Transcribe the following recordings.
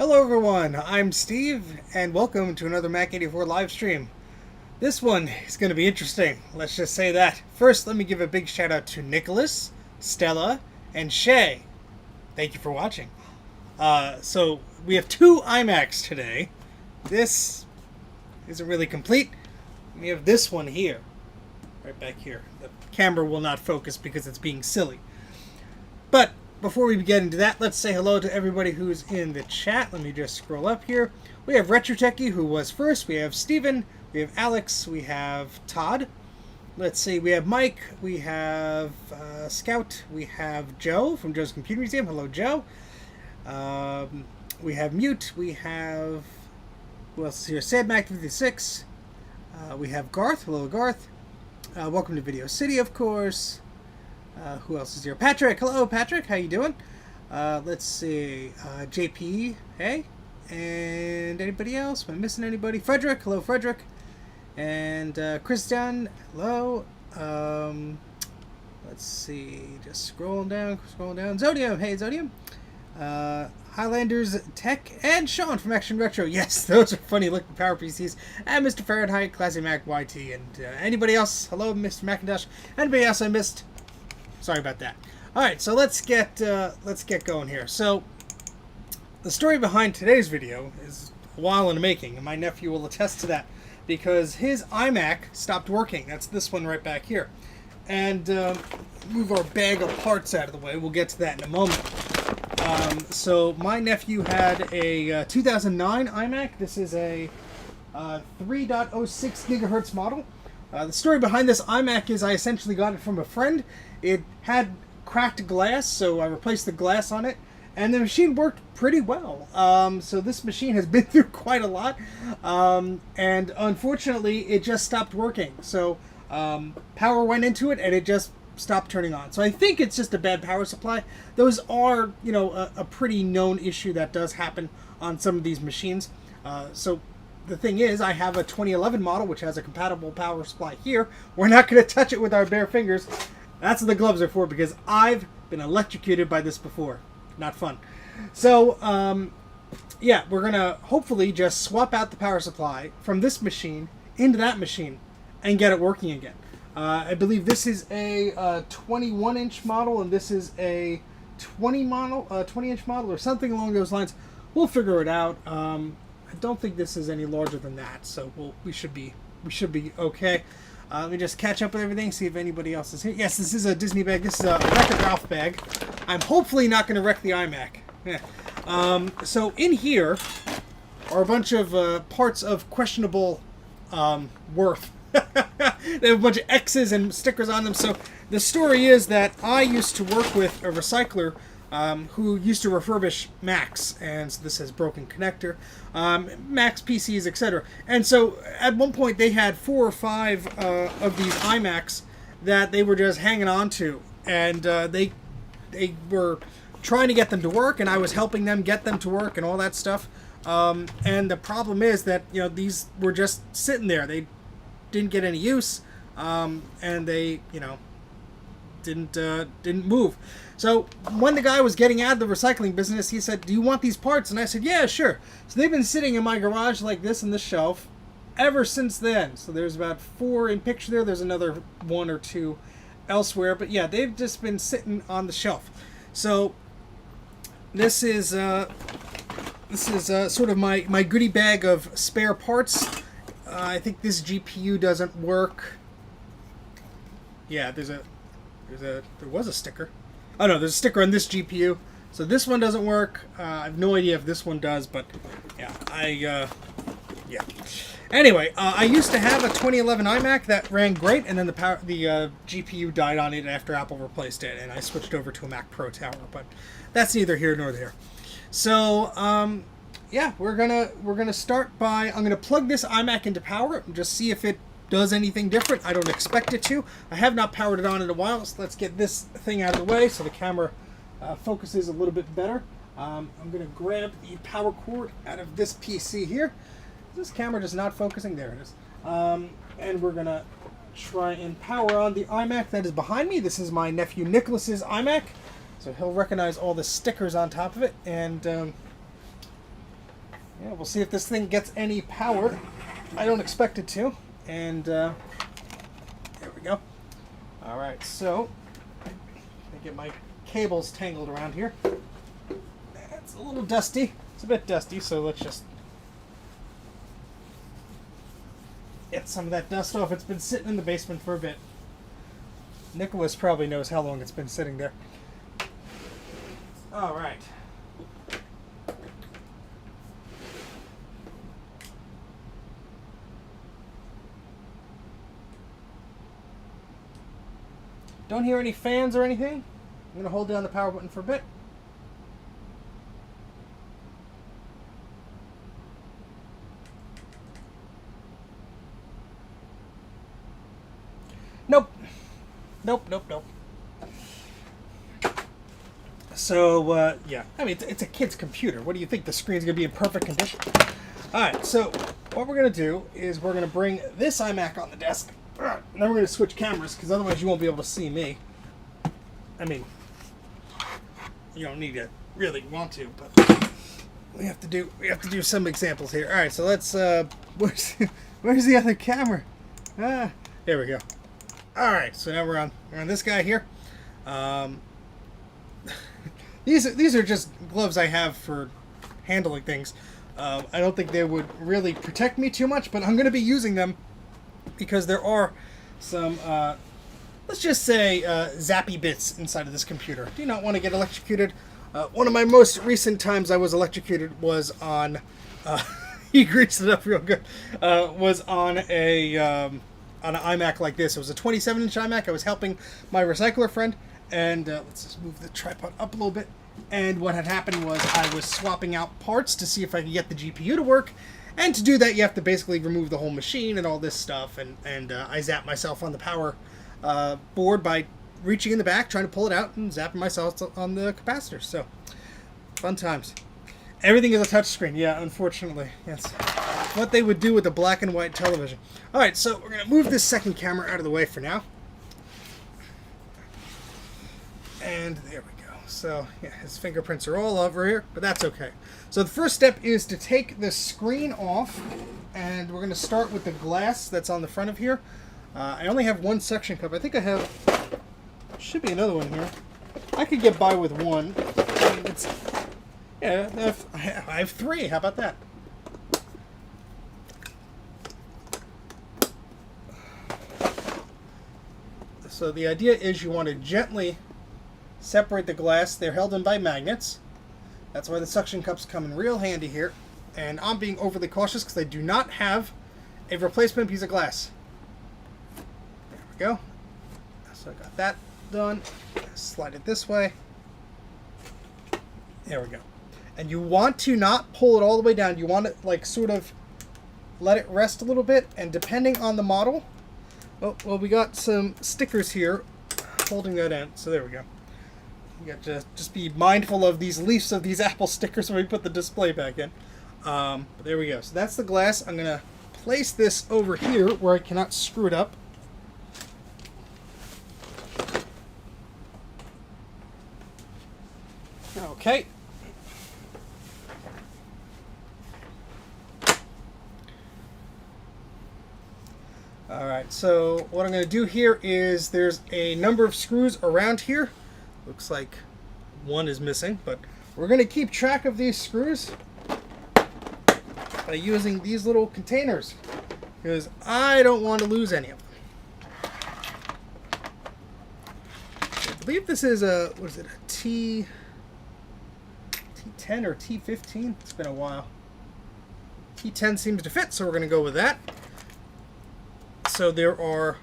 Hello everyone, I'm Steve, and welcome to another Mac84 live stream. This one is going to be interesting, let's just say that. First, let me give a big shout out to Nicholas, Stella, and Shay. Thank you for watching. So, we have two iMacs today. This isn't really complete. We have this one here, right back here. The camera will not focus because it's being silly. But before we get into that, let's say hello to everybody who's in the chat. Let me just scroll up here. We have RetroTechie, who was first. We have Steven. We have Alex. We have Todd. Let's see. We have Mike. We have Scout. We have Joe from Joe's Computer Museum. Hello, Joe. We have Mute. We have... who else is here? Sad Mac86. We have Garth. Hello, Garth. Welcome to Video City, of course. Who else is here? Patrick. Hello, Patrick. How you doing? Let's see. JP. Hey. And anybody else? Am I missing anybody? Frederick. Hello, Frederick. And Christian. Hello. Let's see. Just scrolling down. Zodium. Hey, Zodium. Highlanders Tech and Sean from Action Retro. Yes, those are funny looking power PCs. And Mr. Fahrenheit, Classic Mac YT. And anybody else? Hello, Mr. Macintosh. Anybody else I missed? Sorry about that. All right, so let's get going here. So the story behind today's video is a while in the making, and my nephew will attest to that because his iMac stopped working. That's this one right back here. And move our bag of parts out of the way. We'll get to that in a moment. So my nephew had a 2009 iMac. This is a 3.06 gigahertz model. The story behind this iMac is I essentially got it from a friend. It had cracked glass, so I replaced the glass on it, and the machine worked pretty well. So this machine has been through quite a lot, and unfortunately it just stopped working. So power went into it and it just stopped turning on. So I think it's just a bad power supply. Those are, you know, a pretty known issue that does happen on some of these machines. So the thing is, I have a 2011 model which has a compatible power supply here. We're not going to touch it with our bare fingers. That's what the gloves are for, because I've been electrocuted by this before. Not fun. So, yeah, we're going to hopefully just swap out the power supply from this machine into that machine and get it working again. I believe this is a 21-inch model, and this is a 20-inch model, or something along those lines. We'll figure it out. I don't think this is any larger than that, so we should be okay. Let me just catch up with everything, see if anybody else is here. Yes, this is a Disney bag. This is a Wreck-It Ralph bag. I'm hopefully not going to wreck the iMac. So in here are a bunch of parts of questionable worth. They have a bunch of X's and stickers on them. So the story is that I used to work with a recycler who used to refurbish Macs, and so this has broken connector, Macs, PCs, etc. And so at one point they had 4 or 5 of these iMacs that they were just hanging on to, and they were trying to get them to work, and I was helping them get them to work and all that stuff. And the problem is that, you know, these were just sitting there. They didn't get any use, and they, you know, didn't move. So when the guy was getting out of the recycling business, he said, "Do you want these parts?" And I said, "Yeah, sure." So they've been sitting in my garage like this in this shelf ever since then. So there's about 4 in picture there. There's another 1 or 2 elsewhere, but yeah, they've just been sitting on the shelf. So this is sort of my goodie bag of spare parts. I think this GPU doesn't work. Yeah, there was a sticker. Oh no, there's a sticker on this GPU. So this one doesn't work. I have no idea if this one does, but yeah, yeah. Anyway, I used to have a 2011 iMac that ran great, and then the GPU died on it after Apple replaced it, and I switched over to a Mac Pro Tower. But that's neither here nor there. So yeah, we're gonna start by, I'm gonna plug this iMac into power and just see if it does anything different. I don't expect it to. I have not powered it on in a while, so let's get this thing out of the way so the camera focuses a little bit better. I'm going to grab the power cord out of this PC here. This camera is not focusing. There it is. And we're going to try and power on the iMac that is behind me. This is my nephew Nicholas's iMac. So he'll recognize all the stickers on top of it. And Yeah, we'll see if this thing gets any power. I don't expect it to. And there we go. All right, so I get my cables tangled around here. It's a little dusty. It's a bit dusty, so let's just get some of that dust off. It's been sitting in the basement for a bit. Nicholas probably knows how long it's been sitting there. All right. Don't hear any fans or anything. I'm going to hold down the power button for a bit. Nope. Nope. So, yeah. I mean, it's a kid's computer. What do you think? The screen's going to be in perfect condition? Alright, so what we're going to do is we're going to bring this iMac on the desk. And then we're going to switch cameras, because otherwise you won't be able to see me. I mean, you don't need to really want to, but we have to do some examples here. All right, so let's where's the other camera? There we go. All right, so now we're on this guy here. These are just gloves I have for handling things. I don't think they would really protect me too much, but I'm going to be using them because there are some, let's just say, zappy bits inside of this computer. Do you not want to get electrocuted? One of my most recent times I was electrocuted was on, he greased it up real good, was on an iMac like this. It was a 27-inch iMac. I was helping my recycler friend, and let's just move the tripod up a little bit. And what had happened was I was swapping out parts to see if I could get the GPU to work. And to do that, you have to basically remove the whole machine and all this stuff. And I zapped myself on the power board by reaching in the back, trying to pull it out, and zapping myself on the capacitor. So, fun times. Everything is a touch screen. Yeah, unfortunately. Yes. What they would do with a black and white television. Alright, so we're going to move this second camera out of the way for now. And there we go. So, yeah, his fingerprints are all over here, but that's okay. So the first step is to take the screen off, and we're going to start with the glass that's on the front of here. I only have one suction cup. I think I have, should be another one here. I could get by with one. I mean, yeah, I have three. How about that? So the idea is you want to gently separate the glass. They're held in by magnets. That's why the suction cups come in real handy here. And I'm being overly cautious because I do not have a replacement piece of glass. There we go. So I got that done. Slide it this way. There we go. And you want to not pull it all the way down. You want to like sort of let it rest a little bit. And depending on the model, oh, well, we got some stickers here holding that in. So there we go. You got to just be mindful of these leaves of these Apple stickers when we put the display back in. But there we go. So that's the glass. I'm going to place this over here where I cannot screw it up. Okay. Alright, so what I'm going to do here is there's a number of screws around here. Looks like one is missing, but we're going to keep track of these screws by using these little containers because I don't want to lose any of them. I believe this is a, what is it, a T10 or T15? It's been a while. T10 seems to fit, so we're going to go with that. So there are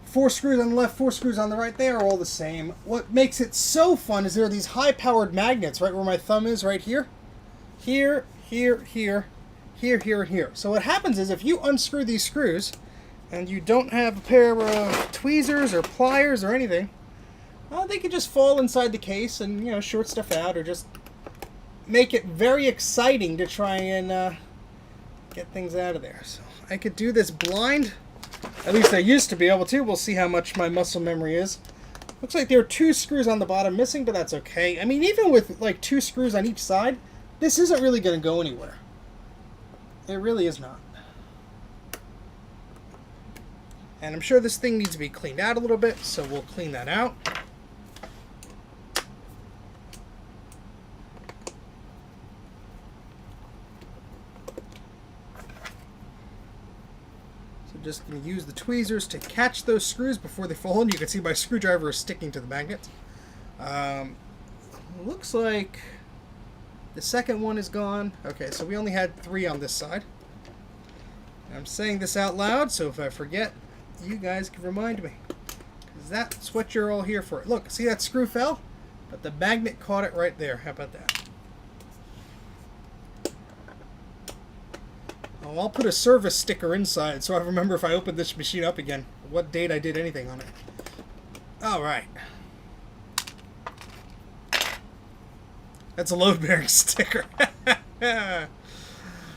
4 screws on the left, 4 screws on the right. They are all the same. What makes it so fun is there are these high-powered magnets right where my thumb is, right here. Here, here, here, here, here, and here. So what happens is if you unscrew these screws and you don't have a pair of tweezers or pliers or anything, well, they can just fall inside the case and, you know, short stuff out or just make it very exciting to try and get things out of there. So I could do this blind. At least I used to be able to. We'll see how much my muscle memory is. Looks like there are 2 screws on the bottom missing, but that's okay. I mean, even with like 2 screws on each side, this isn't really going to go anywhere. It really is not. And I'm sure this thing needs to be cleaned out a little bit, so we'll clean that out. So just going to use the tweezers to catch those screws before they fall in. You can see my screwdriver is sticking to the magnet. Looks like the second one is gone. Okay, so we only had 3 on this side. I'm saying this out loud, so if I forget, you guys can remind me. Because that's what you're all here for. Look, see that screw fell? But the magnet caught it right there. How about that? Oh, I'll put a service sticker inside so I remember if I open this machine up again, what date I did anything on it. Alright. That's a load bearing sticker.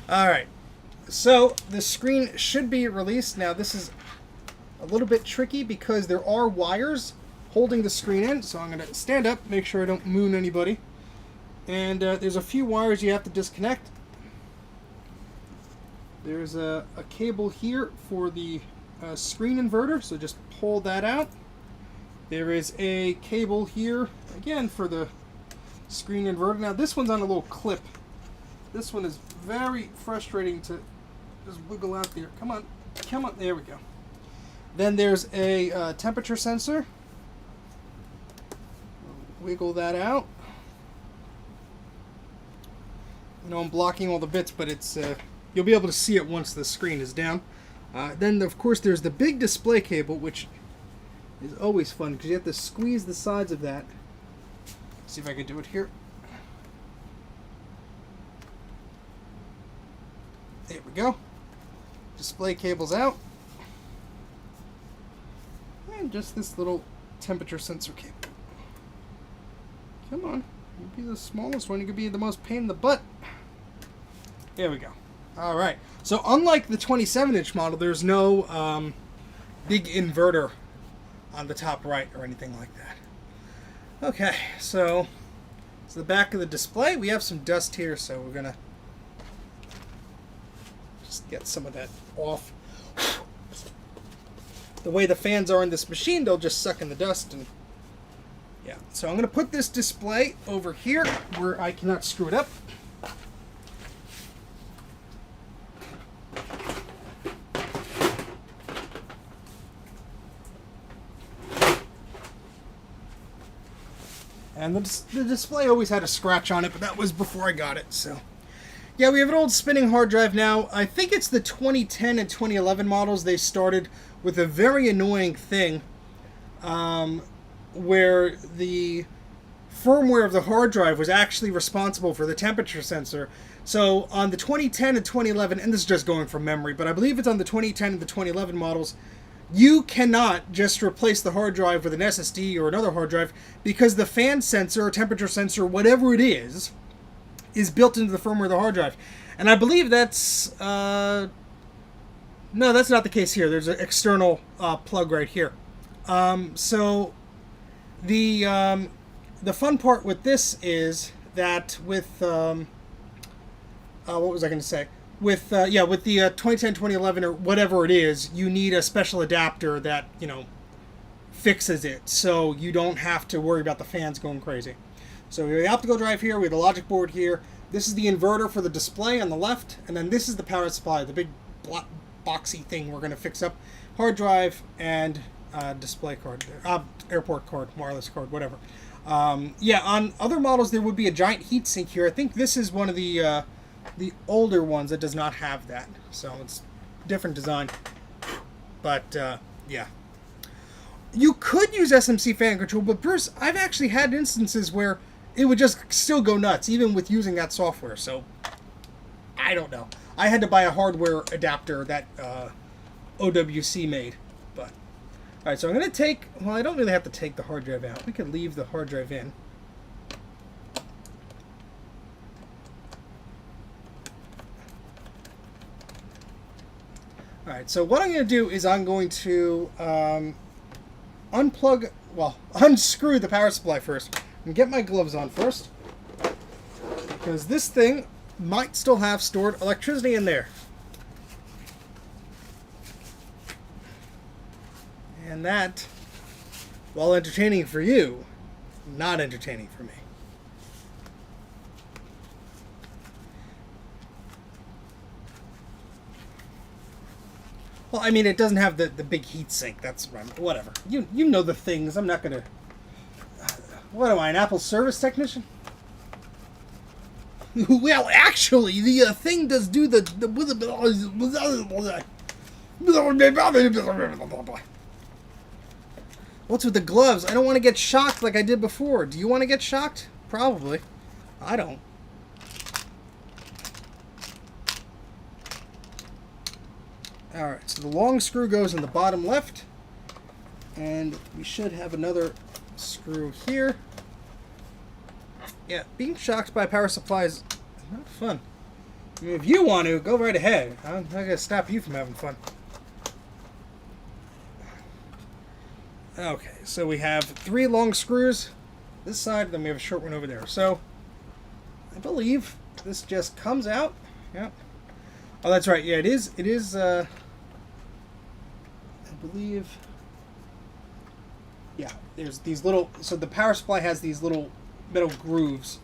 Alright. So, the screen should be released. Now, this is a little bit tricky because there are wires holding the screen in. So, I'm going to stand up, make sure I don't moon anybody. And there's a few wires you have to disconnect. There's a cable here for the screen inverter. So, just pull that out. There is a cable here, again, for the screen inverter. Now, this one's on a little clip. This one is very frustrating to just wiggle out there. Come on. Come on. There we go. Then there's a temperature sensor. Wiggle that out. I know I'm blocking all the bits, but it's you'll be able to see it once the screen is down. Then, of course, there's the big display cable, which is always fun because you have to squeeze the sides of that. See if I can do it here. There we go. Display cable's out. And just this little temperature sensor cable. Come on. You be the smallest one. You could be the most pain in the butt. There we go. Alright. So unlike the 27-inch model, there's no big inverter on the top right or anything like that. Okay, so it's the back of the display. We have some dust here, so we're going to just get some of that off. The way the fans are in this machine, they'll just suck in the dust. And yeah, so I'm going to put this display over here where I cannot screw it up. And the display always had a scratch on it, but that was before I got it, so. Yeah, we have an old spinning hard drive now. I think it's the 2010 and 2011 models. They started with a very annoying thing where the firmware of the hard drive was actually responsible for the temperature sensor. So on the 2010 and 2011, and this is just going from memory, but I believe it's on the 2010 and the 2011 models, you cannot just replace the hard drive with an SSD or another hard drive because the fan sensor or temperature sensor, whatever it is built into the firmware of the hard drive. And I believe that's... no, that's not the case here. There's an external plug right here. So the fun part with this is that with... what was I going to say? With the 2010, 2011, or whatever it is, you need a special adapter that, fixes it, so you don't have to worry about the fans going crazy. So we have the optical drive here, we have the logic board here. This is the inverter for the display on the left, and then this is the power supply, the big boxy thing we're going to fix up. Hard drive and display card, airport card, wireless card, whatever. Yeah, on other models there would be a giant heatsink here. I think this is one of the older ones that does not have that, so it's different design. But yeah, you could use SMC fan control, but Bruce, I've actually had instances where it would just still go nuts even with using that software. So I don't know. I had to buy a hardware adapter that OWC made. But all right, so I'm gonna take. Well, I don't really have to take the hard drive out. We can leave the hard drive in. Alright, so what I'm going to do is I'm going to unscrew the power supply first. And get my gloves on first. Because this thing might still have stored electricity in there. And that, while entertaining for you, not entertaining for me. Well, I mean, it doesn't have the big heat sink. That's whatever. You know the things. I'm not going to... What am I, an Apple service technician? Well, actually, the thing does do the What's with the gloves? I don't want to get shocked like I did before. Do you want to get shocked? Probably. I don't. Alright, so the long screw goes in the bottom left. And we should have another screw here. Yeah, being shocked by power supply is not fun. I mean, if you want to, go right ahead. I'm not going to stop you from having fun. Okay, so we have 3 long screws this side, then we have a short one over there. So, I believe this just comes out. Yeah. Oh, that's right. Yeah, it is, I believe... Yeah, there's these little... So the power supply has these little metal grooves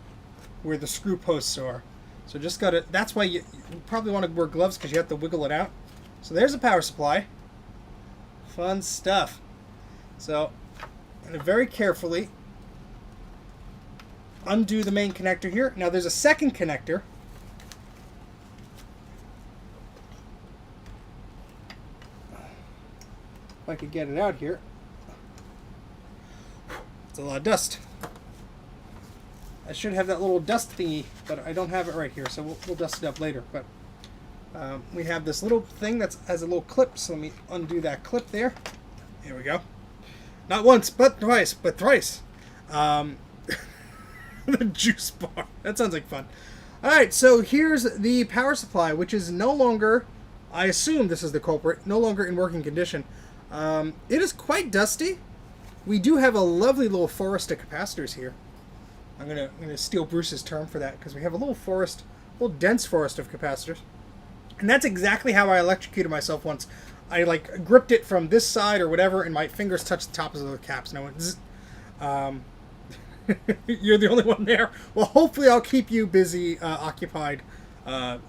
where the screw posts are. So just gotta... That's why you probably want to wear gloves, because you have to wiggle it out. So there's a power supply. Fun stuff. So, I'm gonna very carefully undo the main connector here. Now there's a second connector. If I could get it out here. It's a lot of dust. I should have that little dust thingy, but I don't have it right here, so we'll dust it up later. But we have this little thing that has a little clip, so let me undo that clip there. There we go. Not once, but twice, but thrice. The juice bar. That sounds like fun. Alright, so here's the power supply, which is no longer, I assume this is the culprit, no longer in working condition. It is quite dusty. We do have a lovely little forest of capacitors here. I'm gonna steal Bruce's term for that, because we have a little forest, a little dense forest of capacitors. And that's exactly how I electrocuted myself once. I like gripped it from this side or whatever, and my fingers touched the tops of the caps, and I went zzz. You're the only one there. Well, hopefully I'll keep you busy, occupied,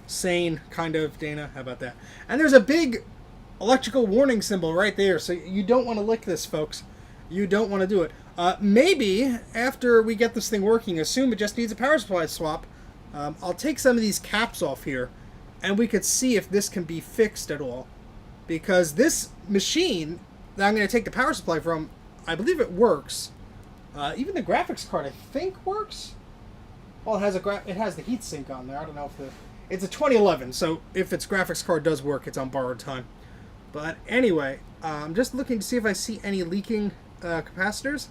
sane, kind of, Dana. How about that? And there's a big electrical warning symbol right there, so you don't want to lick this, folks. You don't want to do it. Maybe after we get this thing working, assume it just needs a power supply swap, I'll take some of these caps off here, and we could see if this can be fixed at all. Because this machine that I'm going to take the power supply from, I believe it works. Even the graphics card, I think, works. Well, it has the heatsink on there. I don't know if it's a 2011, so if its graphics card does work, it's on borrowed time. But anyway, I'm just looking to see if I see any leaking capacitors.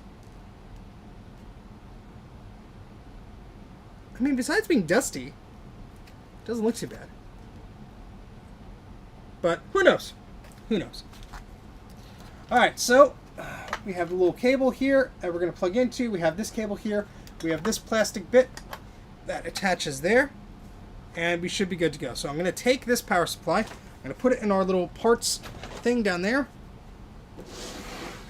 I mean, besides being dusty, it doesn't look too bad. But who knows? Who knows? Alright, so we have a little cable here that we're going to plug into. We have this cable here. We have this plastic bit that attaches there. And we should be good to go. So I'm going to take this power supply. I'm going to put it in our little parts thing down there.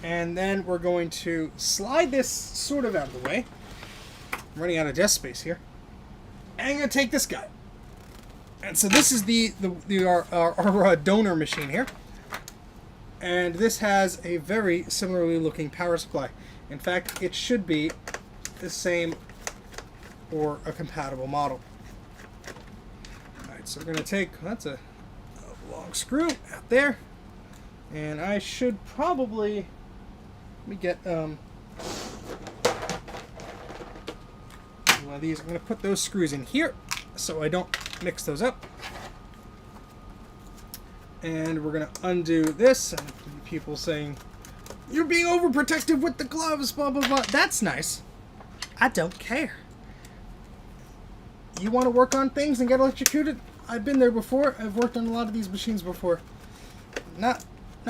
And then we're going to slide this sort of out of the way. I'm running out of desk space here. And I'm going to take this guy. And so this is our donor machine here. And this has a very similarly looking power supply. In fact, it should be the same or a compatible model. Alright, so we're going to take, that's a long screw out there. And I should probably, let me get one of these. I'm going to put those screws in here so I don't mix those up. And we're going to undo this. And people saying, you're being overprotective with the gloves, blah, blah, blah. That's nice. I don't care. You want to work on things and get electrocuted? I've been there before. I've worked on a lot of these machines before. Not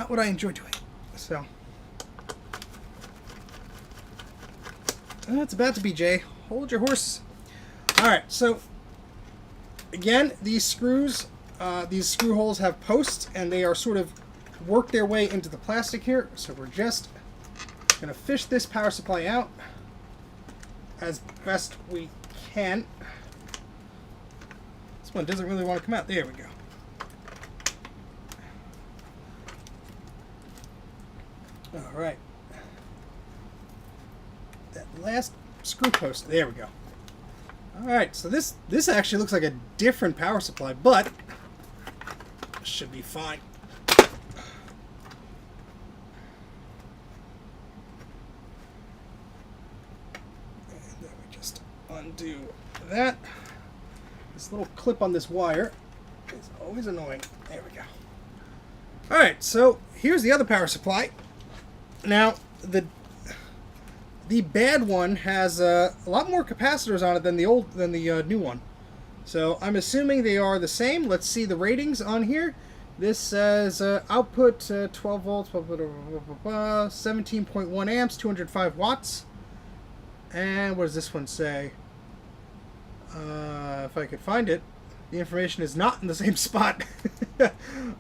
what I enjoy doing. So. It's about to be, Jay. Hold your horses. Alright, so Again, these screw holes have posts, and they are sort of work their way into the plastic here. So we're just going to fish this power supply out as best we can. This one doesn't really want to come out. There we go. All right. That last screw post. There we go. All right. So this actually looks like a different power supply, but it should be fine. And then we just undo that. This little clip on this wire is always annoying. There we go. All right. So here's the other power supply. Now, the bad one has a lot more capacitors on it than the new one. So I'm assuming they are the same. Let's see the ratings on here. This says output 12 volts, 17.1 amps, 205 watts. And what does this one say? If I could find it. The information is not in the same spot.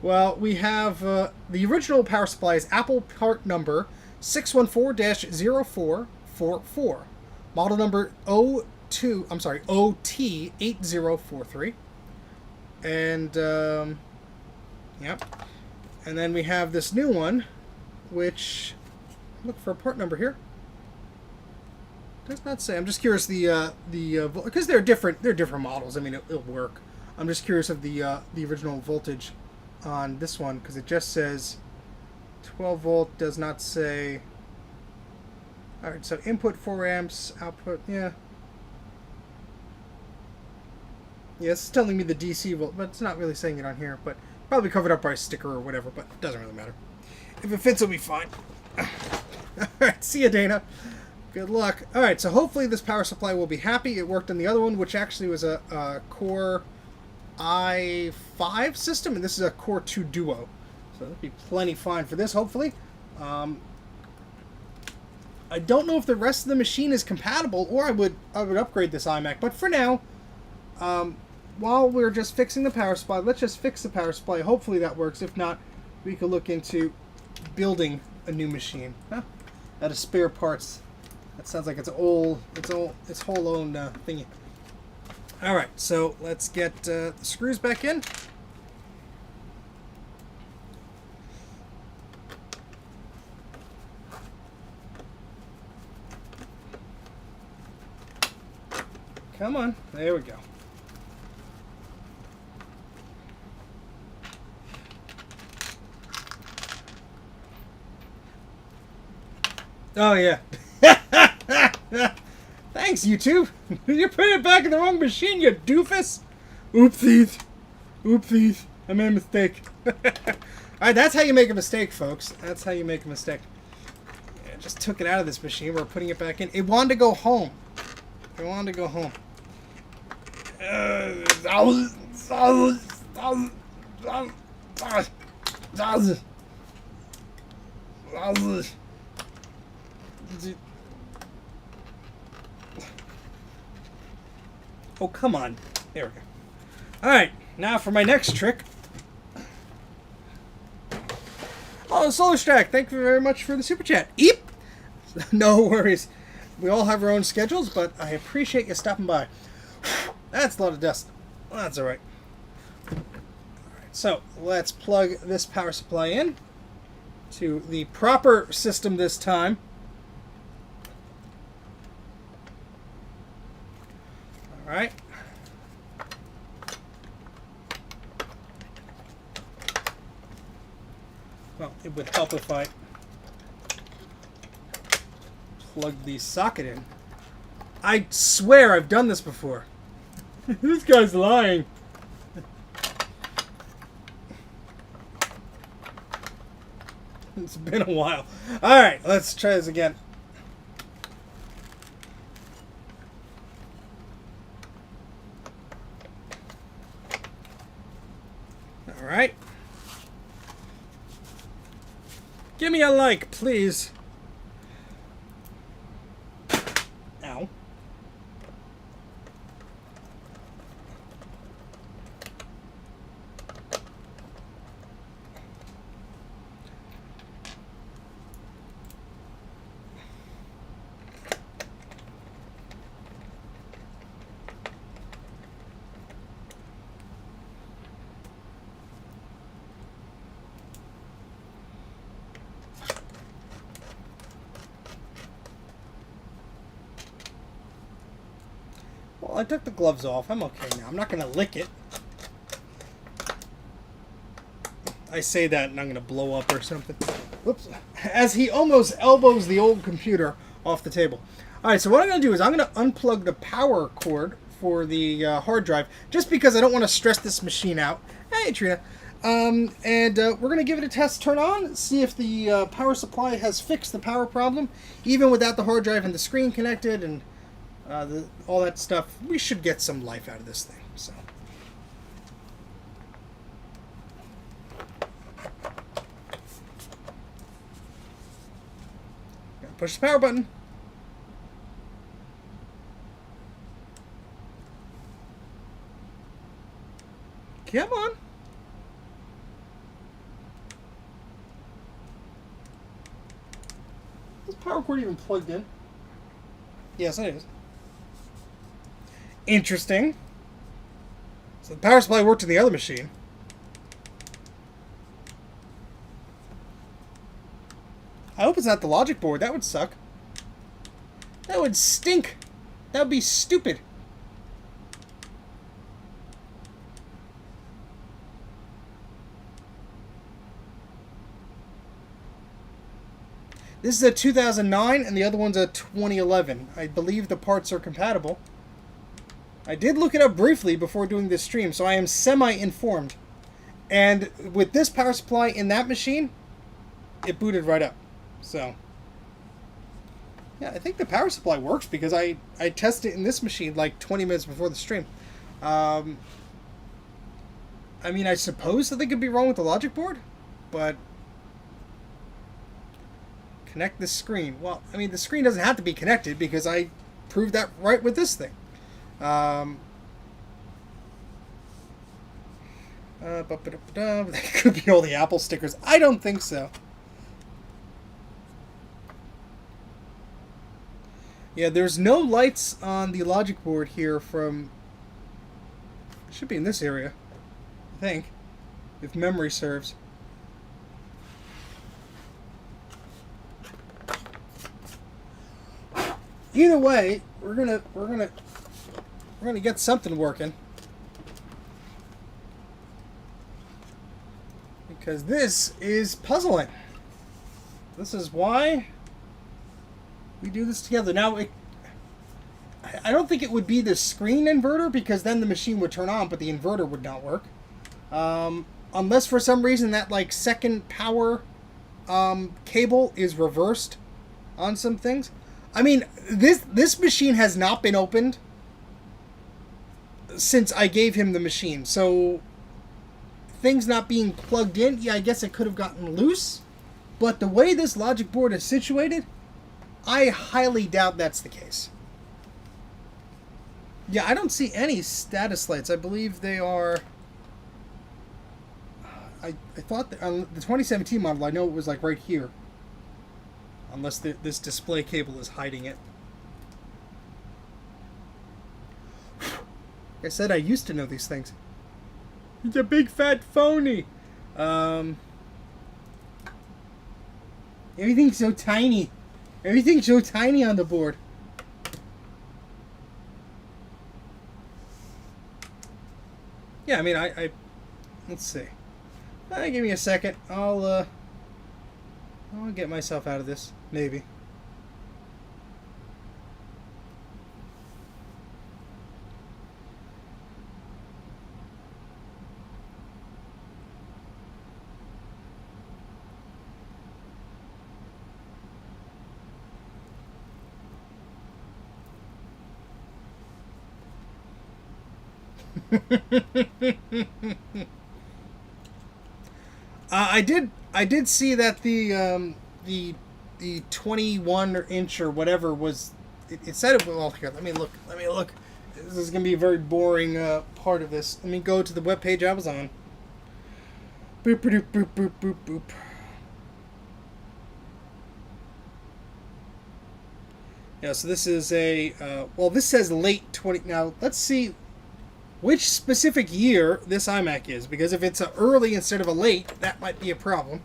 Well, we have the original power supply is Apple part number 614-0444, model number OT8043, and yep. And then we have this new one, which look for a part number here. Does not say. I'm just curious because they're different models. I mean, it'll work. I'm just curious of the original voltage on this one because it just says 12 volt, does not say. All right, so input 4 amps, output, yeah. Yeah, it's telling me the DC volt, but it's not really saying it on here. But probably covered up by a sticker or whatever. But it doesn't really matter. If it fits, it'll be fine. All right, see ya, Dana. Good luck. All right, so hopefully this power supply will be happy. It worked on the other one, which actually was a Core i5 system, and this is a Core 2 Duo. So that'll be plenty fine for this, hopefully. I don't know if the rest of the machine is compatible, or I would upgrade this iMac. But for now, while we're just fixing the power supply, let's just fix the power supply. Hopefully that works. If not, we could look into building a new machine out of spare parts. That sounds like its whole own thingy. All right, so let's get the screws back in. Come on, there we go. Oh yeah. Thanks, YouTube. You put it back in the wrong machine, you doofus. Oopsies. Oopsies. I made a mistake. Alright, that's how you make a mistake, folks. That's how you make a mistake. I just took it out of this machine. We're putting it back in. It wanted to go home. It wanted to go home. Oh, come on. There we go. Alright, now for my next trick. Oh, Solar Stack, thank you very much for the super chat. Eep! No worries. We all have our own schedules, but I appreciate you stopping by. That's a lot of dust. Well, that's alright. Alright, so let's plug this power supply in to the proper system this time. Alright. Well, it would help if I plug the socket in. I swear I've done this before. This guy's lying. It's been a while. Alright, let's try this again. Alright. Give me a like, please. Ow. I took the gloves off. I'm okay now. I'm not going to lick it. I say that and I'm going to blow up or something. Whoops. As he almost elbows the old computer off the table. Alright, so what I'm going to do is I'm going to unplug the power cord for the hard drive, just because I don't want to stress this machine out. Hey, Trina. We're going to give it a test turn on, see if the power supply has fixed the power problem. Even without the hard drive and the screen connected and all that stuff, we should get some life out of this thing. So. Push the power button. Come on. Is the power cord even plugged in? Yes, it is. Interesting. So the power supply worked in the other machine. I hope it's not the logic board. That would suck. That would stink. That would be stupid. This is a 2009 and the other one's a 2011. I believe the parts are compatible. I did look it up briefly before doing this stream, so I am semi-informed. And with this power supply in that machine, it booted right up. So, yeah, I think the power supply works because I tested it in this machine like 20 minutes before the stream. I mean, I suppose something could be wrong with the logic board, but connect the screen. Well, I mean, the screen doesn't have to be connected because I proved that right with this thing. That could be all the Apple stickers. I don't think so. Yeah, there's no lights on the logic board here from... It should be in this area, I think, if memory serves. Either way, we're gonna get something working. Because this is puzzling. This is why we do this together. Now, I don't think it would be the screen inverter, because then the machine would turn on, but the inverter would not work. Unless for some reason that like second power cable is reversed on some things. I mean, this machine has not been opened since I gave him the machine. So, things not being plugged in, yeah, I guess it could have gotten loose. But the way this logic board is situated, I highly doubt that's the case. Yeah, I don't see any status lights. I believe they are... I thought that on the 2017 model, I know it was like right here. Unless this display cable is hiding it. Like I said, I used to know these things. He's a big fat phony. Everything's so tiny. Everything's so tiny on the board. Yeah, I mean, let's see. Give me a second. I'll get myself out of this. Maybe. I did see that the 21-inch or whatever was. It said it. Well, here, let me look. This is gonna be a very boring part of this. Let me go to the webpage I was on. Boop boop boop boop boop boop. Yeah, so this is a well. This says late 20. Now let's see which specific year this iMac is, because if it's a early instead of a late, that might be a problem.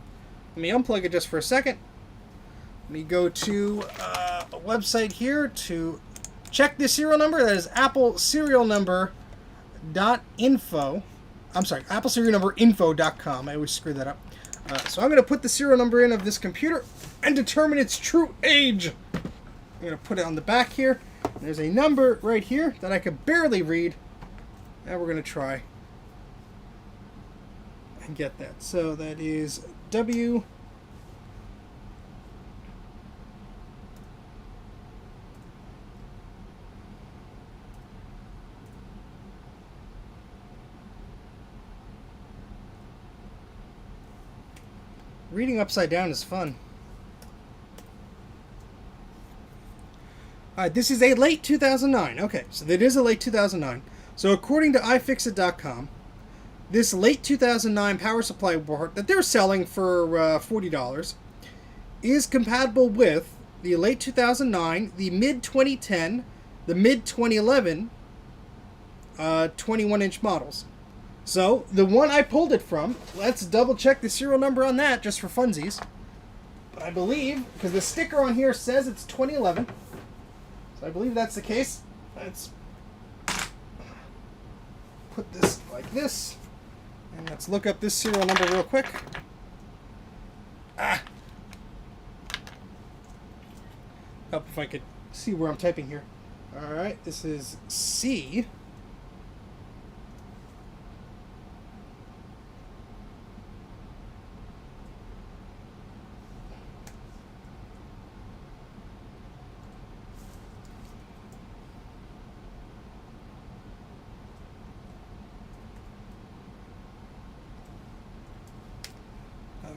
Let me unplug it just for a second. Let me go to a website here to check the serial number. That is Apple serial number .info. I'm sorry, Apple serial number info.com. I always screw that up. So I'm going to put the serial number in of this computer and determine its true age. I'm going to put it on the back here. There's a number right here that I could barely read. And we're going to try and get that. So that is W. Reading upside down is fun. Alright, this is a late 2009. Okay, so that is a late 2009. So according to iFixit.com, this late 2009 power supply board that they're selling for $40 is compatible with the late 2009, the mid-2010, the mid-2011 21-inch models. So, the one I pulled it from, let's double check the serial number on that just for funsies. But I believe, because the sticker on here says it's 2011, so I believe that's the case. Let's put this like this, and let's look up this serial number real quick. Oh, if I could see where I'm typing here. Alright, this is C.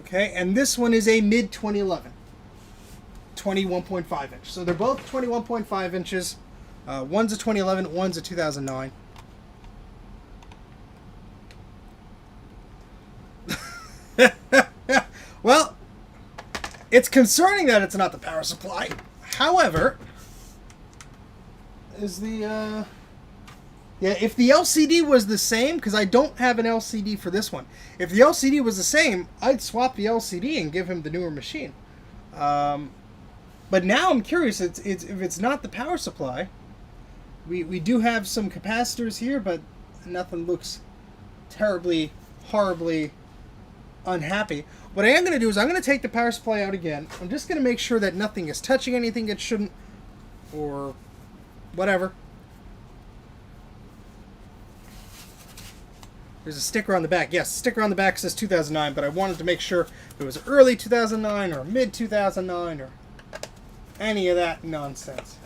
Okay, and this one is a mid-2011. 21.5 inch. So they're both 21.5 inches. One's a 2011, one's a 2009. Well, it's concerning that it's not the power supply. However, is the... yeah, if the LCD was the same, because I don't have an LCD for this one. If the LCD was the same, I'd swap the LCD and give him the newer machine. But now I'm curious, if it's not the power supply. We do have some capacitors here, but nothing looks terribly, horribly unhappy. What I am going to do is I'm going to take the power supply out again. I'm just going to make sure that nothing is touching anything it shouldn't, or whatever. There's a sticker on the back. Yes, the sticker on the back says 2009, but I wanted to make sure if it was early 2009 or mid 2009 or any of that nonsense.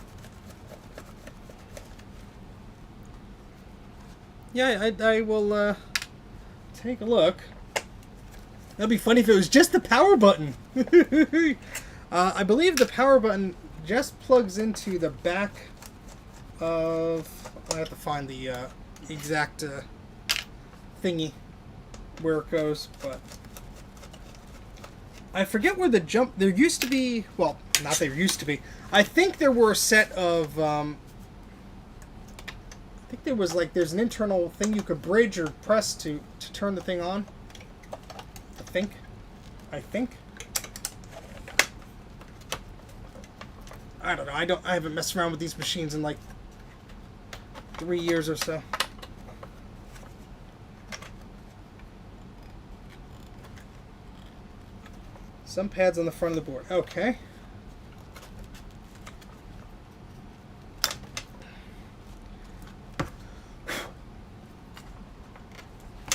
Yeah, I will take a look. That'd be funny if it was just the power button. I believe the power button just plugs into the back of... I have to find the exact... thingy where it goes, but I forget where the jump. There used to be, well, not there used to be. I think there were a set of I think there was like there's an internal thing you could bridge or press to turn the thing on. I think I don't know. I haven't messed around with these machines in like 3 years or so. Some pads on the front of the board. Okay.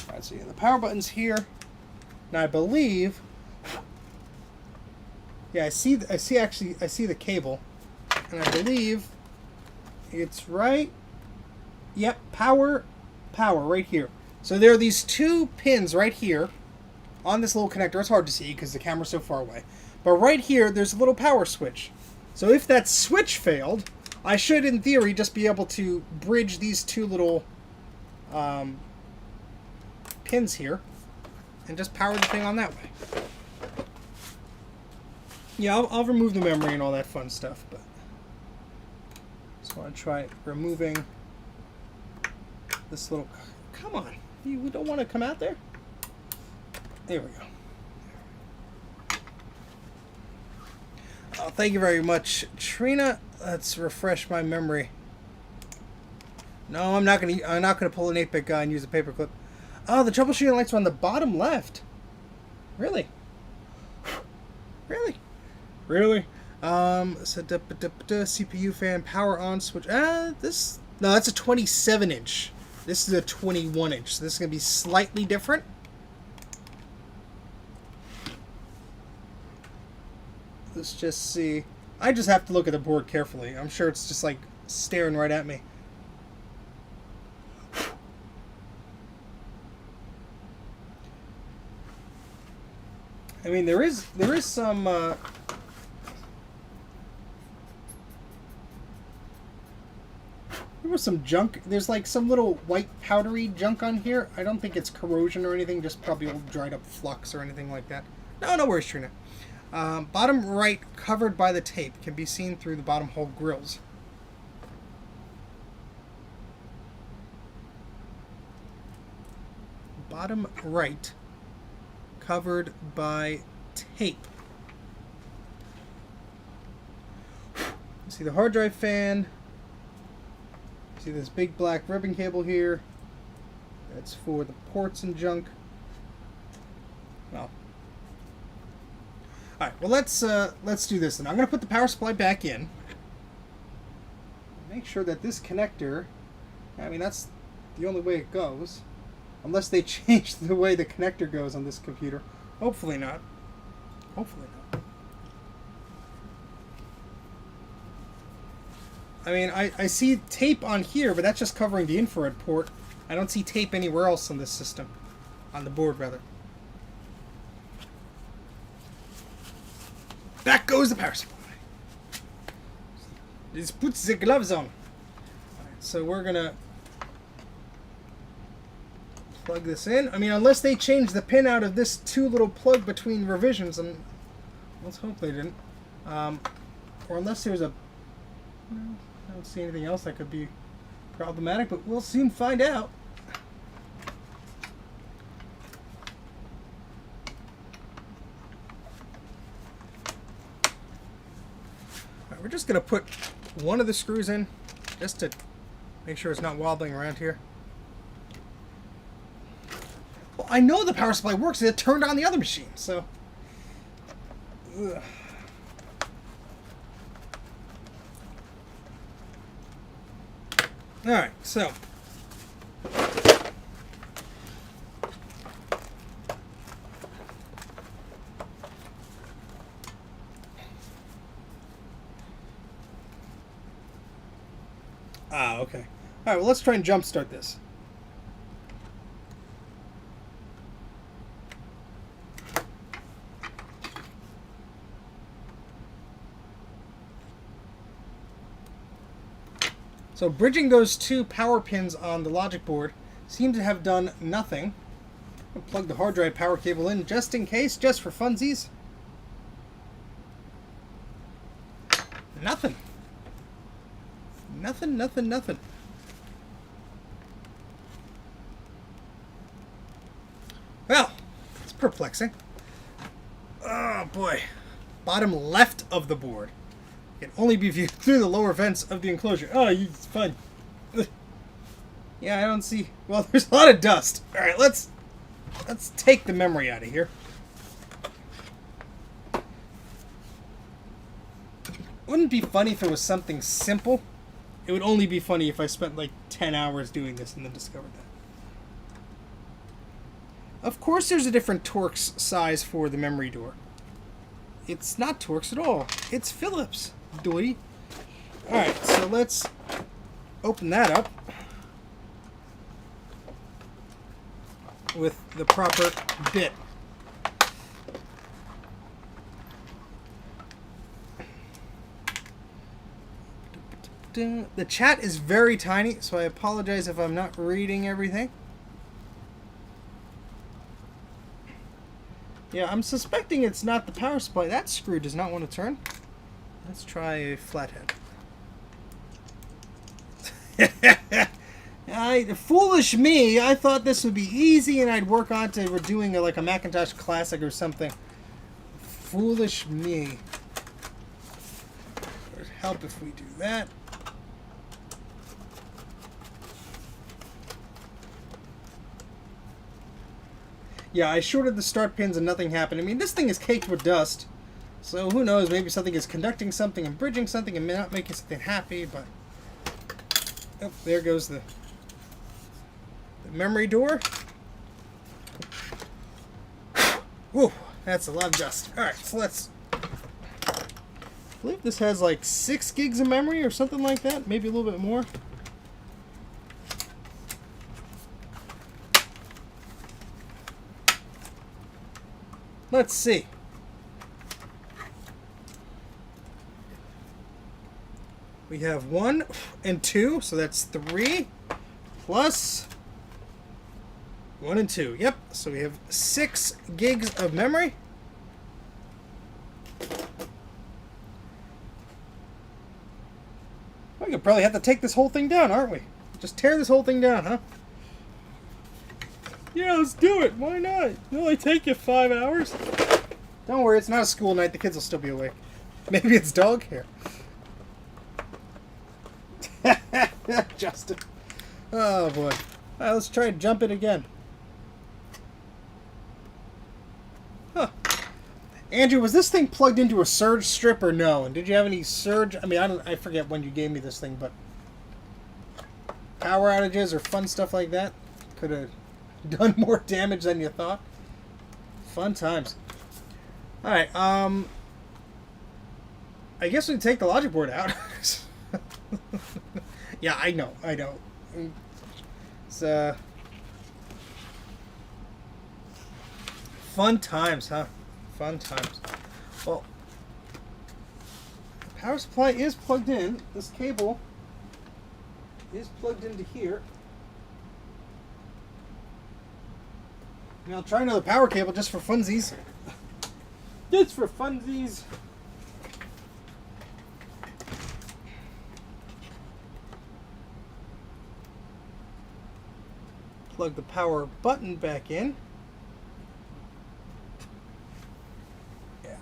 Alright, so yeah, the power button's here. Now I believe... yeah, I see the cable. And I believe it's right... yep, power, right here. So there are these two pins right here on this little connector. It's hard to see because the camera's so far away. But right here, there's a little power switch. So if that switch failed, I should, in theory, just be able to bridge these two little pins here and just power the thing on that way. Yeah, I'll remove the memory and all that fun stuff, but just want to try removing this little... come on, you don't want to come out there? There we go. Oh, thank you very much, Trina. Let's refresh my memory. No, I'm not gonna pull an 8-bit guy and use a paperclip. Oh, the troubleshooting lights are on the bottom left. Really? Really? Really? So CPU fan, power on switch. No, that's a 27-inch. This is a 21-inch. So this is gonna be slightly different. Let's just see. I just have to look at the board carefully. I'm sure it's just like staring right at me. I mean, there is some there was some junk. There's like some little white powdery junk on here. I don't think it's corrosion or anything, just probably old dried up flux or anything like that. No worries, Trina. Bottom right, covered by the tape, can be seen through the bottom hole grills. Bottom right, covered by tape. See the hard drive fan. See this big black ribbon cable here. That's for the ports and junk. Well, all right. Well, let's do this. And I'm going to put the power supply back in. Make sure that this connector. I mean, that's the only way it goes. Unless they change the way the connector goes on this computer. Hopefully not. Hopefully not. I mean, I see tape on here, but that's just covering the infrared port. I don't see tape anywhere else on this system. On the board, rather. Back goes the power supply. Let's put the gloves on. Alright, so we're going to plug this in. I mean, unless they change the pin out of this two little plug between revisions, and let's hope they didn't. Or unless there's a... No, I don't see anything else that could be problematic, but we'll soon find out. Alright, we're just going to put one of the screws in, just to make sure it's not wobbling around here. Well, I know the power supply works. It turned on the other machine, so... Ugh. Alright, so... okay. Alright, well, let's try and jumpstart this. So bridging those two power pins on the logic board seems to have done nothing. I'll plug the hard drive power cable in just in case, just for funsies. Nothing. Nothing. Well, it's perplexing. Oh boy. Bottom left of the board can only be viewed through the lower vents of the enclosure. Oh, it's fun. Yeah, I don't see... Well, there's a lot of dust. Alright, let's take the memory out of here. Wouldn't it be funny if it was something simple? It would only be funny if I spent like 10 hours doing this and then discovered that. Of course there's a different Torx size for the memory door. It's not Torx at all. It's Phillips. Doity. Alright, so let's open that up with the proper bit. The chat is very tiny, so I apologize if I'm not reading everything. Yeah, I'm suspecting it's not the power supply. That screw does not want to turn. Let's try a flathead. Foolish me, I thought this would be easy and I'd work on to doing like a Macintosh Classic or something. Foolish me. It would help if we do that. Yeah, I shorted the start pins and nothing happened. I mean, this thing is caked with dust. So who knows, maybe something is conducting something and bridging something and not making something happy, but... Oh, there goes the memory door. Whew, that's a lot of dust. Alright, so let's... I believe this has like 6 gigs of memory or something like that. Maybe a little bit more. Let's see. We have 1 and 2, so that's 3 plus 1 and 2. Yep, so we have 6 gigs of memory. We could probably have to take this whole thing down, aren't we? Just tear this whole thing down, huh? Yeah, let's do it. Why not? It'll only take you 5 hours. Don't worry, it's not a school night. The kids will still be awake. Maybe it's dog hair. Justin. Oh, boy. All right, let's try and jump it again. Huh. Andrew, was this thing plugged into a surge strip or no? And did you have any surge? I mean, I forget when you gave me this thing, but power outages or fun stuff like that could have done more damage than you thought. Fun times. All right. I guess we can take the logic board out. Yeah, I know. It's fun times, huh? Fun times. Well, the power supply is plugged in. This cable is plugged into here. And I'll try another power cable just for funsies. Just for funsies. Plug the power button back in. Yeah,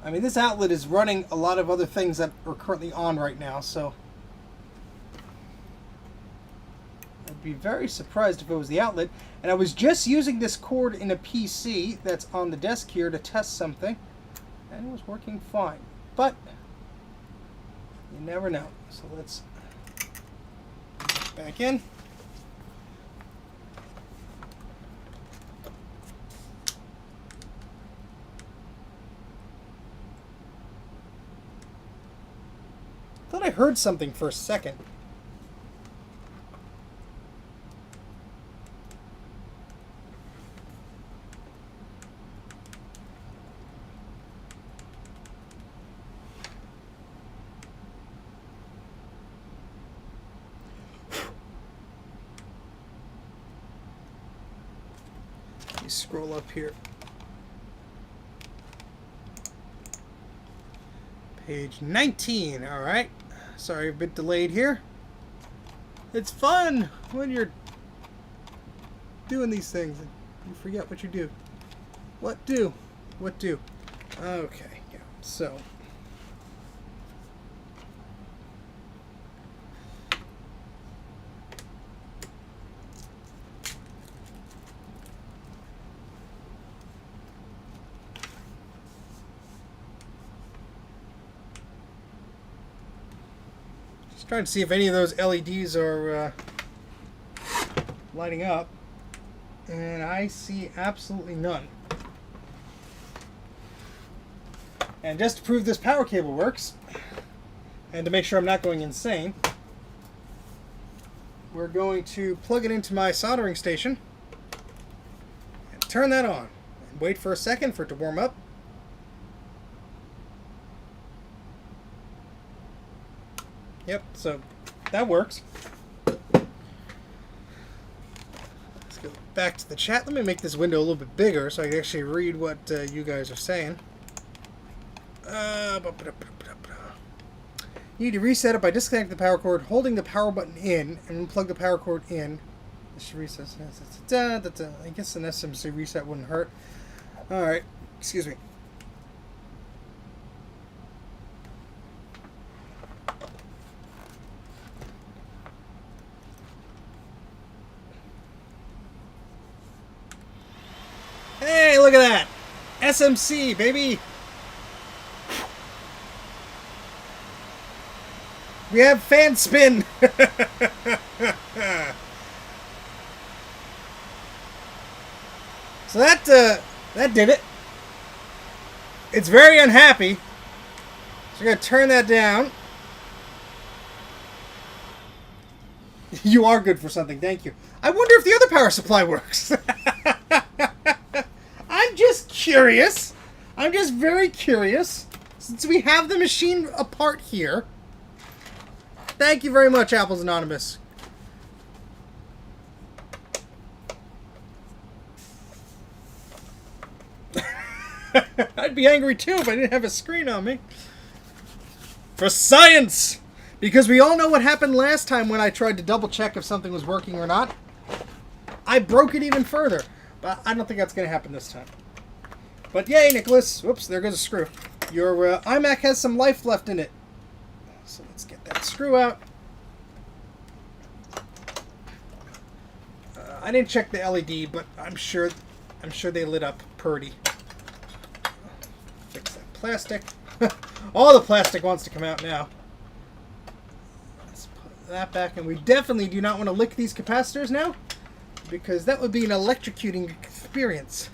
I mean, this outlet is running a lot of other things that are currently on right now, so I'd be very surprised if it was the outlet. And I was just using this cord in a PC that's on the desk here to test something, and it was working fine. But you never know. So let's back in. I heard something for a second. Let me scroll up here. Page 19, all right. Sorry, a bit delayed here. It's fun when you're doing these things. You forget what you do. What do? What do? Okay, yeah. So trying to see if any of those LEDs are lighting up, and I see absolutely none. And just to prove this power cable works, and to make sure I'm not going insane, we're going to plug it into my soldering station and turn that on and wait for a second for it to warm up. Yep, so that works. Let's go back to the chat. Let me make this window a little bit bigger so I can actually read what you guys are saying. You need to reset it by disconnecting the power cord, holding the power button in, and then plug the power cord in. This should reset. I guess an SMC reset wouldn't hurt. Alright, excuse me. look at that. SMC, baby. We have fan spin. So that did it. It's very unhappy. So we're going to turn that down. You are good for something, thank you. I wonder if the other power supply works. I'm just curious. I'm just very curious. Since we have the machine apart here. Thank you very much, Apples Anonymous. I'd be angry too if I didn't have a screen on me. For science! Because we all know what happened last time when I tried to double check if something was working or not. I broke it even further. But I don't think that's going to happen this time. But yay, Nicholas. Whoops, there goes a screw. Your iMac has some life left in it. So let's get that screw out. I didn't check the LED, but I'm sure they lit up purty. Fix that plastic. All the plastic wants to come out now. Let's put that back, and we definitely do not want to lick these capacitors now, because that would be an electrocuting experience.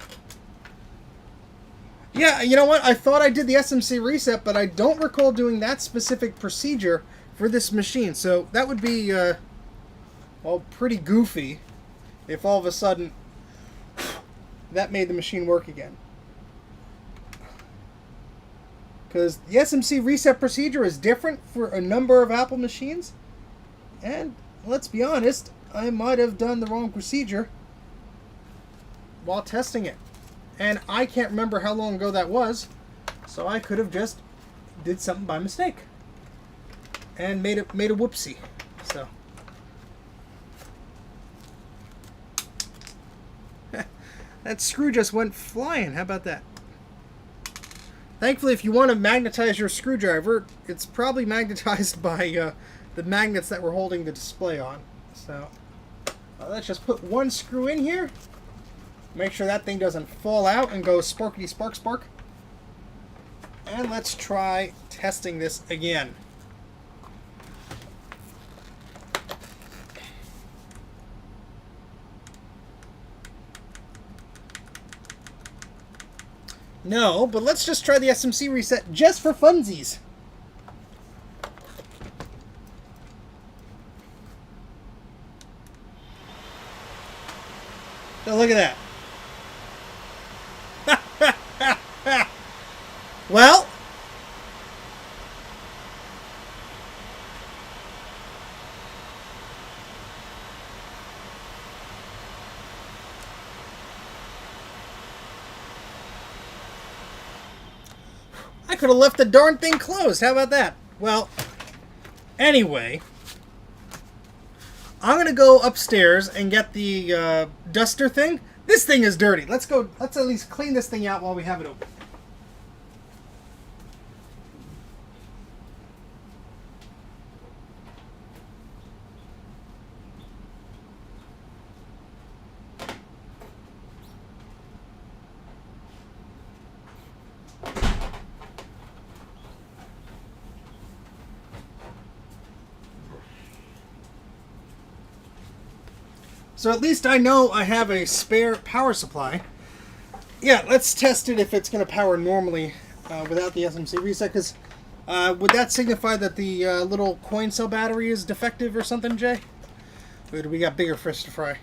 Yeah, you know what? I thought I did the SMC reset, but I don't recall doing that specific procedure for this machine. So that would be, well, pretty goofy if all of a sudden that made the machine work again. Because the SMC reset procedure is different for a number of Apple machines. And let's be honest, I might have done the wrong procedure while testing it. And I can't remember how long ago that was, so I could have just did something by mistake and made a whoopsie. So that screw just went flying. How about that? Thankfully, if you want to magnetize your screwdriver, it's probably magnetized by the magnets that we're holding the display on. So let's just put one screw in here. Make sure that thing doesn't fall out and go sparkety spark spark. And let's try testing this again. No, but let's just try the SMC reset just for funsies. So look at that. Well, I could have left the darn thing closed. How about that? Well, anyway, I'm gonna go upstairs and get the duster thing. This thing is dirty. Let's at least clean this thing out while we have it open. So at least I know I have a spare power supply. Yeah, let's test it if it's going to power normally without the SMC reset, because would that signify that the little coin cell battery is defective or something, Jay? Or do we got bigger fish to fry?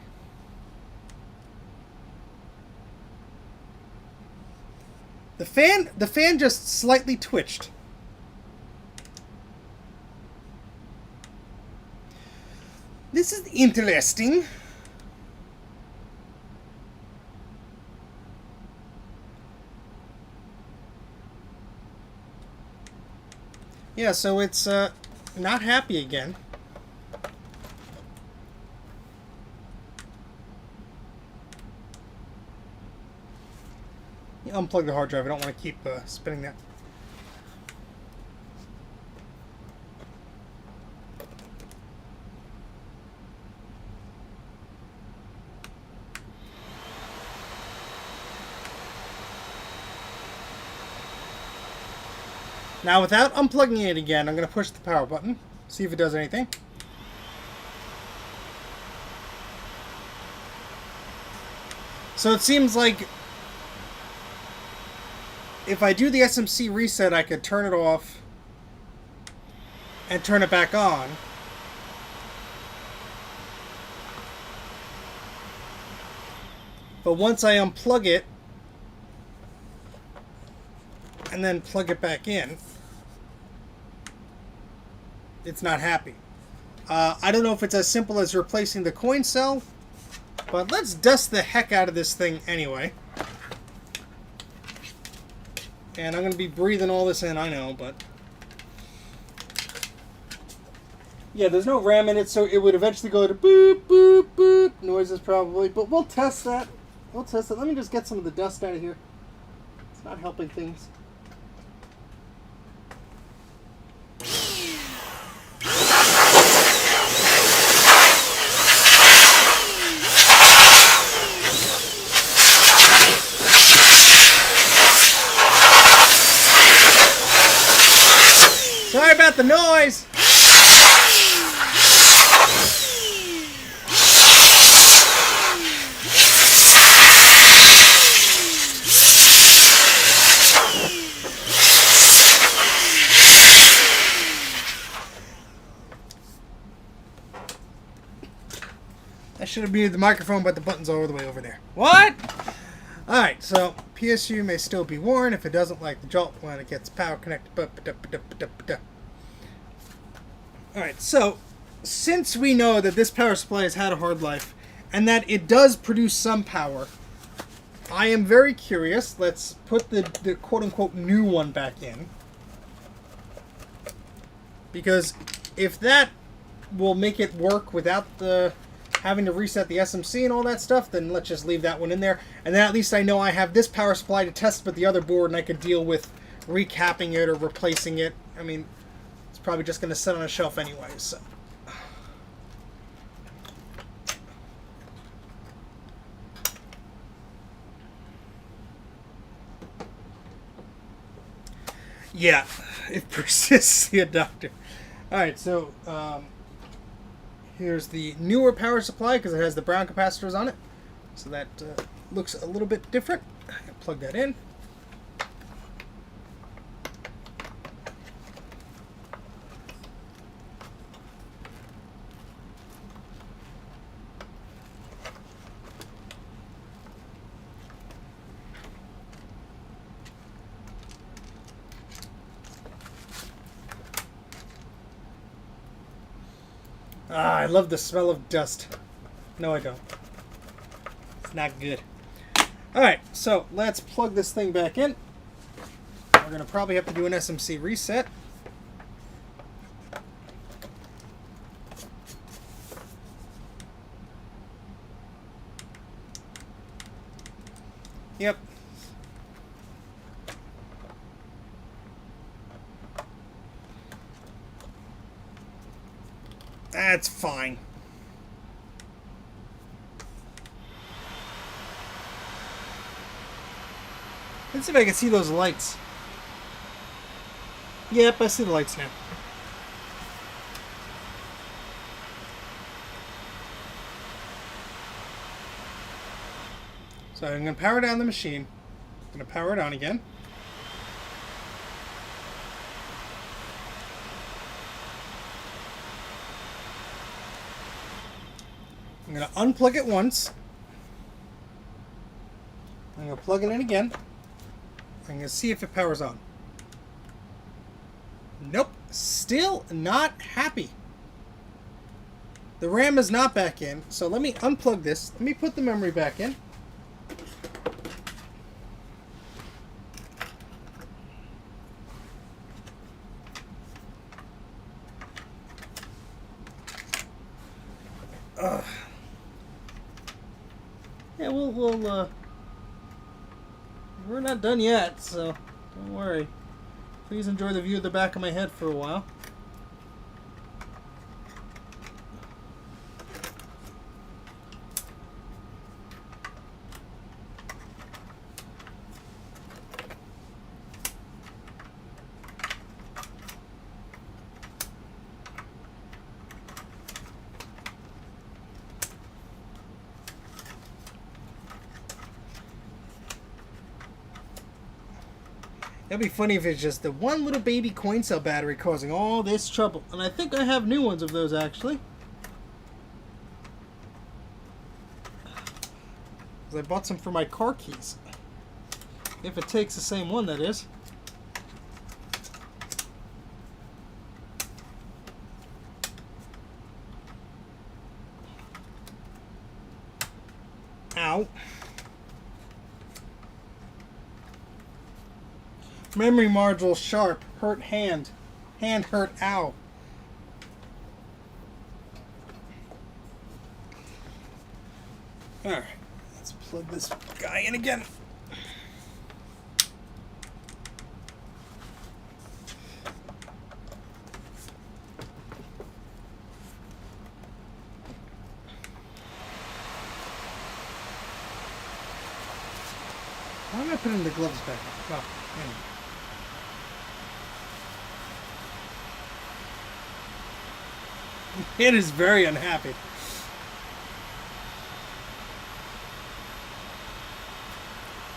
The fan just slightly twitched. This is interesting. Yeah, so it's not happy again. Unplug the hard drive. I don't want to keep spinning that. Now, without unplugging it again, I'm going to push the power button, see if it does anything. So it seems like if I do the SMC reset, I could turn it off and turn it back on. But once I unplug it and then plug it back in, it's not happy. I don't know if it's as simple as replacing the coin cell, but let's dust the heck out of this thing anyway. And I'm going to be breathing all this in, I know, but... yeah, there's no RAM in it, so it would eventually go to boop, boop, boop noises probably. But we'll test that. We'll test it. Let me just get some of the dust out of here. It's not helping things. Sorry about the noise! I should have muted the microphone, but the button's all the way over there. What? Alright, so PSU may still be worn if it doesn't like the jolt when it gets power connected. Alright, so since we know that this power supply has had a hard life and that it does produce some power, I am very curious. Let's put the quote-unquote new one back in. Because if that will make it work without the having to reset the SMC and all that stuff, then let's just leave that one in there. And then at least I know I have this power supply to test with the other board, and I could deal with recapping it or replacing it. I mean, it's probably just going to sit on a shelf anyway, so. Yeah, it persists, the adapter. Alright, so here's the newer power supply because it has the brown capacitors on it. So that looks a little bit different. Plug that in. Ah, I love the smell of dust. No, I don't. It's not good. Alright, so let's plug this thing back in. We're going to probably have to do an SMC reset. Yep. That's fine. Let's see if I can see those lights. Yep, I see the lights now. So I'm going to power down the machine. I'm going to power it on again. I'm going to unplug it once. I'm going to plug it in again. I'm going to see if it powers on. Nope. Still not happy. The RAM is not back in. So let me unplug this. Let me put the memory back in. Yeah, we're not done yet, so don't worry. Please enjoy the view of the back of my head for a while. That'd be funny if it's just the one little baby coin cell battery causing all this trouble. And I think I have new ones of those, actually. Because I bought some for my car keys. If it takes the same one, that is. Ow. Memory module sharp. Hurt hand. Hand hurt. Ow. Alright. Let's plug this guy in again. Why am I putting the gloves back? Oh, anyway. It is very unhappy.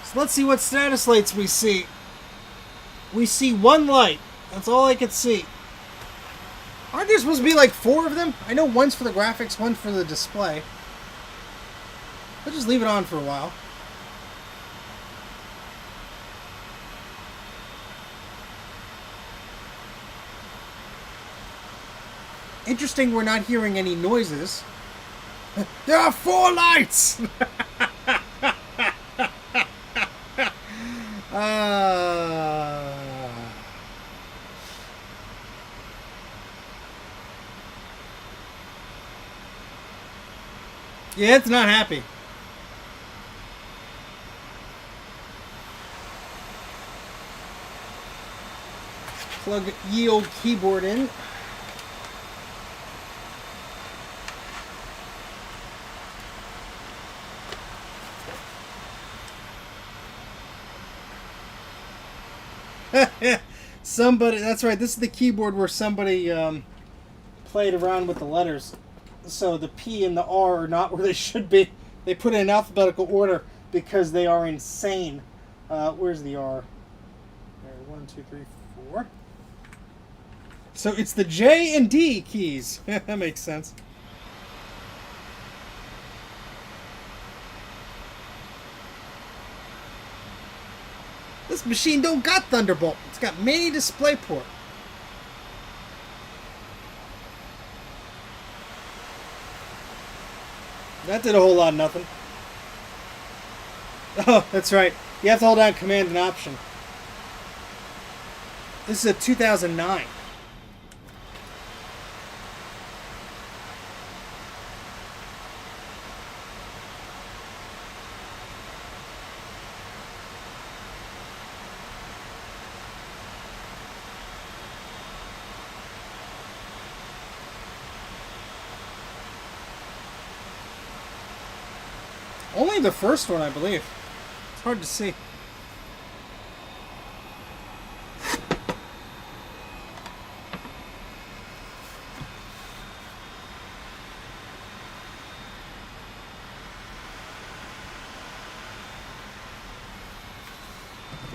So let's see what status lights we see. We see one light. That's all I can see. Aren't there supposed to be like 4 of them? I know one's for the graphics, one for the display. I'll just leave it on for a while. Interesting we're not hearing any noises. There are 4 lights! Yeah, it's not happy. Plug ye old keyboard in. Somebody, that's right, this is the keyboard where somebody played around with the letters. So the P and the R are not where they should be. They put it in alphabetical order because they are insane. Where's the R? There, 1, 2, 3, 4. So it's the J and D keys. That makes sense. This machine don't got Thunderbolt. It's got mini DisplayPort. That did a whole lot of nothing. Oh, that's right. You have to hold down Command and Option. This is a 2009. Only the first one, I believe. It's hard to see.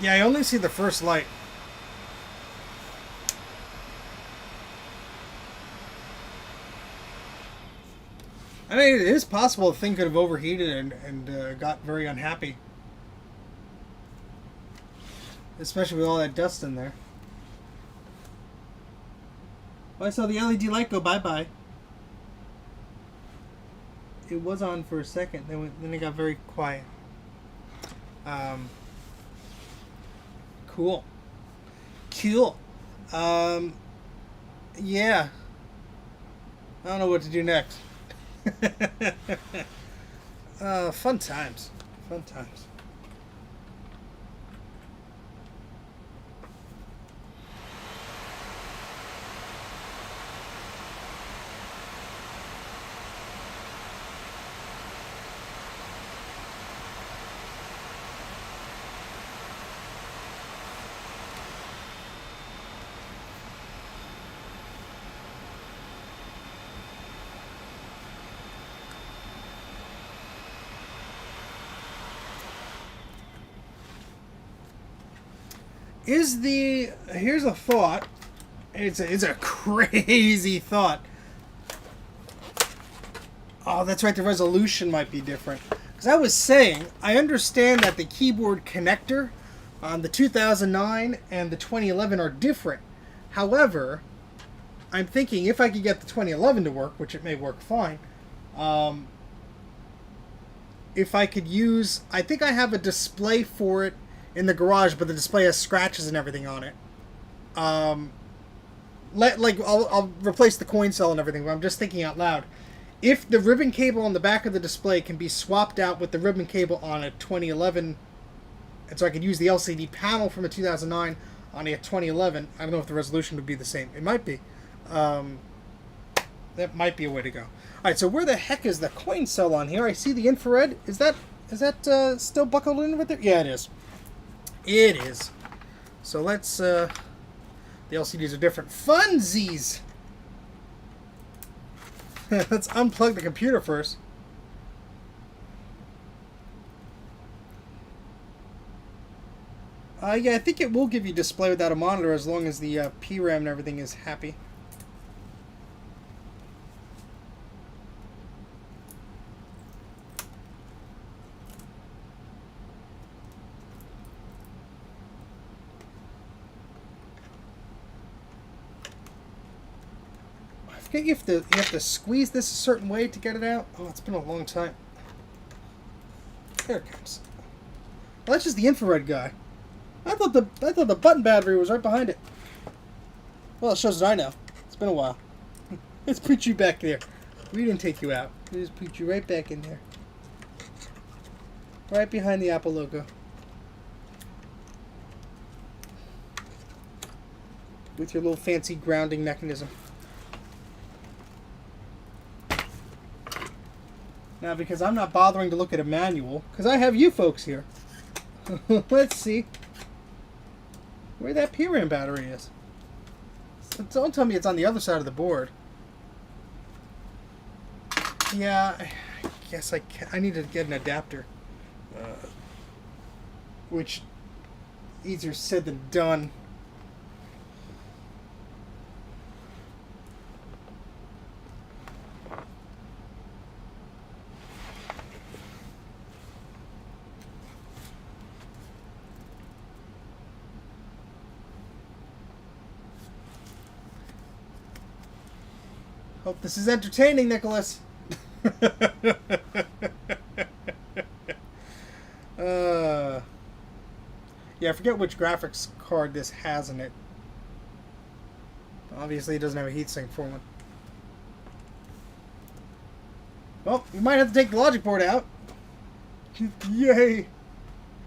Yeah, I only see the first light. I mean, it is possible the thing could have overheated and got very unhappy. Especially with all that dust in there. Oh, I saw the LED light go bye-bye. It was on for a second, then it got very quiet. Cool. Cool. Yeah. I don't know what to do next. Fun times. Fun times. Here's a thought. It's a crazy thought. Oh, that's right. The resolution might be different. Because I was saying, I understand that the keyboard connector on the 2009 and the 2011 are different. However, I'm thinking if I could get the 2011 to work, which it may work fine, if I could use... I think I have a display for it in the garage, but the display has scratches and everything on it. I'll replace the coin cell and everything, but I'm just thinking out loud. If the ribbon cable on the back of the display can be swapped out with the ribbon cable on a 2011, and so I could use the LCD panel from a 2009 on a 2011, I don't know if the resolution would be the same. It might be. That might be a way to go. All right, so where the heck is the coin cell on here? I see the infrared. Is that still buckled in right there? Yeah, it is. It is. So let's... the LCDs are different. Funsies! Let's unplug the computer first. Yeah, I think it will give you display without a monitor as long as the PRAM and everything is happy. You have to squeeze this a certain way to get it out. Oh, it's been a long time. There it comes. Well, that's just the infrared guy. I thought the button battery was right behind it. Well, it shows that I know. It's been a while. Let's put you back there. We didn't take you out. We just put you right back in there. Right behind the Apple logo. With your little fancy grounding mechanism. Now, because I'm not bothering to look at a manual, because I have you folks here. Let's see where that PRAM battery is. So don't tell me it's on the other side of the board. Yeah, I guess I need to get an adapter. Which, easier said than done. Hope this is entertaining, Nicholas. Yeah, I forget which graphics card this has in it. Obviously, it doesn't have a heatsink for one. Well, you might have to take the logic board out. Yay!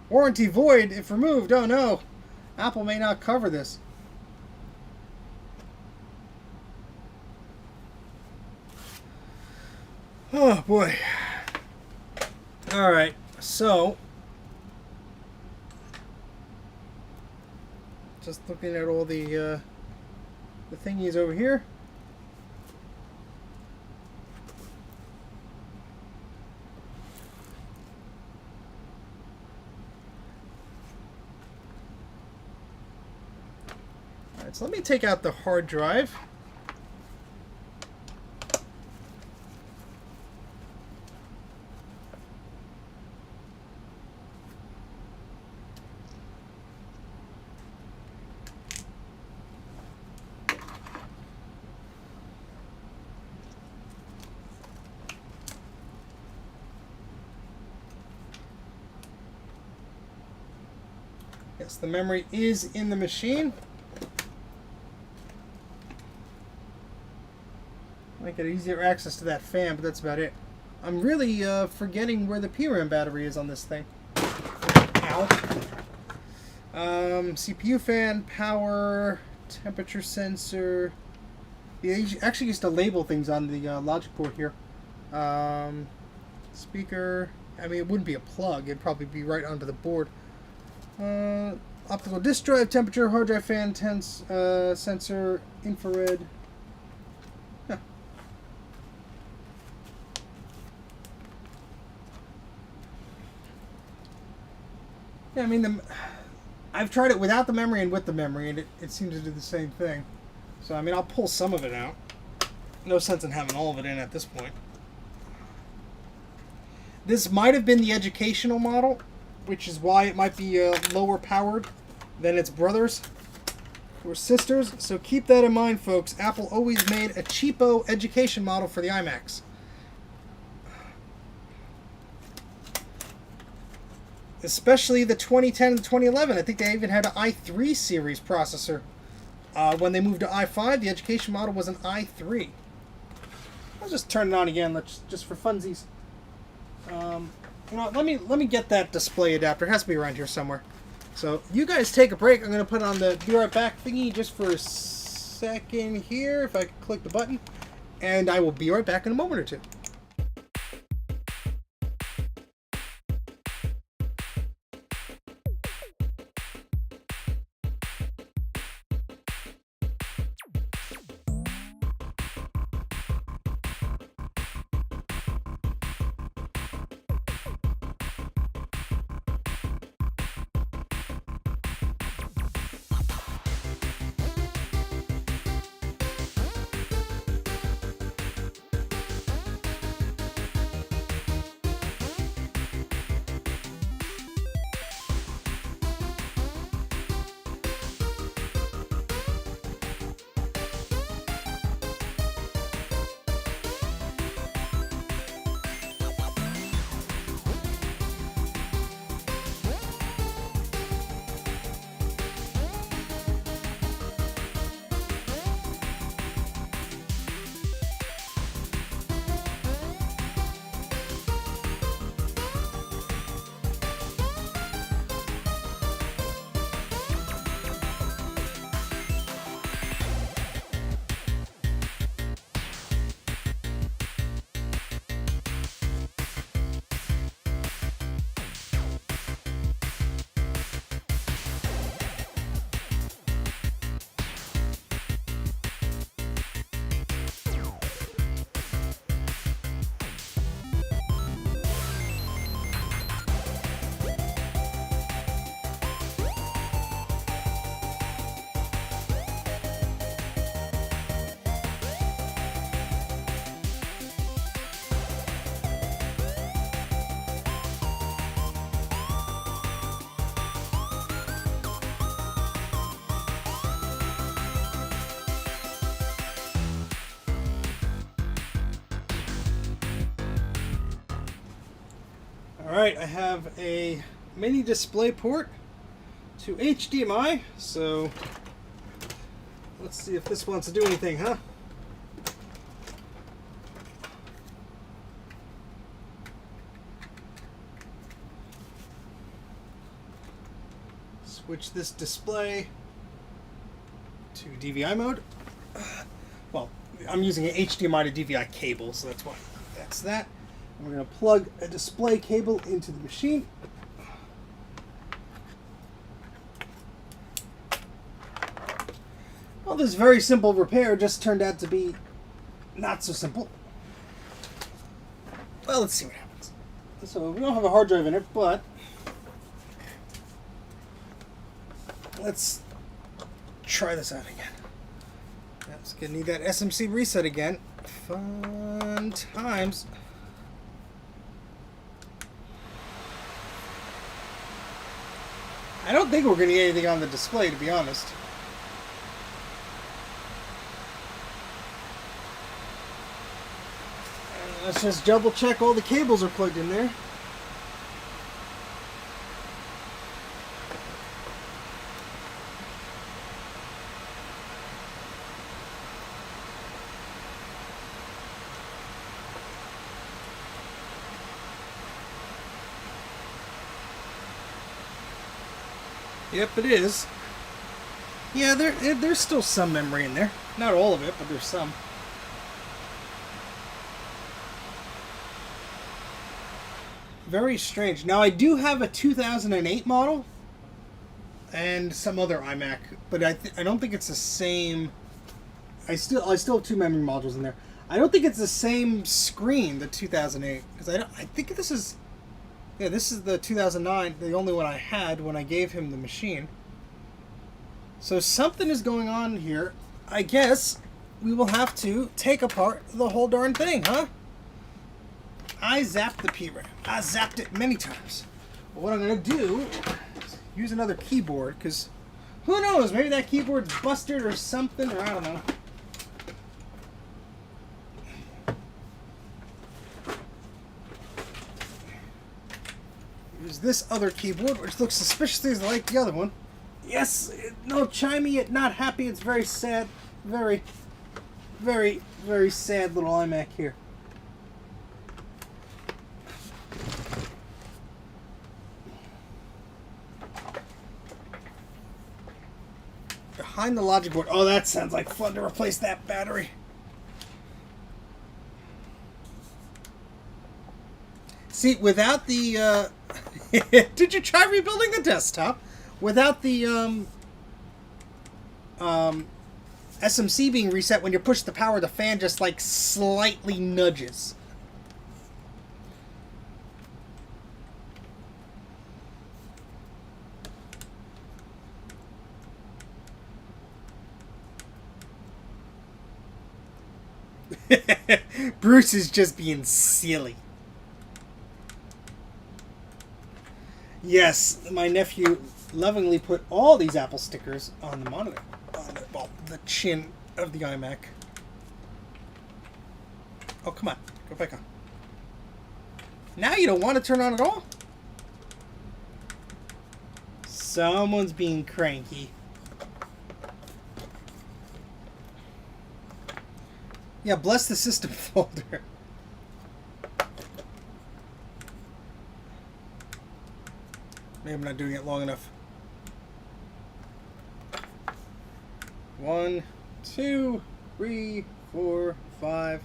Warranty void if removed. Oh no! Apple may not cover this. Oh boy. Alright, so just looking at all the thingies over here. Alright, so let me take out the hard drive. Yes, the memory is in the machine. Might get easier access to that fan, but that's about it. I'm really forgetting where the PRAM battery is on this thing. Ow. CPU fan, power, temperature sensor. Yeah, you actually used to label things on the logic board here. Speaker. I mean, it wouldn't be a plug. It'd probably be right onto the board. Optical disk drive, temperature, hard drive fan, sensor, infrared. Huh. Yeah, I mean, I've tried it without the memory and with the memory, and it seems to do the same thing. So, I mean, I'll pull some of it out. No sense in having all of it in at this point. This might have been the educational model, which is why it might be lower powered than its brothers or sisters. So keep that in mind, folks. Apple always made a cheapo education model for the iMacs. Especially the 2010 and the 2011. I think they even had an i3 series processor. When they moved to i5, the education model was an i3. I'll just turn it on again, just for funsies. You know, let me get that display adapter. It has to be around here somewhere. So you guys take a break. I'm going to put on the be right back thingy just for a second here, if I can click the button, and I will be right back in a moment or two. Alright, I have a mini display port to HDMI, so let's see if this wants to do anything, huh? Switch this display to DVI mode. Well, I'm using an HDMI to DVI cable, so that's why that's that. We're going to plug a display cable into the machine. Well, this very simple repair just turned out to be not so simple. Well, let's see what happens. So we don't have a hard drive in it, but let's try this out again. It's going to need that SMC reset again. Fun times. I don't think we're going to get anything on the display, to be honest. Let's just double check all the cables are plugged in there. Yep, it is. Yeah, there's still some memory in there. Not all of it, but there's some. Very strange. Now, I do have a 2008 model and some other iMac, but I don't think it's the same. I still have two memory modules in there. I don't think it's the same screen, the 2008, because I think this is. Yeah, this is the 2009, the only one I had when I gave him the machine. So something is going on here. I guess we will have to take apart the whole darn thing, huh? I zapped the PRAM. I zapped it many times. But what I'm going to do is use another keyboard, because who knows? Maybe that keyboard's busted or something, or I don't know. Use this other keyboard, which looks suspiciously like the other one. Yes, no chimey, yet not happy. It's very sad. Very, very, very sad little iMac here. Behind the logic board. Oh, that sounds like fun to replace that battery. See, without the... did you try rebuilding the desktop? Without the SMC being reset, when you push the power, the fan just like slightly nudges. Bruce is just being silly. Yes, my nephew lovingly put all these Apple stickers on the monitor, on the chin of the iMac. Oh, come on. Go back on. Now you don't want to turn on at all? Someone's being cranky. Yeah, bless the system folder. Maybe I'm not doing it long enough. 1, 2, 3, 4, 5,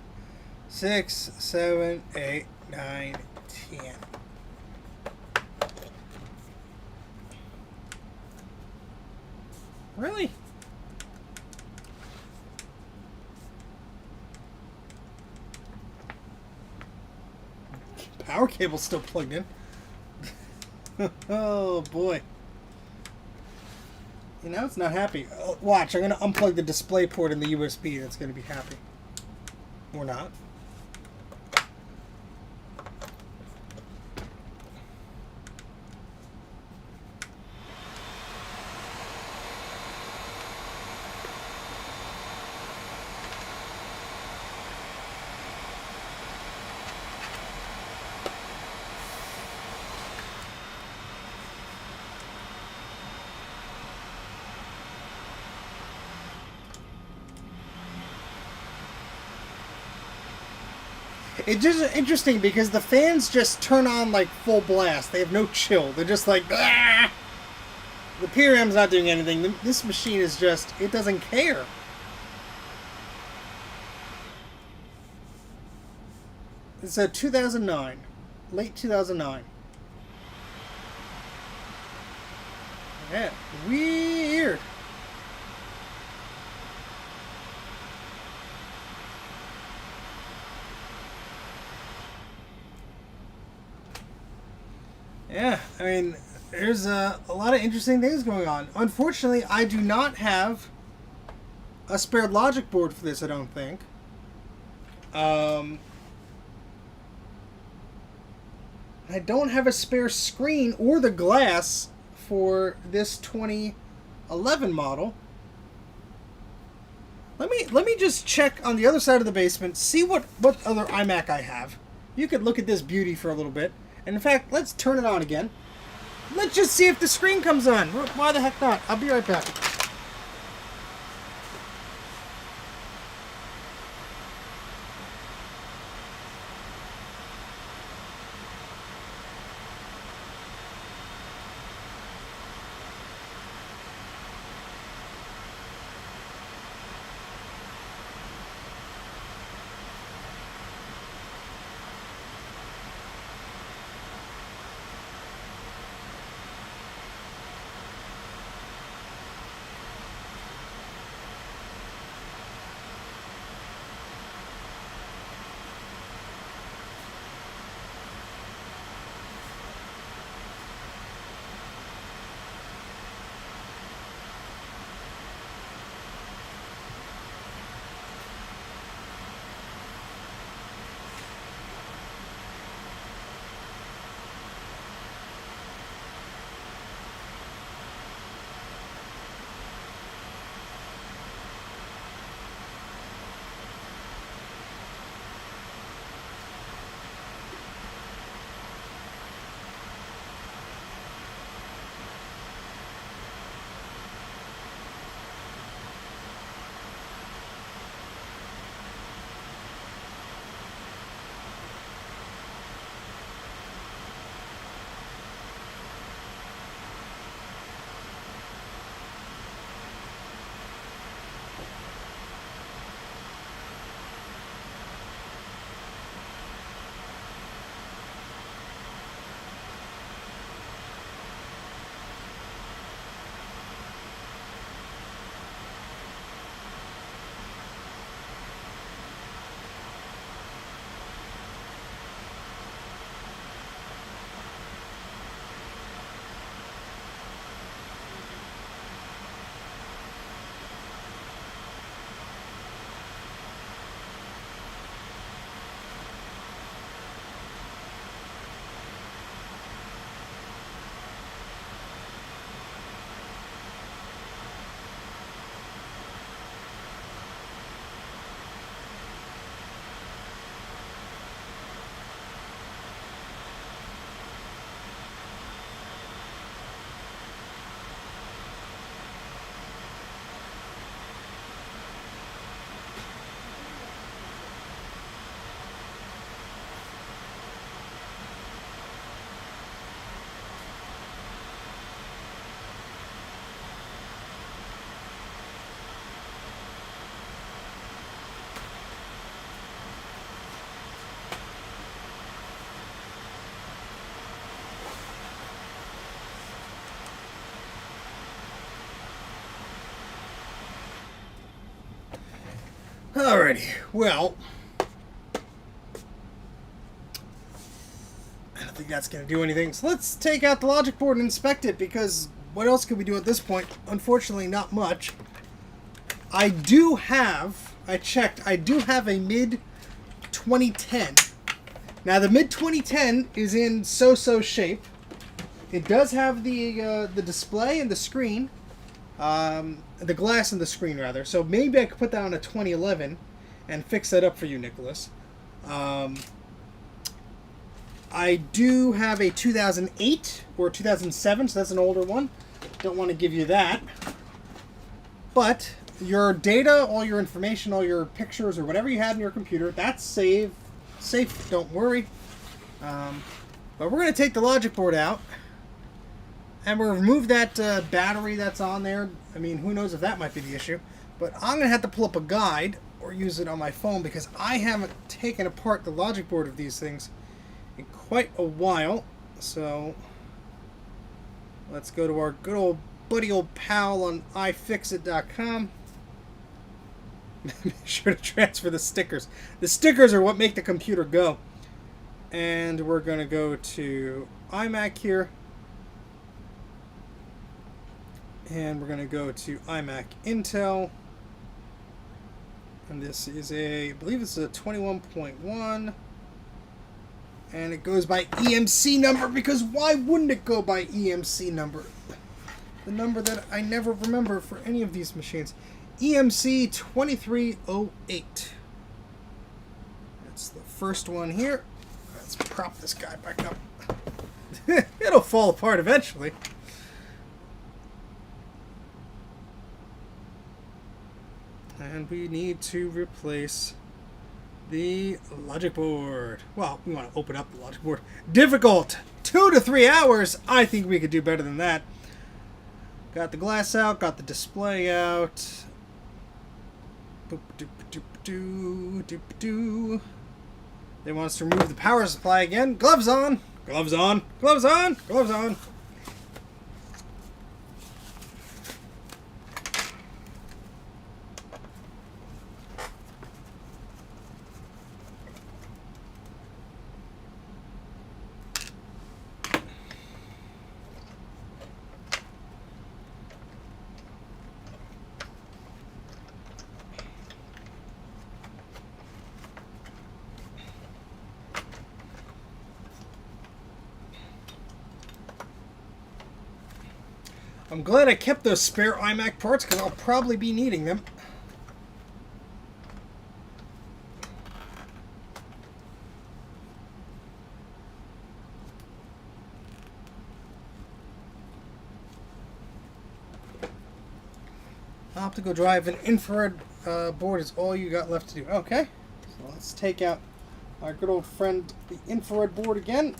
6, 7, 8, 9, 10. Really? Power cable's still plugged in. Oh boy. You know, it's not happy. Watch, I'm going to unplug the display port in the USB. That's going to be happy. Or not. It's just interesting because the fans just turn on like full blast. They have no chill. They're just like, ah! The PRAM's not doing anything. This machine is just, it doesn't care. It's a 2009. Late 2009. Yeah, weird. Yeah, I mean, there's a lot of interesting things going on. Unfortunately, I do not have a spare logic board for this, I don't think. I don't have a spare screen or the glass for this 2011 model. Let me just check on the other side of the basement, see what other iMac I have. You could look at this beauty for a little bit. And in fact, let's turn it on again. Let's just see if the screen comes on. Why the heck not? I'll be right back. Alrighty, well, I don't think that's going to do anything. So let's take out the logic board and inspect it, because what else can we do at this point? Unfortunately, not much. I do have a mid-2010. Now, the mid-2010 is in so-so shape. It does have the display and the screen. The glass and the screen, rather. So maybe I could put that on a 2011 and fix that up for you, Nicholas. I do have a 2008 or 2007, so that's an older one. Don't want to give you that. But your data, all your information, all your pictures, or whatever you had in your computer, that's safe. Don't worry. But we're going to take the logic board out. And we'll remove that battery that's on there. I mean, who knows if that might be the issue. But I'm going to have to pull up a guide or use it on my phone, because I haven't taken apart the logic board of these things in quite a while. So let's go to our good old buddy old pal on iFixit.com. Make sure to transfer the stickers. The stickers are what make the computer go. And we're going to go to iMac here. And we're going to go to iMac Intel. And this is I believe it's a 21.1. And it goes by EMC number, because why wouldn't it go by EMC number? The number that I never remember for any of these machines. EMC 2308. That's the first one here. Let's prop this guy back up. It'll fall apart eventually. And we need to replace the logic board. Well, we want to open up the logic board. Difficult! 2 to 3 hours! I think we could do better than that. Got the glass out, got the display out. They want us to remove the power supply again. Gloves on! Gloves on! Gloves on! Gloves on! I'm glad I kept those spare iMac parts, because I'll probably be needing them. Optical drive and infrared board is all you got left to do. Okay, so let's take out our good old friend, the infrared board again.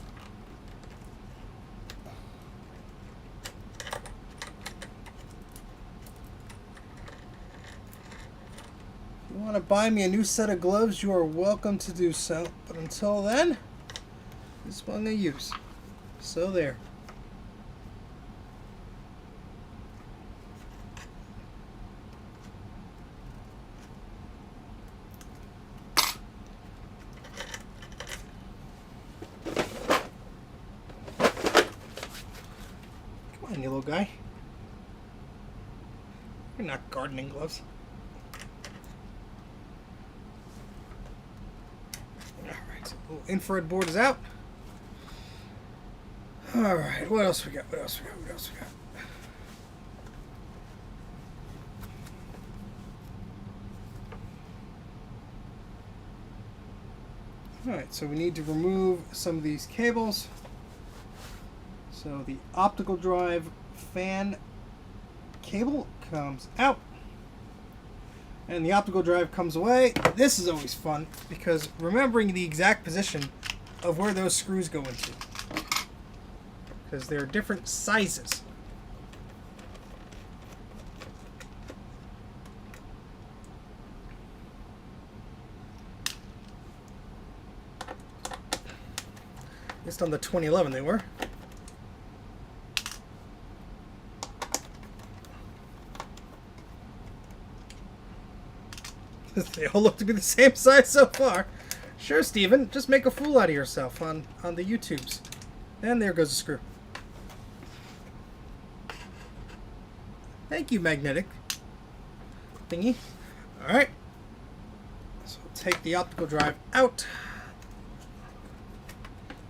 If you want to buy me a new set of gloves, you are welcome to do so. But until then, this is what I'm going to use. So there. Come on, you little guy. You're not gardening gloves. Infrared board is out. Alright, what else we got? What else we got? What else we got? Alright, so we need to remove some of these cables. So the optical drive fan cable comes out. And the optical drive comes away. This is always fun, because remembering the exact position of where those screws go into, because they're different sizes. At least on the 2011 they were. They all look to be the same size so far. Sure, Steven, just make a fool out of yourself on the YouTubes. And there goes the screw. Thank you, magnetic thingy. Alright. So we'll take the optical drive out.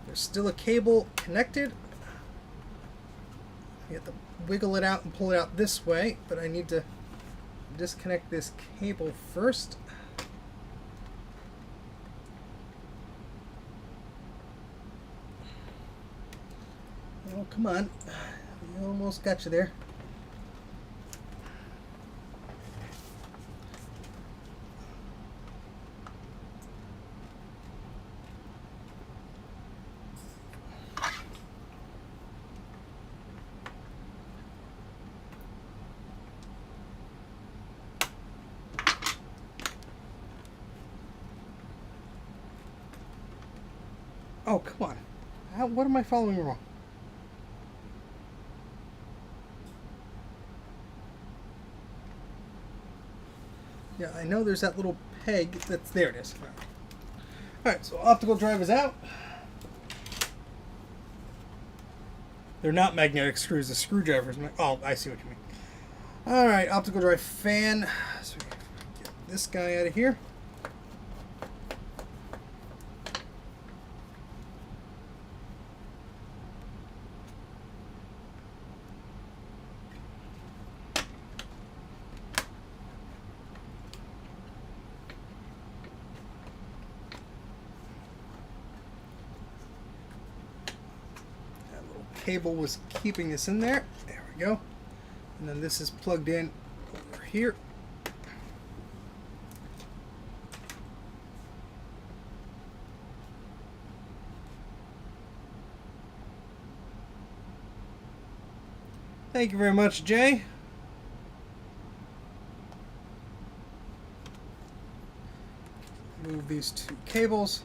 There's still a cable connected. You have to wiggle it out and pull it out this way, but I need to disconnect this cable first. Oh, come on. We almost got you there. Oh, come on. What am I following wrong? Yeah, I know there's that little peg that's there. It is. Alright, so optical drive is out. They're not magnetic screws, the screwdrivers. Oh, I see what you mean. Alright, optical drive fan. So we get this guy out of here. Cable was keeping this in there. There we go. And then this is plugged in over here. Thank you very much, Jay. Move these two cables.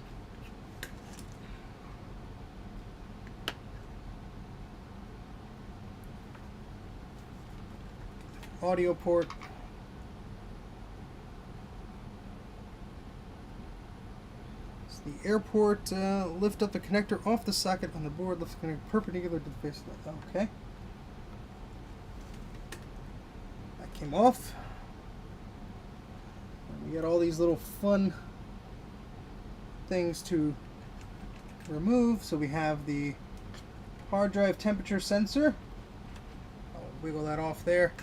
Audio port. So the air port, lift up the connector off the socket on the board, lift the connector perpendicular to the face of the... Okay. That came off. And we got all these little fun things to remove. So we have the hard drive temperature sensor. I'll wiggle that off there.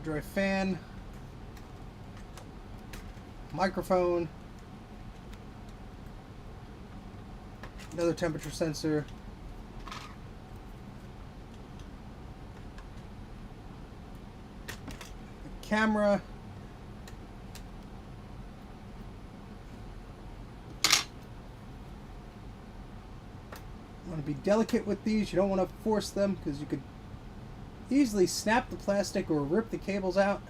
Drive fan, microphone, another temperature sensor, the camera, you want to be delicate with these. You don't want to force them because you could easily snap the plastic or rip the cables out.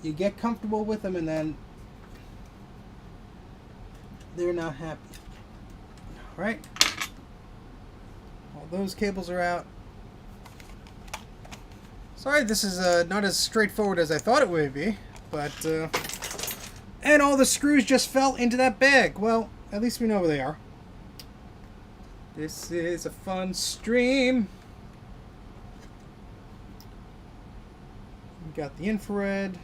You get comfortable with them and then they're not happy. Alright. All those cables are out. Sorry this is not as straightforward as I thought it would be, but and all the screws just fell into that bag. Well, at least we know where they are. This is a fun stream. Got the infrared.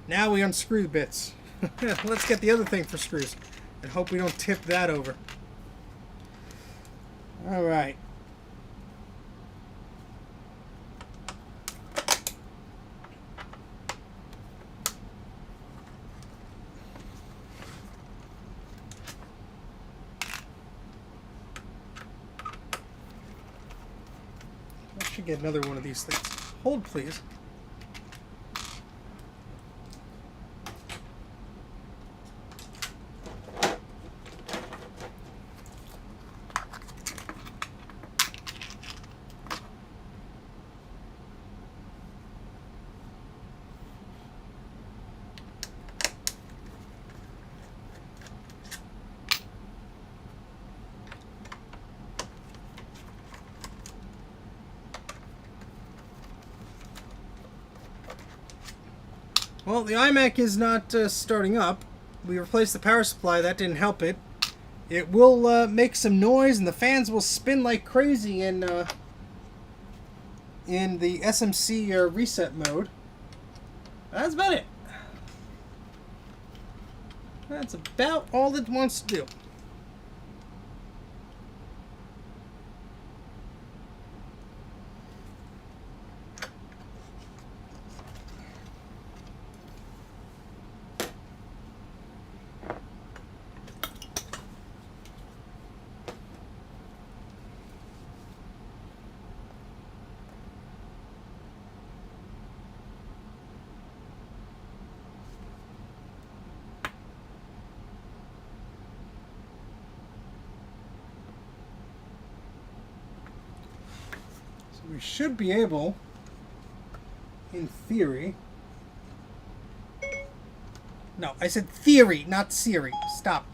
Now we unscrew the bits. Let's get the other thing for screws and hope we don't tip that over. All right. I should get another one of these things. Hold, please. Well, the iMac is not starting up. We replaced the power supply. That didn't help it. It will make some noise, and the fans will spin like crazy in the SMC reset mode. That's about it. That's about all it wants to do. We should be able, in theory... No, I said theory, not Siri. Stop.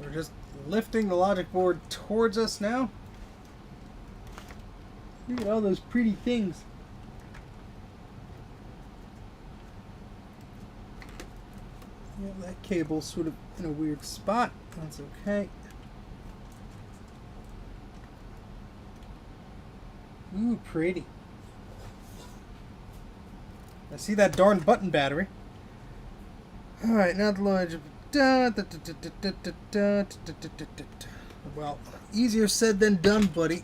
We're just lifting the logic board towards us now. Look at all those pretty things. Yeah, that cable's sort of in a weird spot. That's okay. Ooh, pretty. I see that darn button battery. Alright, now the logic. Well, easier said than done, buddy.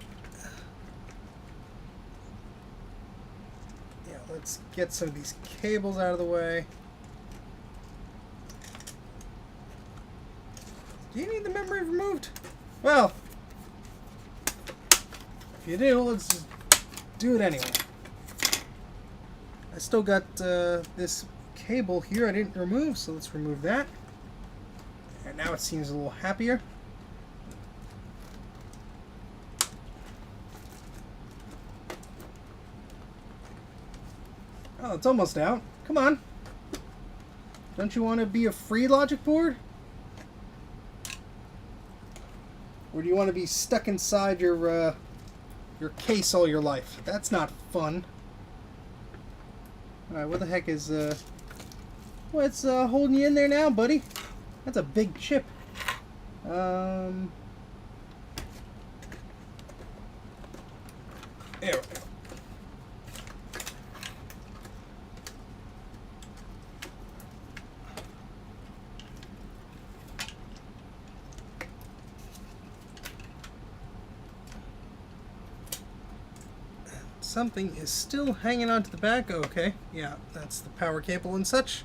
Yeah, let's get some of these cables out of the way. Do you need the memory removed? Well, if you do, let's just do it anyway. I still got this cable here I didn't remove, so let's remove that. And now it seems a little happier. Oh, it's almost out. Come on. Don't you want to be a free logic board? Or do you want to be stuck inside your case all your life? That's not fun. Alright, what the heck is what's holding you in there now, buddy? That's a big chip. There we go. Something is still hanging onto the back. Okay, yeah, that's the power cable and such.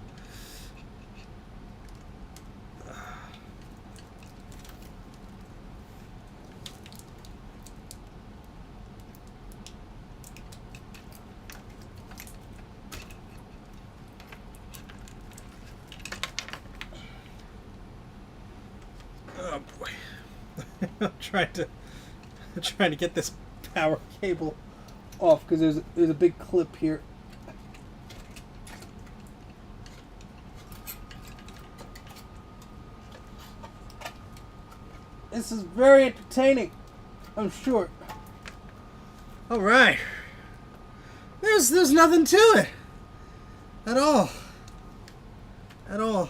Oh boy. I'm trying to get this power cable off because there's a big clip here. This is very entertaining, I'm sure. All right. There's nothing to it at all. At all.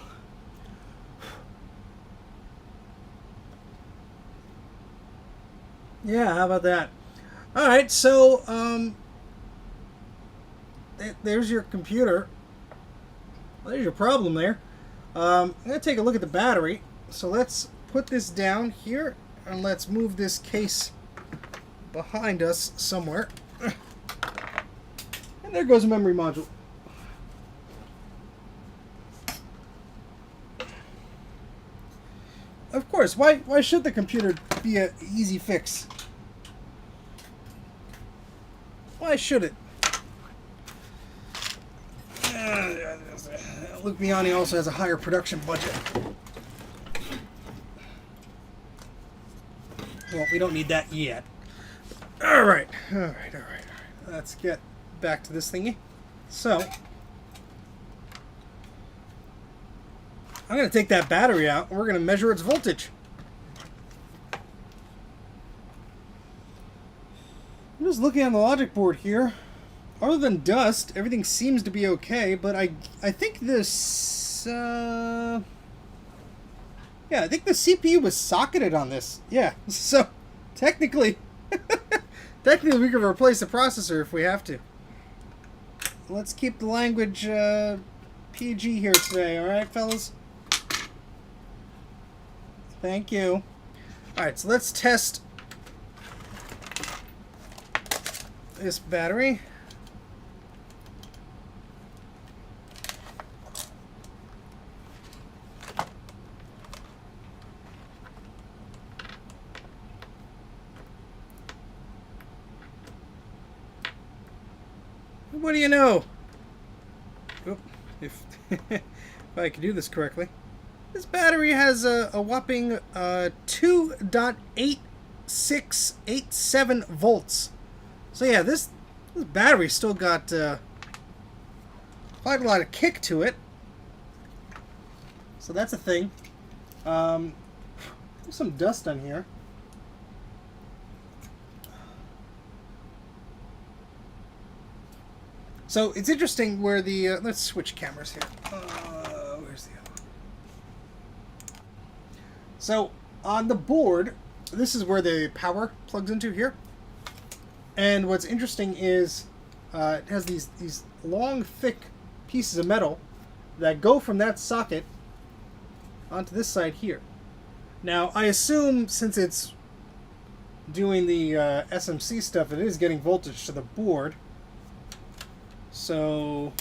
Yeah, how about that? All right, so there's your computer. There's your problem there. I'm gonna take a look at the battery. So let's put this down here and let's move this case behind us somewhere. And There goes a memory module. Of course, why should the computer be an easy fix? Why should it? Luke Miani also has a higher production budget. Well, we don't need that yet. Alright. Let's get back to this thingy. So, I'm going to take that battery out and we're going to measure its voltage. I'm just looking on the logic board here. Other than dust, everything seems to be okay, but I think this... yeah, I think the CPU was socketed on this. Yeah, so technically... technically we can replace the processor if we have to. Let's keep the language PG here today, alright, fellas? Thank you. Alright, so let's test this battery. What do you know? Oop, if I can do this correctly. This battery has a whopping 2.8687 volts. So yeah, this battery still got quite a lot of kick to it. So that's a thing. There's some dust on here. So it's interesting where the let's switch cameras here. Where's the other one? So on the board, this is where the power plugs into here. And what's interesting is it has these long, thick pieces of metal that go from that socket onto this side here. Now I assume since it's doing the SMC stuff, it is getting voltage to the board. So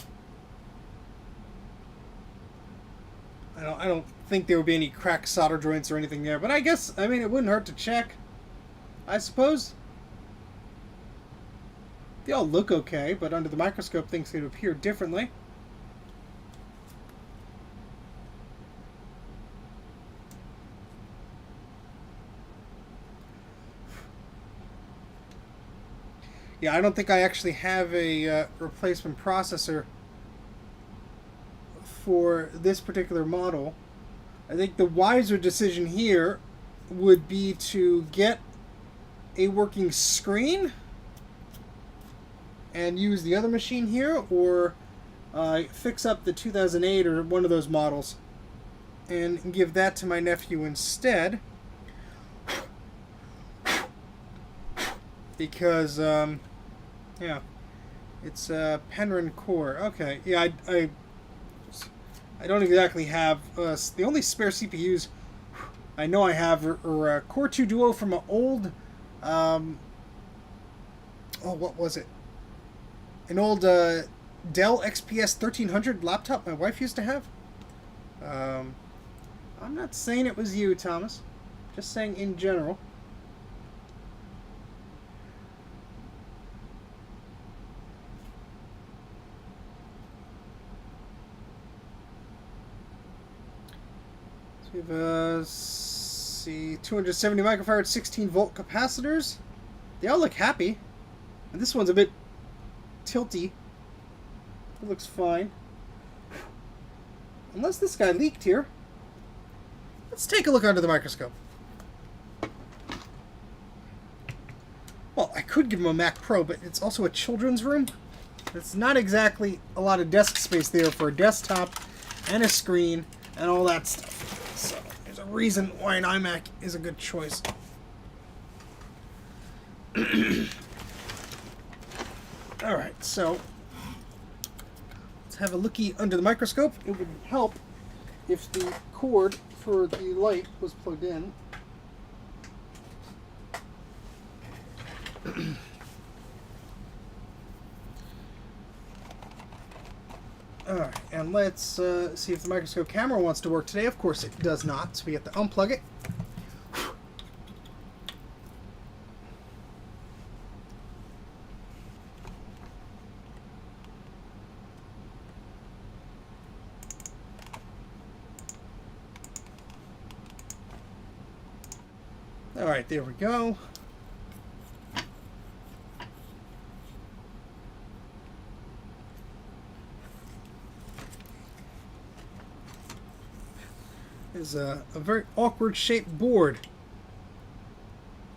I don't think there would be any cracked solder joints or anything there, but I guess, I mean, it wouldn't hurt to check, I suppose. They all look okay, but under the microscope things could appear differently. Yeah, I don't think I actually have a replacement processor for this particular model. I think the wiser decision here would be to get a working screen and use the other machine here, or fix up the 2008 or one of those models and give that to my nephew instead. Because, yeah, it's Penryn Core. Okay, yeah, I don't exactly have the only spare CPUs I know I have are Core 2 Duo from an old what was it? An old Dell XPS 1300 laptop my wife used to have. I'm not saying it was you, Thomas. Just saying in general. We have, see, 270 microfarad, 16 volt capacitors. They all look happy. And this one's a bit tilty. It looks fine. Unless this guy leaked here. Let's take a look under the microscope. Well, I could give him a Mac Pro, but it's also a children's room. It's not exactly a lot of desk space there for a desktop and a screen and all that stuff. So there's a reason why an iMac is a good choice. Alright, so let's have a looky under the microscope. It would help if the cord for the light was plugged in. Alright, and let's see if the microscope camera wants to work today. Of course it does not, so we have to unplug it. Alright, there we go. Is a very awkward shaped board.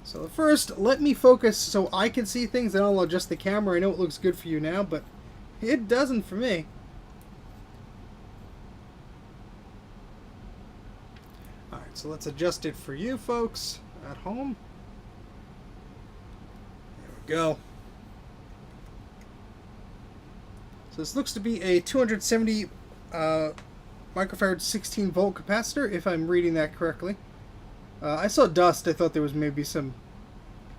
So first, let me focus so I can see things, and I'll adjust the camera. I know it looks good for you now, but it doesn't for me. Alright, so let's adjust it for you folks at home. There we go. So this looks to be a 270 microfarad 16 volt capacitor, if I'm reading that correctly. I saw dust. I thought there was maybe some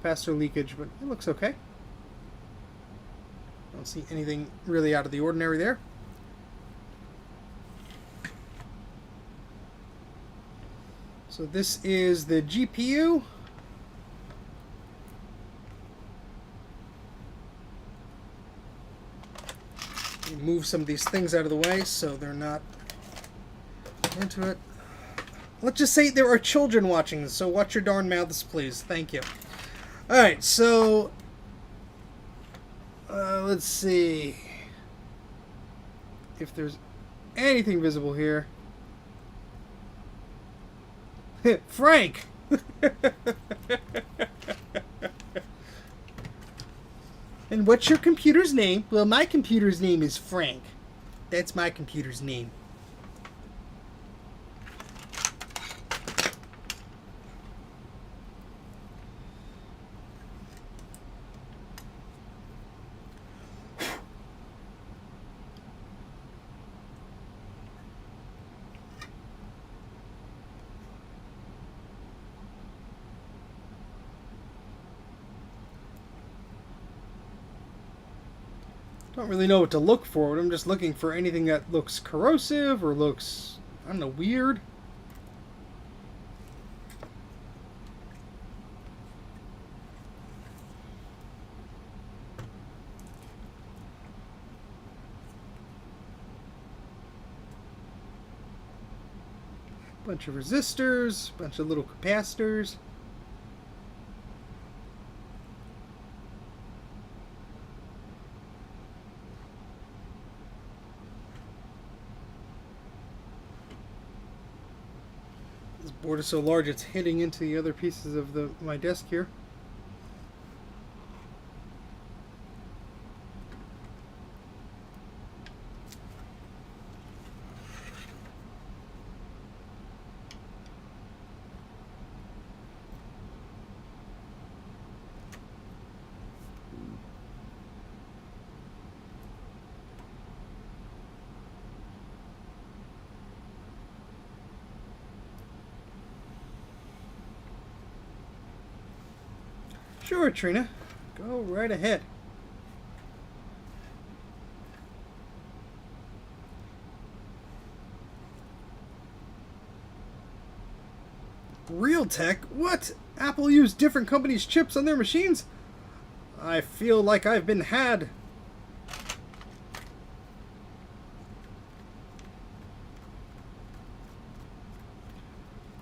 capacitor leakage, but it looks okay. Don't see anything really out of the ordinary there. So this is the GPU. Move some of these things out of the way so they're not into it. Let's just say there are children watching this, so watch your darn mouths, please. Thank you. Alright, so let's see if there's anything visible here. Frank! And what's your computer's name? Well, my computer's name is Frank. That's my computer's name. Don't really know what to look for. I'm just looking for anything that looks corrosive or looks, I don't know, weird. Bunch of resistors, bunch of little capacitors. This board is so large it's hitting into the other pieces of my desk here. Sure, Trina. Go right ahead. Realtek? What? Apple used different companies' chips on their machines? I feel like I've been had.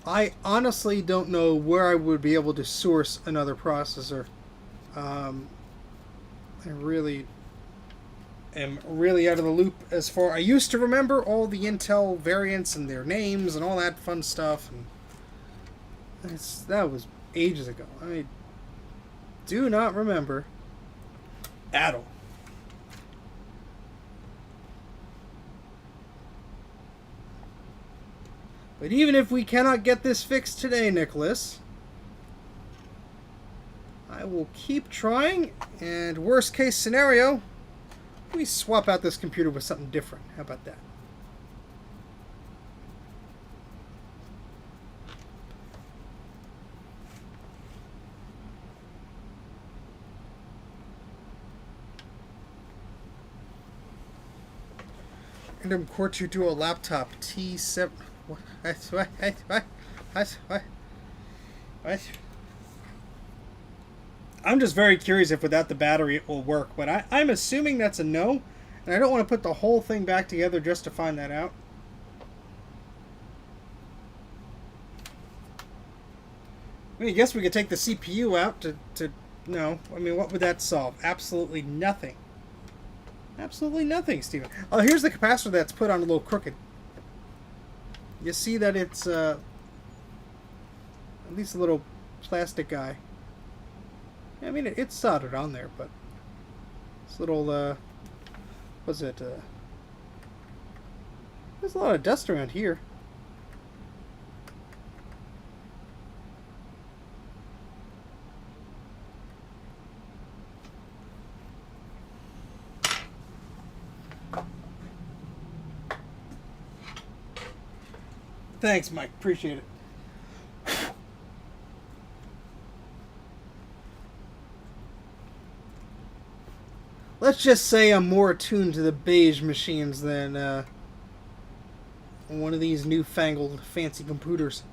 I honestly don't know where I would be able to source another processor. I really am really out of the loop as far. I used to remember all the Intel variants and their names and all that fun stuff, and that was ages ago. I do not remember at all. But even if we cannot get this fixed today, Nicholas, I will keep trying, and worst case scenario, we swap out this computer with something different. How about that? Random Core 2 Duo laptop T7. What? What? I'm just very curious if without the battery it will work, but I'm assuming that's a no, and I don't want to put the whole thing back together just to find that out. I mean, I guess we could take the CPU out to no. I mean, what would that solve? Absolutely nothing. Absolutely nothing, Steven. Oh, here's the capacitor that's put on a little crooked. You see that it's at least a little plastic guy. I mean, it's soldered on there, but this little, what's it? There's a lot of dust around here. Thanks, Mike. Appreciate it. Let's just say I'm more attuned to the beige machines than one of these newfangled fancy computers.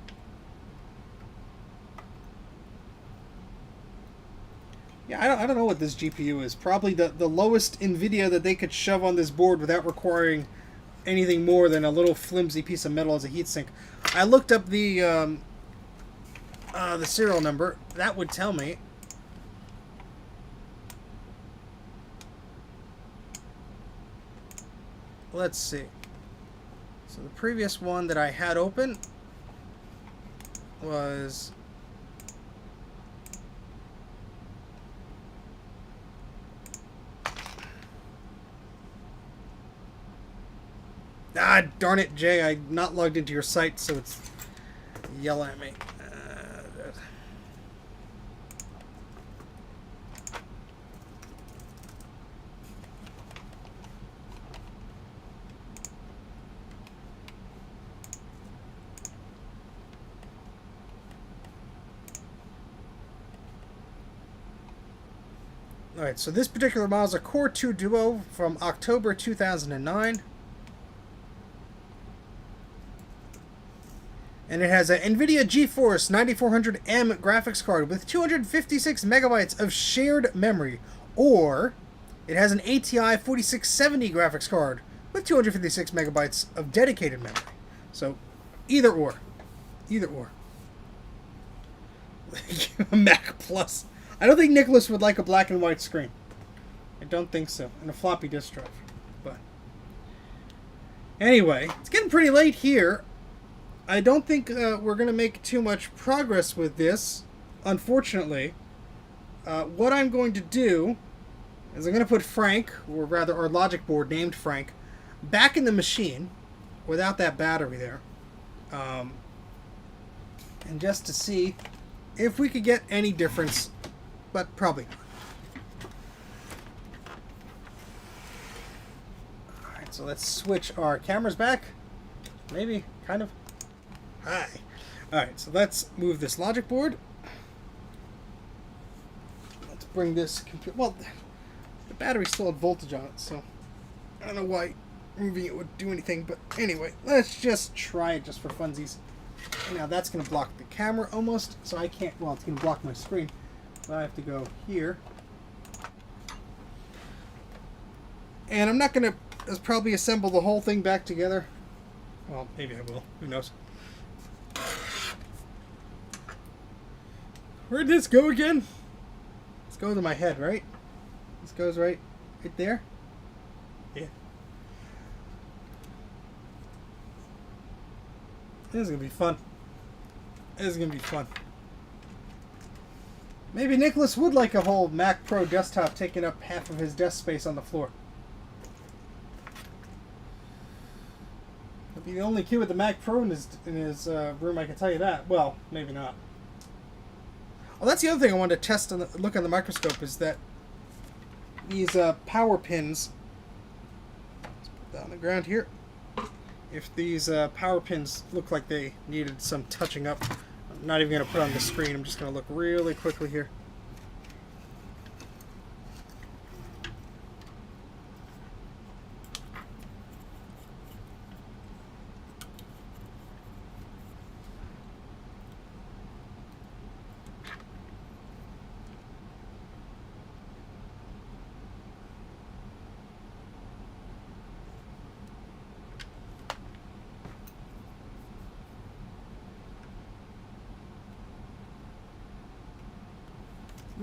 Yeah, I don't know what this GPU is. Probably the lowest NVIDIA that they could shove on this board without requiring anything more than a little flimsy piece of metal as a heatsink. I looked up the serial number. That would tell me. Let's see. So the previous one that I had open was ah, darn it, Jay, I'm not logged into your site, so it's yelling at me. Alright, so this particular model is a Core 2 Duo from October 2009. And it has an NVIDIA GeForce 9400M graphics card with 256 megabytes of shared memory. Or it has an ATI 4670 graphics card with 256 megabytes of dedicated memory. So either or. Either or. Mac Plus. I don't think Nicholas would like a black and white screen. I don't think so. And a floppy disk drive. But anyway, it's getting pretty late here. I don't think we're going to make too much progress with this, unfortunately. What I'm going to do is I'm going to put Frank, or rather our logic board named Frank, back in the machine without that battery there. And just to see if we could get any difference, but probably not. Alright, so let's switch our cameras back. Maybe, kind of. Hi. Alright, so let's move this logic board. Let's bring this computer. Well, the battery still had voltage on it, so I don't know why moving it would do anything, but anyway, let's just try it just for funsies. Now that's going to block the camera almost, so I can't, well, it's going to block my screen. So I have to go here. And I'm not going to probably assemble the whole thing back together. Well, maybe I will. Who knows? Where'd this go again? Let's go to my head, right? This goes right there? Yeah. This is going to be fun. This is going to be fun. Maybe Nicholas would like a whole Mac Pro desktop taking up half of his desk space on the floor. He'll be the only kid with the Mac Pro in his room, I can tell you that. Well, maybe not. Well, that's the other thing I wanted to test and look on the microscope is that these power pins, let's put that on the ground here. If these power pins look like they needed some touching up, I'm not even going to put on the screen. I'm just going to look really quickly here.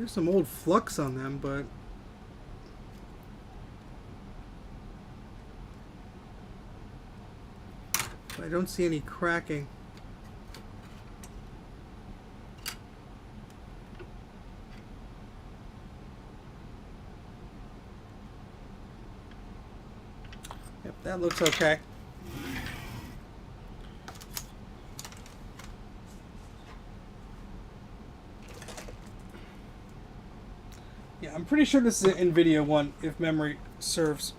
There's some old flux on them, but I don't see any cracking. Yep, that looks okay. Yeah, I'm pretty sure this is an NVIDIA one, if memory serves.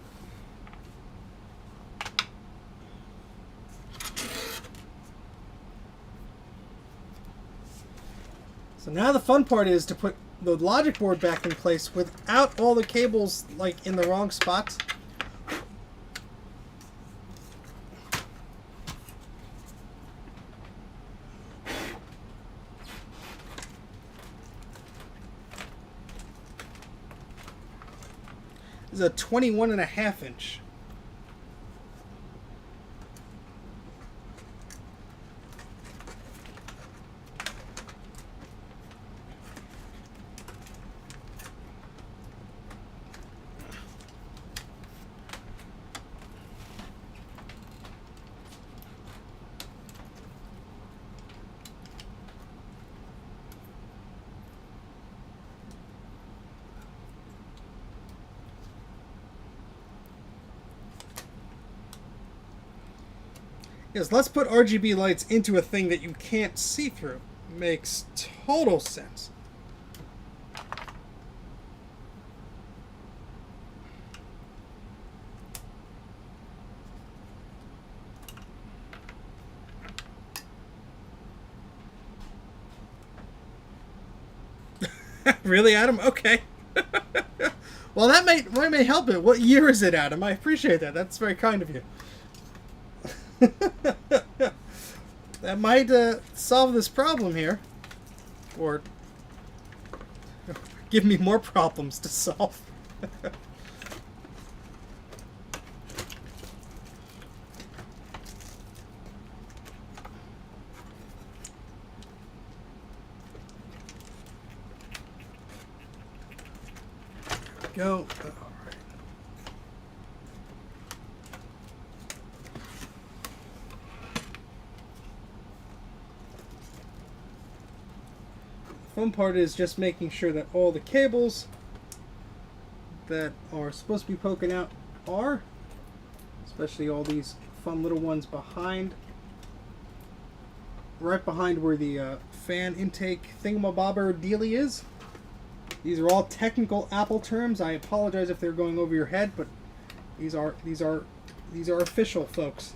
So now the fun part is to put the logic board back in place without all the cables like in the wrong spots. This is a 21.5 inch. Yes, let's put RGB lights into a thing that you can't see through. Makes total sense. Really, Adam? Okay. Well, that may help it. What year is it, Adam? I appreciate that. That's very kind of you. That might solve this problem here, or give me more problems to solve. Go. Fun part is just making sure that all the cables that are supposed to be poking out are, especially all these fun little ones behind, right behind where the fan intake thingamabobber dealy is. These are all technical Apple terms. I apologize if they're going over your head, but these are official, folks.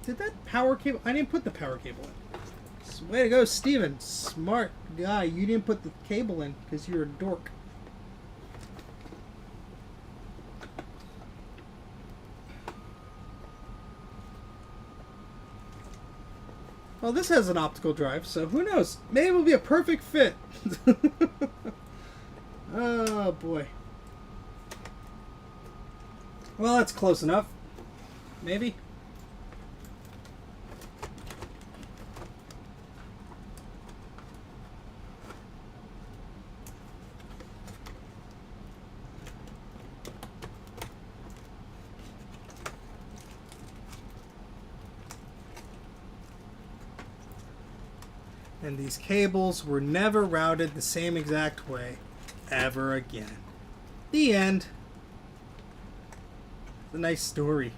Did that power cable? I didn't put the power cable in. Way to go, Steven. Smart guy. You didn't put the cable in because you're a dork. Well, this has an optical drive, so who knows? Maybe it will be a perfect fit. Oh, boy. Well, that's close enough. Maybe. And these cables were never routed the same exact way ever again. The end. It's a nice story.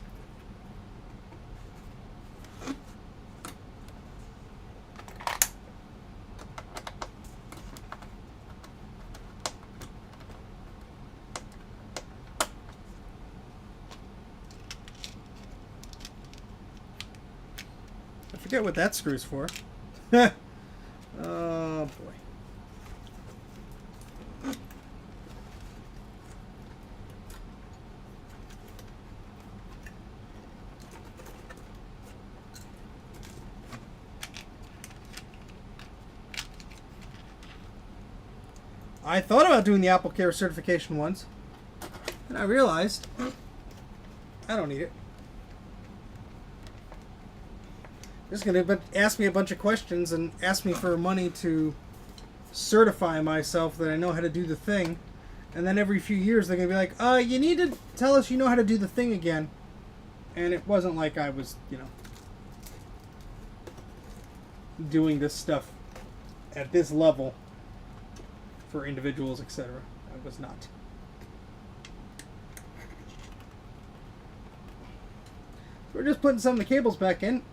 I forget what that screw's for. Oh boy. I thought about doing the Apple Care certification once, and I realized I don't need it. Just going to ask me a bunch of questions and ask me for money to certify myself that I know how to do the thing. And then every few years they're going to be like, you need to tell us you know how to do the thing again. And it wasn't like I was, doing this stuff at this level for individuals, etc. I was not. We're just putting some of the cables back in.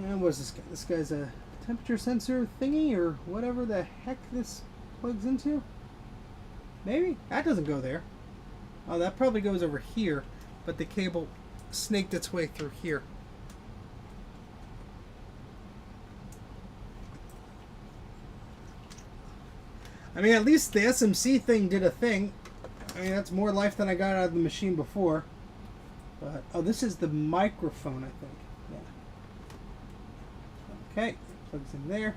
And what is this guy? This guy's a temperature sensor thingy or whatever the heck this plugs into? Maybe? That doesn't go there. Oh, that probably goes over here, but the cable snaked its way through here. I mean, at least the SMC thing did a thing. I mean, that's more life than I got out of the machine before. But, oh, this is the microphone, I think. Okay, plugs in there.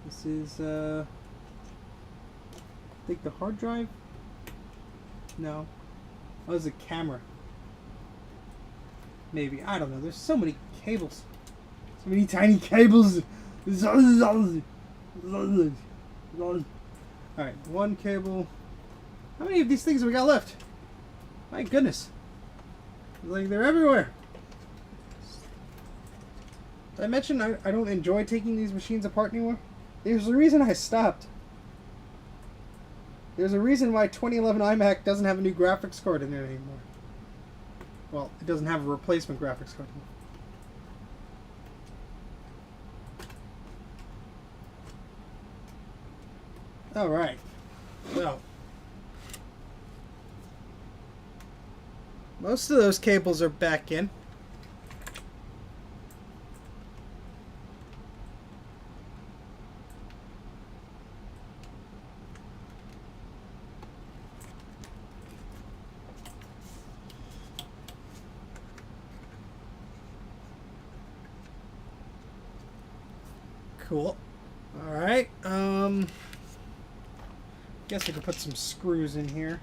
This is, I think the hard drive? No. Oh, it's a camera. Maybe. I don't know. There's so many cables. So many tiny cables. Alright, one cable. How many of these things have we got left? My goodness. Like, they're everywhere. Did I mention I don't enjoy taking these machines apart anymore? There's a reason I stopped. There's a reason why 2011 iMac doesn't have a new graphics card in it anymore. Well, it doesn't have a replacement graphics card anymore. Alright. So. Most of those cables are back in. Cool. Alright, guess I could put some screws in here.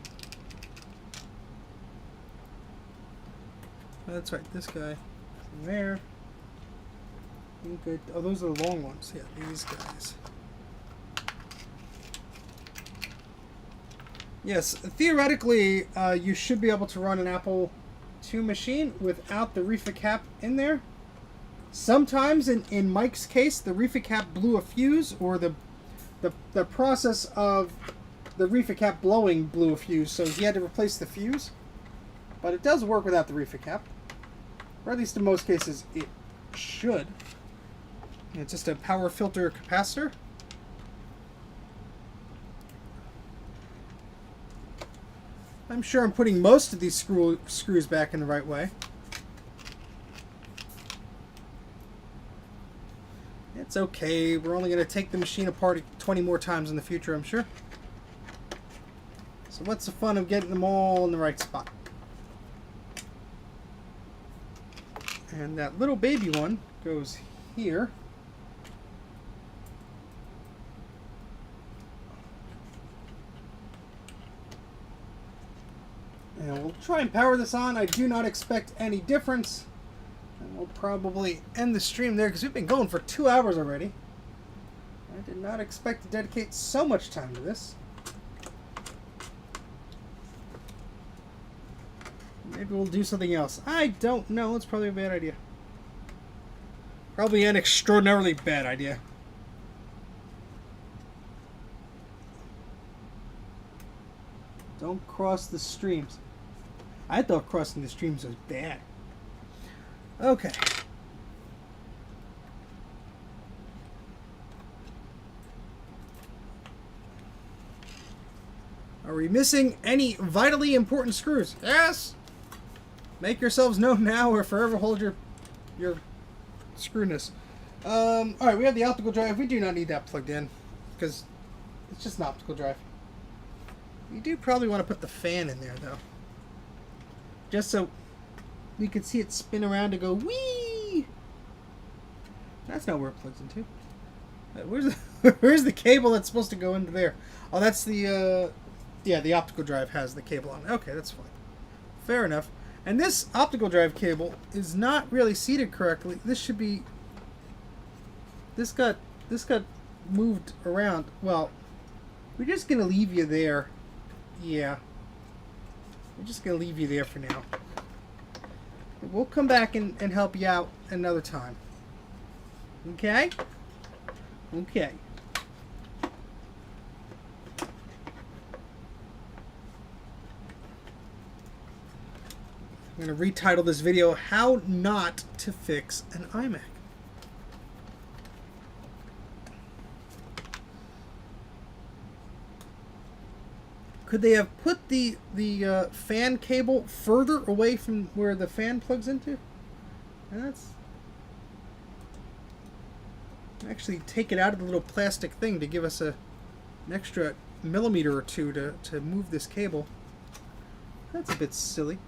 Oh, that's right, this guy. From there. Good. Oh, those are the long ones. Yeah, these guys. Yes, theoretically, you should be able to run an Apple II machine without the reefer cap in there. Sometimes, in Mike's case, the reefer cap blew a fuse, or the process of the reefer cap blowing blew a fuse, so he had to replace the fuse. But it does work without the reefer cap. Or at least in most cases, it should. It's just a power filter capacitor. I'm sure I'm putting most of these screws back in the right way. It's okay. We're only going to take the machine apart 20 more times in the future, I'm sure. So what's the fun of getting them all in the right spot? And that little baby one goes here. And we'll try and power this on. I do not expect any difference. And we'll probably end the stream there because we've been going for 2 hours already. I did not expect to dedicate so much time to this. Maybe we'll do something else. I don't know. It's probably a bad idea. Probably an extraordinarily bad idea. Don't cross the streams. I thought crossing the streams was bad. Okay. Are we missing any vitally important screws? Yes! Make yourselves known now or forever hold your screwness. Alright, we have the optical drive. We do not need that plugged in because it's just an optical drive. You do probably want to put the fan in there though. Just so we could see it spin around to go whee! That's not where it plugs into. Where's the cable that's supposed to go into there? Oh, that's the yeah, the optical drive has the cable on it. Okay, that's fine. Fair enough. And this optical drive cable is not really seated correctly. This should be... This got moved around. Well, we're just going to leave you there. Yeah. We're just going to leave you there for now. We'll come back and help you out another time. Okay? Okay. I'm going to retitle this video, How Not to Fix an iMac. Could they have put the fan cable further away from where the fan plugs into? And that's... Actually take it out of the little plastic thing to give us an extra millimeter or two to move this cable. That's a bit silly.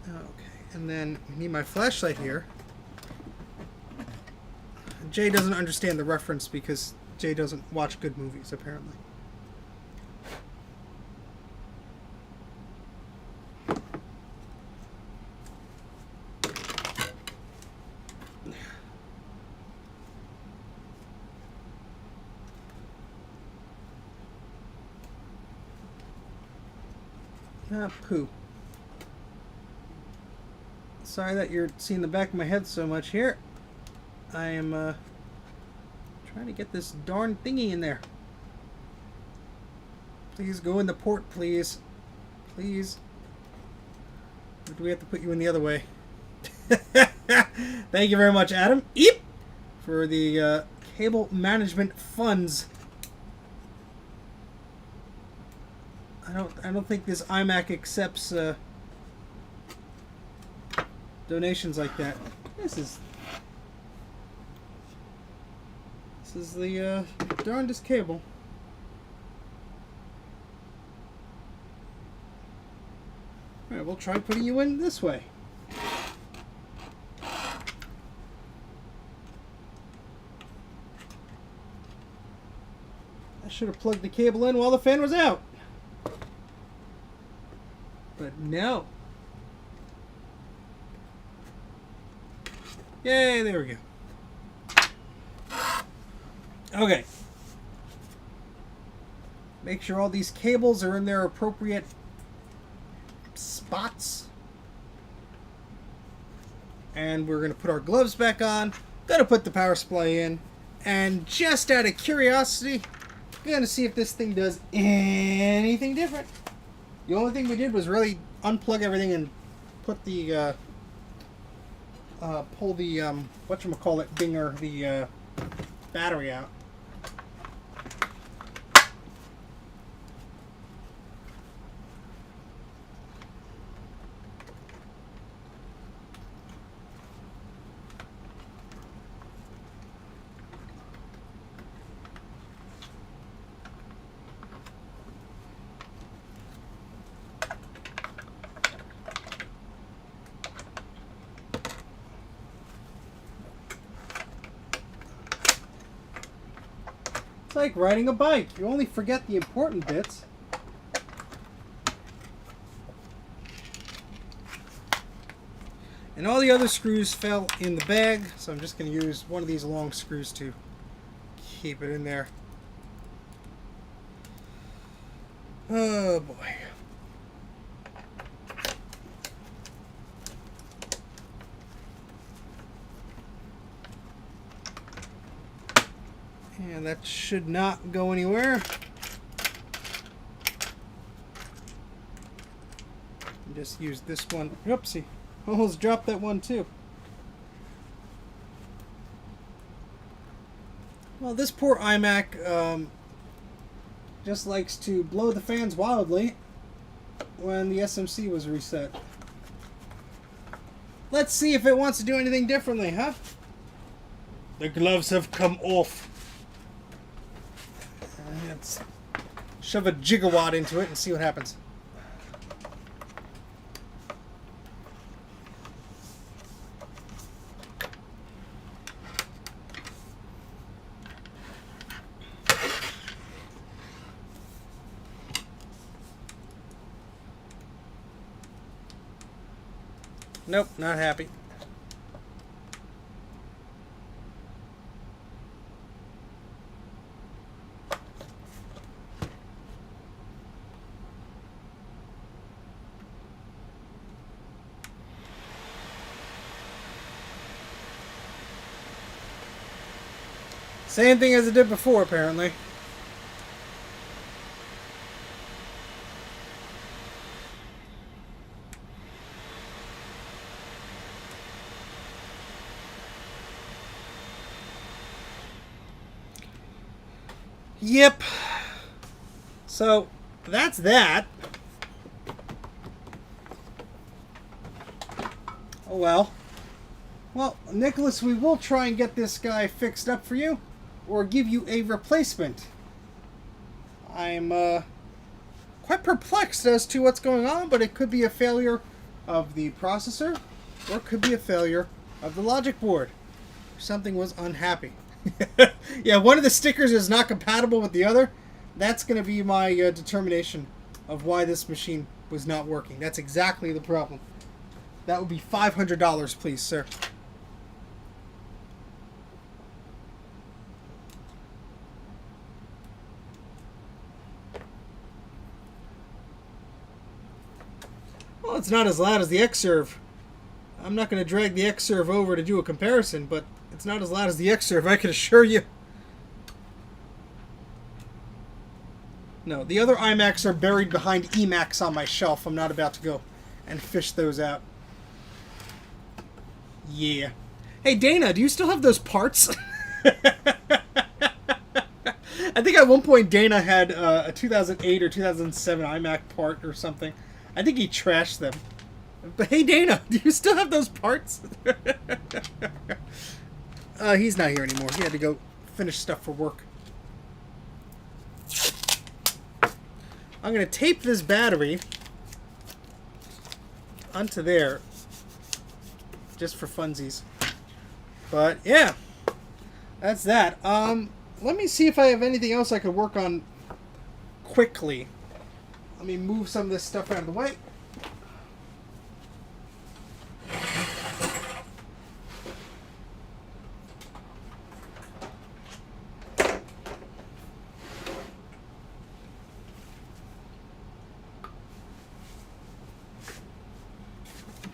Okay, and then we need my flashlight here. Jay doesn't understand the reference because Jay doesn't watch good movies, apparently. Ah, poo. Sorry that you're seeing the back of my head so much here. I am trying to get this darn thingy in there. Please go in the port, please. Please. Or do we have to put you in the other way? Thank you very much, Adam. Eep! For the cable management funds. I don't think this iMac accepts donations like that. This is the darndest cable. Alright, we'll try putting you in this way. I should have plugged the cable in while the fan was out. But no. Yay, there we go. Okay. Make sure all these cables are in their appropriate spots. And we're going to put our gloves back on. Going to put the power supply in. And just out of curiosity, we're going to see if this thing does anything different. The only thing we did was really unplug everything and put the pull the whatchamacallit dinger, the battery out. It's like riding a bike. You only forget the important bits. And all the other screws fell in the bag, so I'm just going to use one of these long screws to keep it in there. Oh boy. And that should not go anywhere. Just use this one. Oopsie. Almost dropped that one too. Well, this poor iMac just likes to blow the fans wildly when the SMC was reset. Let's see if it wants to do anything differently, huh? The gloves have come off. Let's shove a gigawatt into it and see what happens. Nope, not happy. Same thing as it did before, apparently. Yep. So, that's that. Oh well. Well, Nicholas, we will try and get this guy fixed up for you, or give you a replacement. I'm quite perplexed as to what's going on, but it could be a failure of the processor, or it could be a failure of the logic board. Something was unhappy. Yeah, one of the stickers is not compatible with the other. That's going to be my determination of why this machine was not working. That's exactly the problem. That would be $500, please, sir. Well, it's not as loud as the X-Serve. I'm not going to drag the X-Serve over to do a comparison, but it's not as loud as the X-Serve, I can assure you. No, the other iMacs are buried behind eMacs on my shelf. I'm not about to go and fish those out. Yeah. Hey, Dana, do you still have those parts? I think at one point Dana had a 2008 or 2007 iMac part or something. I think he trashed them. But hey, Dana, do you still have those parts? He's not here anymore. He had to go finish stuff for work. I'm going to tape this battery onto there just for funsies. But yeah, that's that. Let me see if I have anything else I could work on quickly. Let me move some of this stuff out of the way.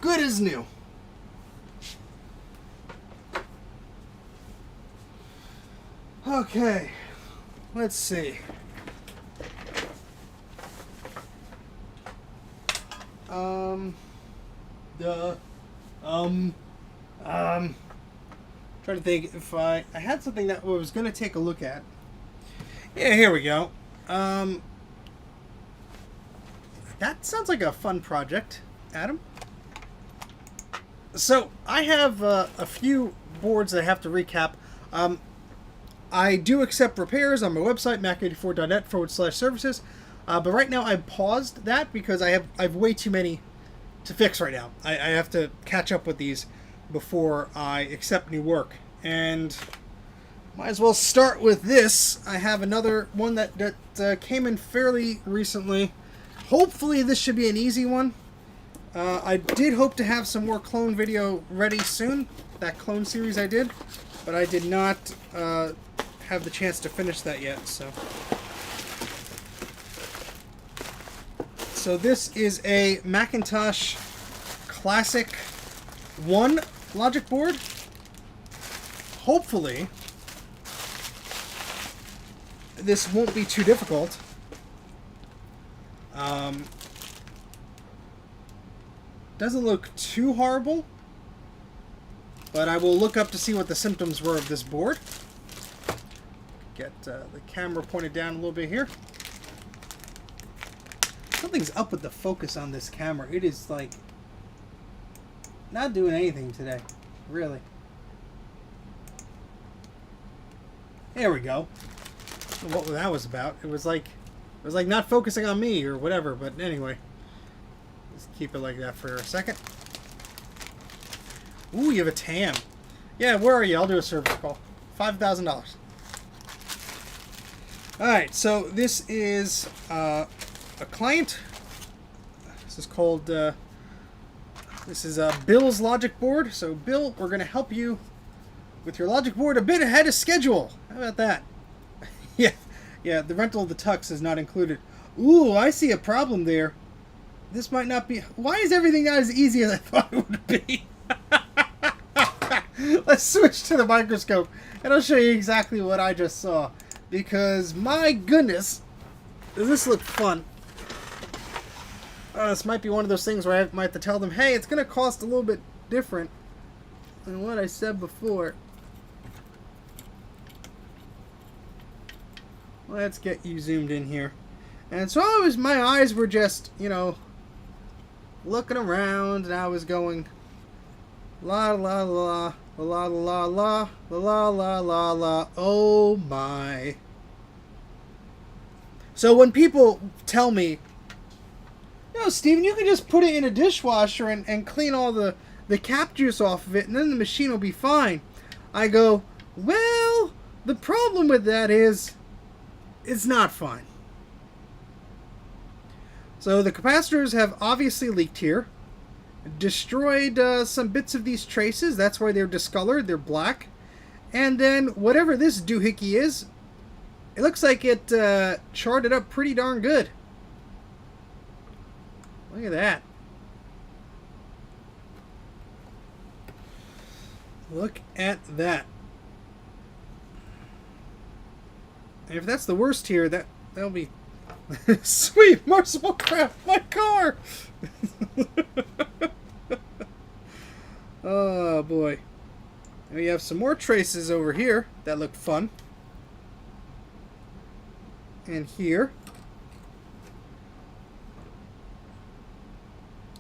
Good as new. Okay, let's see. Trying to think if I had something that I was going to take a look at. Yeah, here we go. That sounds like a fun project, Adam. So, I have a few boards that I have to recap. I do accept repairs on my website, mac84.net/services. But right now I've paused that because I have way too many to fix right now. I have to catch up with these before I accept new work. And might as well start with this. I have another one that came in fairly recently. Hopefully this should be an easy one. I did hope to have some more clone video ready soon. That clone series I did. But I did not have the chance to finish that yet. So this is a Macintosh Classic 1 logic board. Hopefully, this won't be too difficult. Doesn't look too horrible, but I will look up to see what the symptoms were of this board. Get the camera pointed down a little bit here. Something's up with the focus on this camera. It is like not doing anything today, really. There we go. What that was about? It was like not focusing on me or whatever. But anyway, just keep it like that for a second. Ooh, you have a TAM. Yeah, where are you? I'll do a service call. $5,000. All right, so this is a client. This is called. This is Bill's Logic Board. So, Bill, we're going to help you with your Logic Board a bit ahead of schedule. How about that? Yeah. The rental of the tux is not included. Ooh, I see a problem there. This might not be. Why is everything not as easy as I thought it would be? Let's switch to the microscope, and I'll show you exactly what I just saw. Because, my goodness, does this look fun? This might be one of those things where I might have to tell them, hey, it's going to cost a little bit different than what I said before. Let's get you zoomed in here. And so my eyes were just, looking around, and I was going, la la la. La la la la la la la la. Oh my. So when people tell me, no, Steven, you can just put it in a dishwasher and clean all the cap juice off of it, and then the machine will be fine. I go, well, the problem with that is it's not fine. So the capacitors have obviously leaked here. Destroyed some bits of these traces. That's why they're discolored. They're black. And then whatever this doohickey is, it looks like it charted up pretty darn good. Look at that. Look at that. And if that's the worst here, that'll be sweet. Merciful crap, my car. Oh boy. And we have some more traces over here that look fun. And here.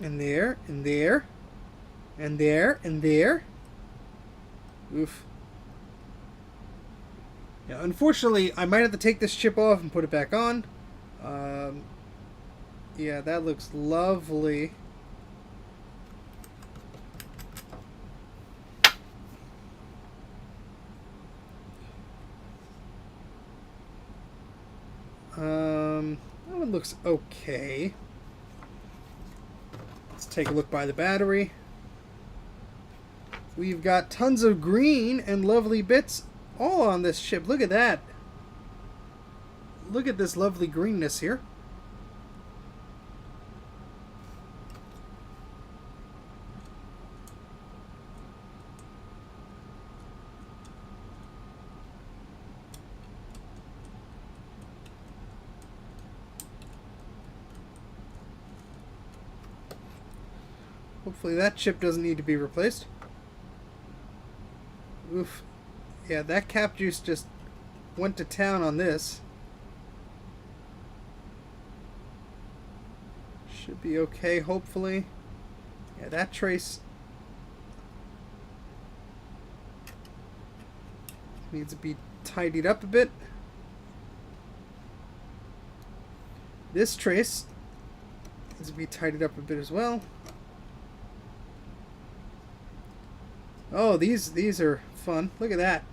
And there, and there. And there, and there. Oof. Yeah, unfortunately, I might have to take this chip off and put it back on. Yeah, that looks lovely. That one looks okay. Let's take a look by the battery. We've got tons of green and lovely bits all on this chip. Look at that. Look at this lovely greenness here. Hopefully that chip doesn't need to be replaced. Oof. Yeah, that cap juice just went to town on this. Should be okay, hopefully. Yeah, that trace needs to be tidied up a bit. This trace needs to be tidied up a bit as well. Oh, these are fun. Look at that.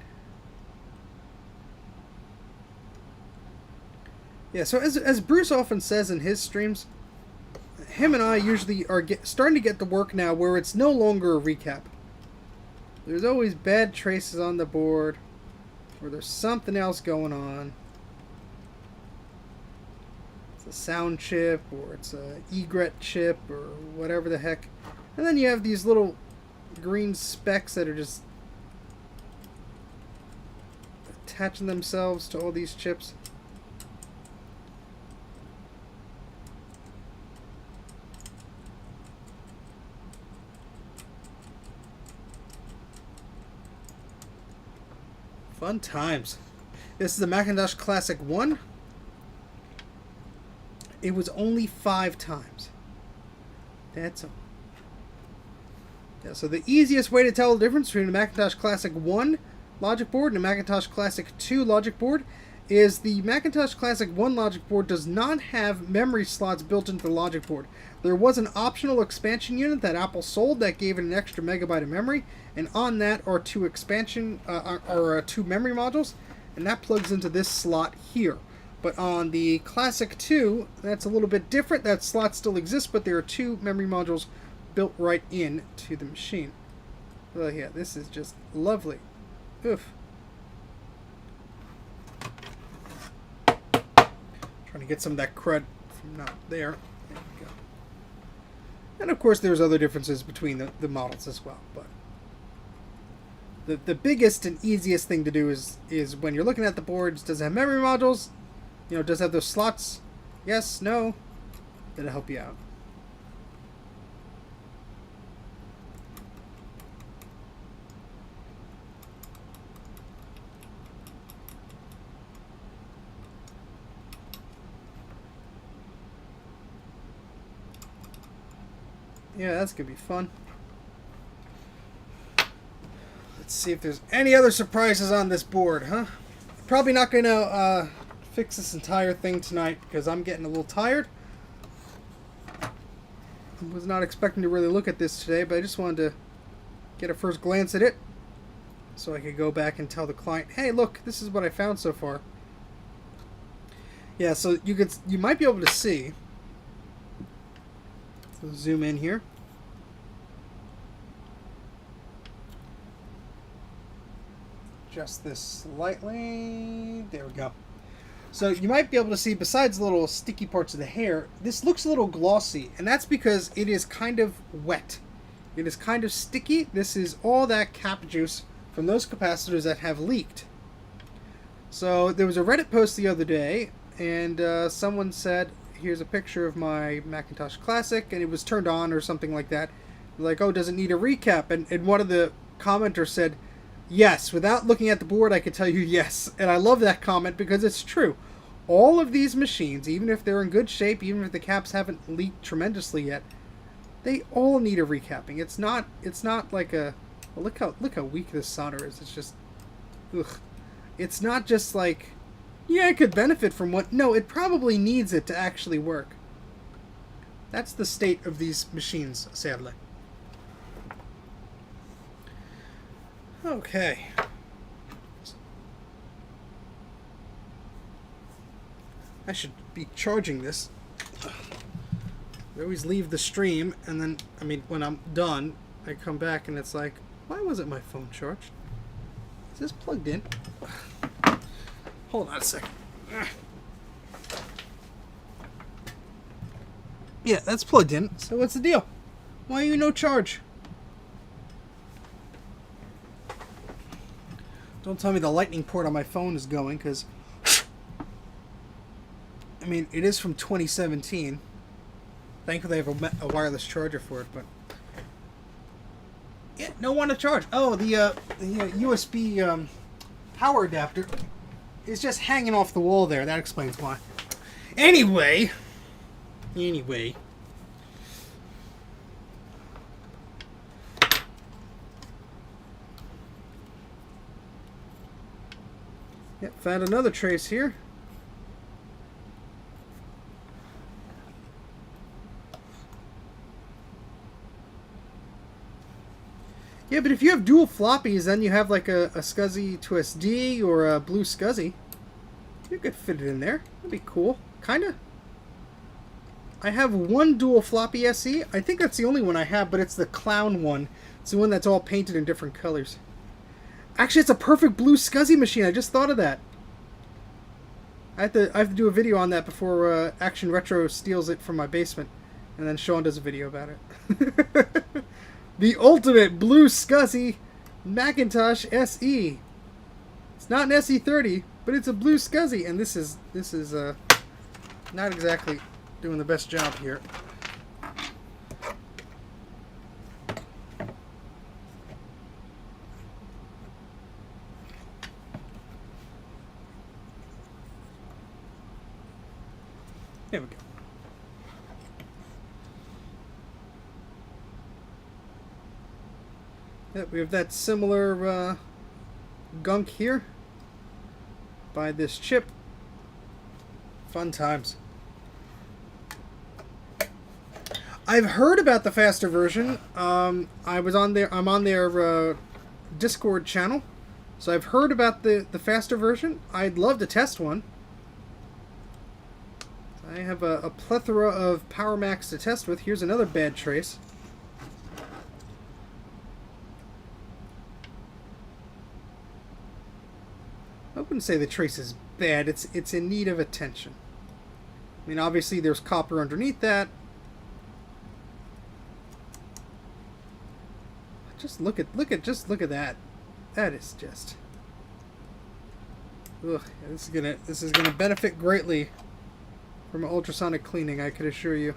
Yeah, so as Bruce often says in his streams, him and I usually are starting to get to work now where it's no longer a recap. There's always bad traces on the board, or there's something else going on. It's a sound chip, or it's a egret chip, or whatever the heck. And then you have these little green specks that are just attaching themselves to all these chips. Fun times. This is the Macintosh Classic 1. It was only 5 times. That's all. Yeah, so the easiest way to tell the difference between the Macintosh Classic 1 logic board and the Macintosh Classic 2 logic board is the Macintosh Classic 1 logic board does not have memory slots built into the logic board. There was an optional expansion unit that Apple sold that gave it an extra megabyte of memory, and on that are 2 2 memory modules, and that plugs into this slot here. But on the Classic 2, that's a little bit different. That slot still exists, but there are 2 memory modules built right in to the machine. Oh yeah, this is just lovely. Oof. Trying to get some of that crud from not there. There we go. And of course there's other differences between the models as well, but the biggest and easiest thing to do is when you're looking at the boards, does it have memory modules? You know, does it have those slots? Yes, no? That'll help you out. Yeah, that's gonna be fun. Let's see if there's any other surprises on this board, huh? Probably not gonna fix this entire thing tonight because I'm getting a little tired. I was not expecting to really look at this today, but I just wanted to get a first glance at it so I could go back and tell the client, hey, look, this is what I found so far. Yeah, so you might be able to see. So zoom in here. Adjust this slightly. There we go. So you might be able to see, besides the little sticky parts of the hair, this looks a little glossy, and that's because it is kind of wet. It is kind of sticky. This is all that cap juice from those capacitors that have leaked. So there was a Reddit post the other day, and someone said, here's a picture of my Macintosh Classic, and it was turned on or something like that. Like, oh, does it need a recap? And one of the commenters said, yes, without looking at the board, I could tell you yes. And I love that comment because it's true. All of these machines, even if they're in good shape, even if the caps haven't leaked tremendously yet, they all need a recapping. It's not like a, well, look how weak this solder is. It's just, ugh. It's not just like, yeah, it could benefit from what. No, it probably needs it to actually work. That's the state of these machines, sadly. Okay. I should be charging this. I always leave the stream, and then, I mean, when I'm done, I come back and it's like, why wasn't my phone charged? Is this plugged in? Hold on a second. Yeah, that's plugged in. So what's the deal? Why are you no charge? Don't tell me the lightning port on my phone is going, because I mean, it is from 2017. Thankfully I have a wireless charger for it, but yeah, no one to charge. Oh, the USB power adapter is just hanging off the wall there. That explains why. Anyway. Yep, found another trace here. Yeah, but if you have dual floppies, then you have like a SCSI to SD or a blue SCSI. You could fit it in there. That'd be cool. Kinda. I have one dual floppy SE. I think that's the only one I have, but it's the clown one. It's the one that's all painted in different colors. Actually, it's a perfect blue SCSI machine. I just thought of that. I have to do a video on that before Action Retro steals it from my basement. And then Sean does a video about it. The ultimate blue SCSI Macintosh SE. It's not an SE30, but it's a blue SCSI, and this is not exactly doing the best job here. There we go. Yep, we have that similar gunk here by this chip. Fun times. I've heard about the faster version. I'm on their Discord channel, so I've heard about the faster version. I'd love to test one. I have a plethora of Power Macs to test with. Here's another bad trace. I wouldn't say the trace is bad. It's in need of attention. I mean, obviously there's copper underneath that. Just look at that. That is just. Ugh, this is gonna benefit greatly from ultrasonic cleaning, I could assure you.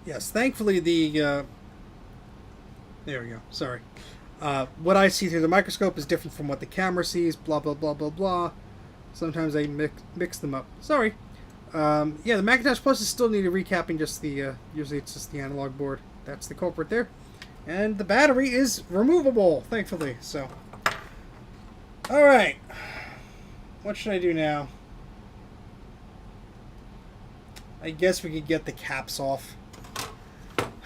Yes, thankfully the there we go. Sorry. What I see through the microscope is different from what the camera sees. Blah blah blah blah blah. Sometimes I mix them up. Sorry. Yeah, the Macintosh Plus is still needed recapping. Just the usually it's just the analog board. That's the culprit there, and the battery is removable, thankfully. So, all right, what should I do now? I guess we could get the caps off.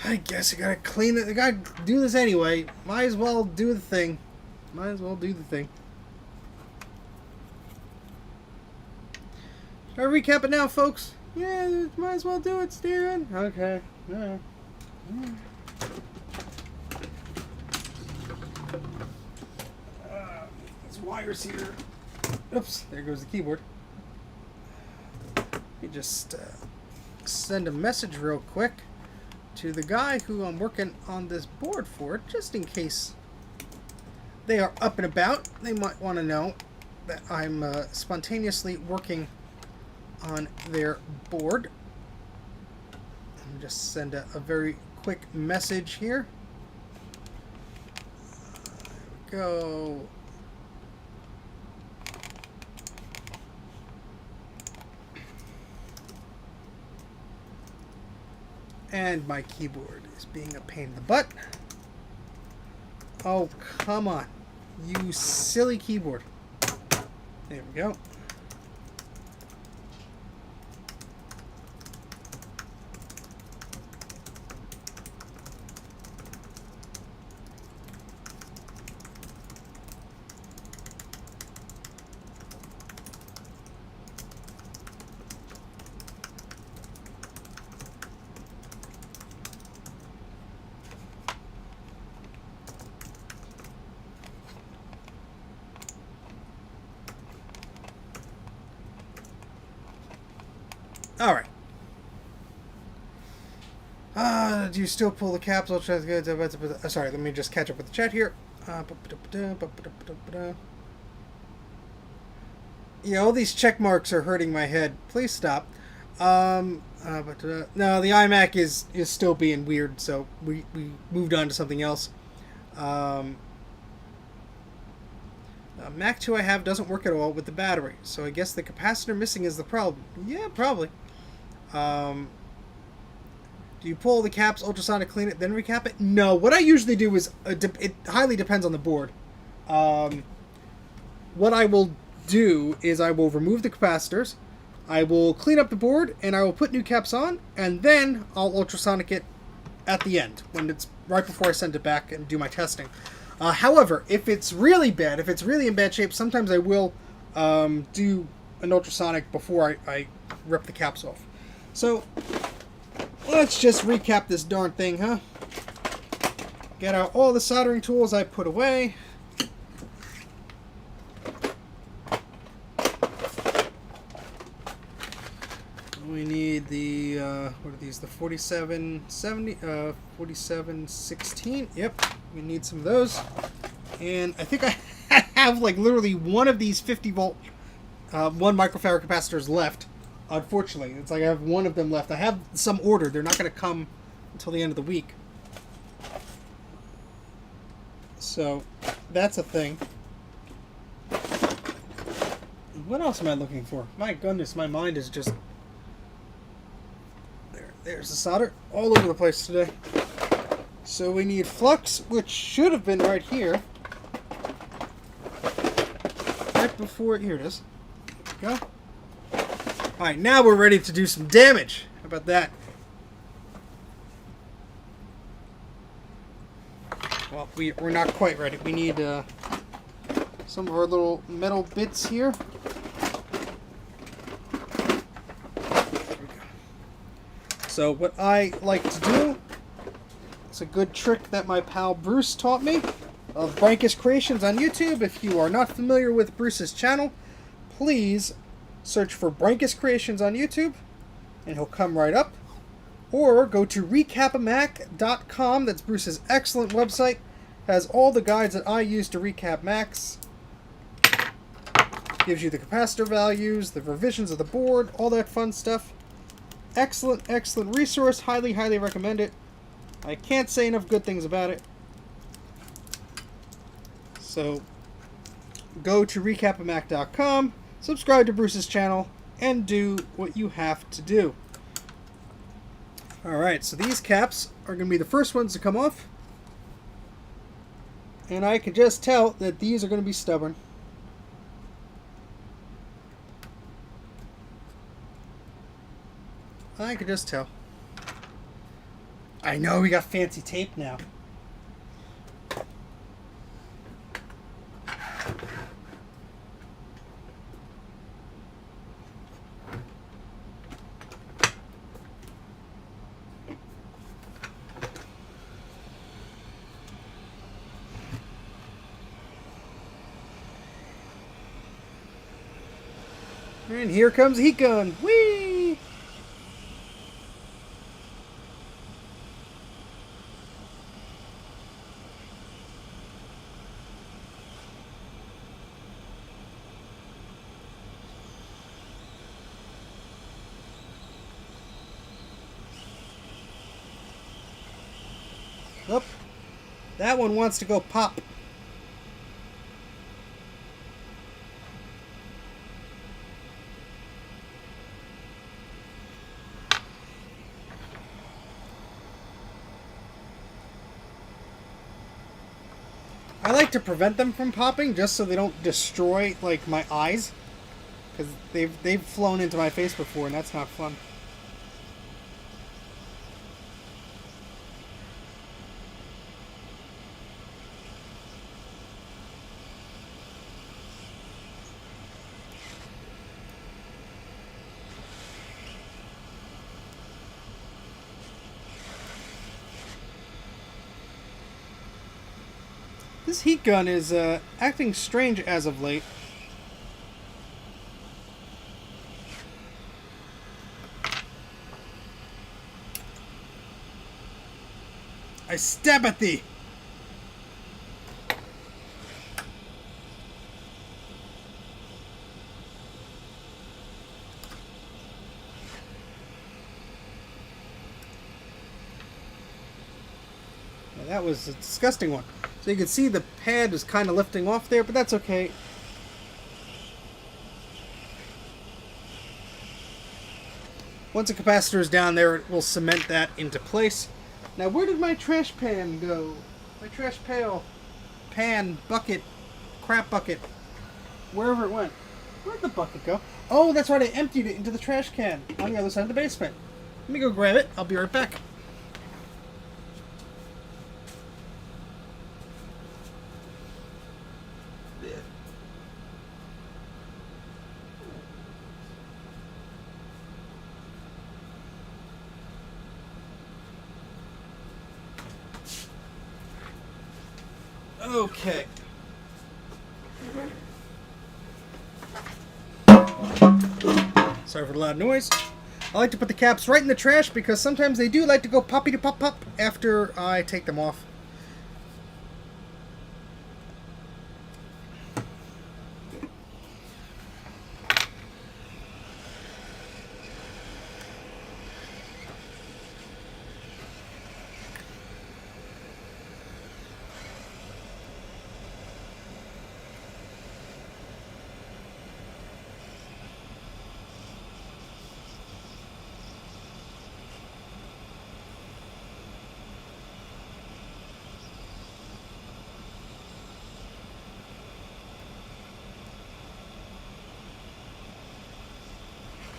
I guess I gotta clean it. I gotta do this anyway. Might as well do the thing. Might as well do the thing. Should I recap it now, folks? Yeah, might as well do it, Steven. Okay. Yeah. These wires here. Oops, there goes the keyboard. Let me just send a message real quick to the guy who I'm working on this board for, just in case they are up and about. They might want to know that I'm spontaneously working on their board. I'll just send a very quick message here. There we go. And my keyboard is being a pain in the butt. Oh, come on. You silly keyboard. There we go. All right. Do you still pull the caps? Sorry, let me just catch up with the chat here. Yeah, all these check marks are hurting my head. Please stop. No, the iMac is still being weird, so we moved on to something else. Mac 2 I have doesn't work at all with the battery, so I guess the capacitor missing is the problem. Yeah, probably. Do you pull the caps, ultrasonic clean it, then recap it? No, what I usually do is, it highly depends on the board. What I will do is I will remove the capacitors, I will clean up the board, and I will put new caps on, and then I'll ultrasonic it at the end, when it's right before I send it back and do my testing. However, if it's really bad, if it's really in bad shape, sometimes I will do an ultrasonic before I rip the caps off. So, let's just recap this darn thing, huh? Get out all the soldering tools I put away. We need the, what are these, the 4770, 4716, yep, we need some of those. And I think I have, like, literally one of these 50-volt, 1 microfarad capacitors left. Unfortunately, it's like I have one of them left. I have some ordered. They're not going to come until the end of the week. So, that's a thing. what else am I looking for? My goodness, my mind is just... There's the solder all over the place today. So we need flux, which should have been right here. Right before... Here it is. There we go. Alright, now we're ready to do some damage. How about that? Well, we're not quite ready. We need some of our little metal bits here. So what I like to do, it's a good trick that my pal Bruce taught me, of Brankus Creations on YouTube. If you are not familiar with Bruce's channel, please search for Brankus Creations on YouTube, and he'll come right up. Or go to recapamac.com. That's Bruce's excellent website. Has all the guides that I use to recap Macs. Gives you the capacitor values, the revisions of the board, all that fun stuff. Excellent, excellent resource. Highly, highly recommend it. I can't say enough good things about it. So, go to recapamac.com, subscribe to Bruce's channel, and do what you have to do. Alright, so these caps are going to be the first ones to come off. And I can just tell that these are going to be stubborn. I can just tell. I know we got fancy tape now. And here comes the heat gun. Whee! Oh, that one wants to go pop. I like to prevent them from popping just so they don't destroy, like, my eyes. Because they've flown into my face before, and that's not fun. This heat gun is acting strange as of late. I stab at thee! Now that was a disgusting one. So you can see the pad is kind of lifting off there, but that's okay. Once the capacitor is down there, it will cement that into place. Now, where did my trash pan go? My trash pail, pan, bucket, crap bucket, wherever it went. Where'd the bucket go? Oh, that's right, I emptied it into the trash can on the other side of the basement. Let me go grab it. I'll be right back. Okay. Sorry for the loud noise. I like to put the caps right in the trash because sometimes they do like to go poppy-to-pop-pop after I take them off.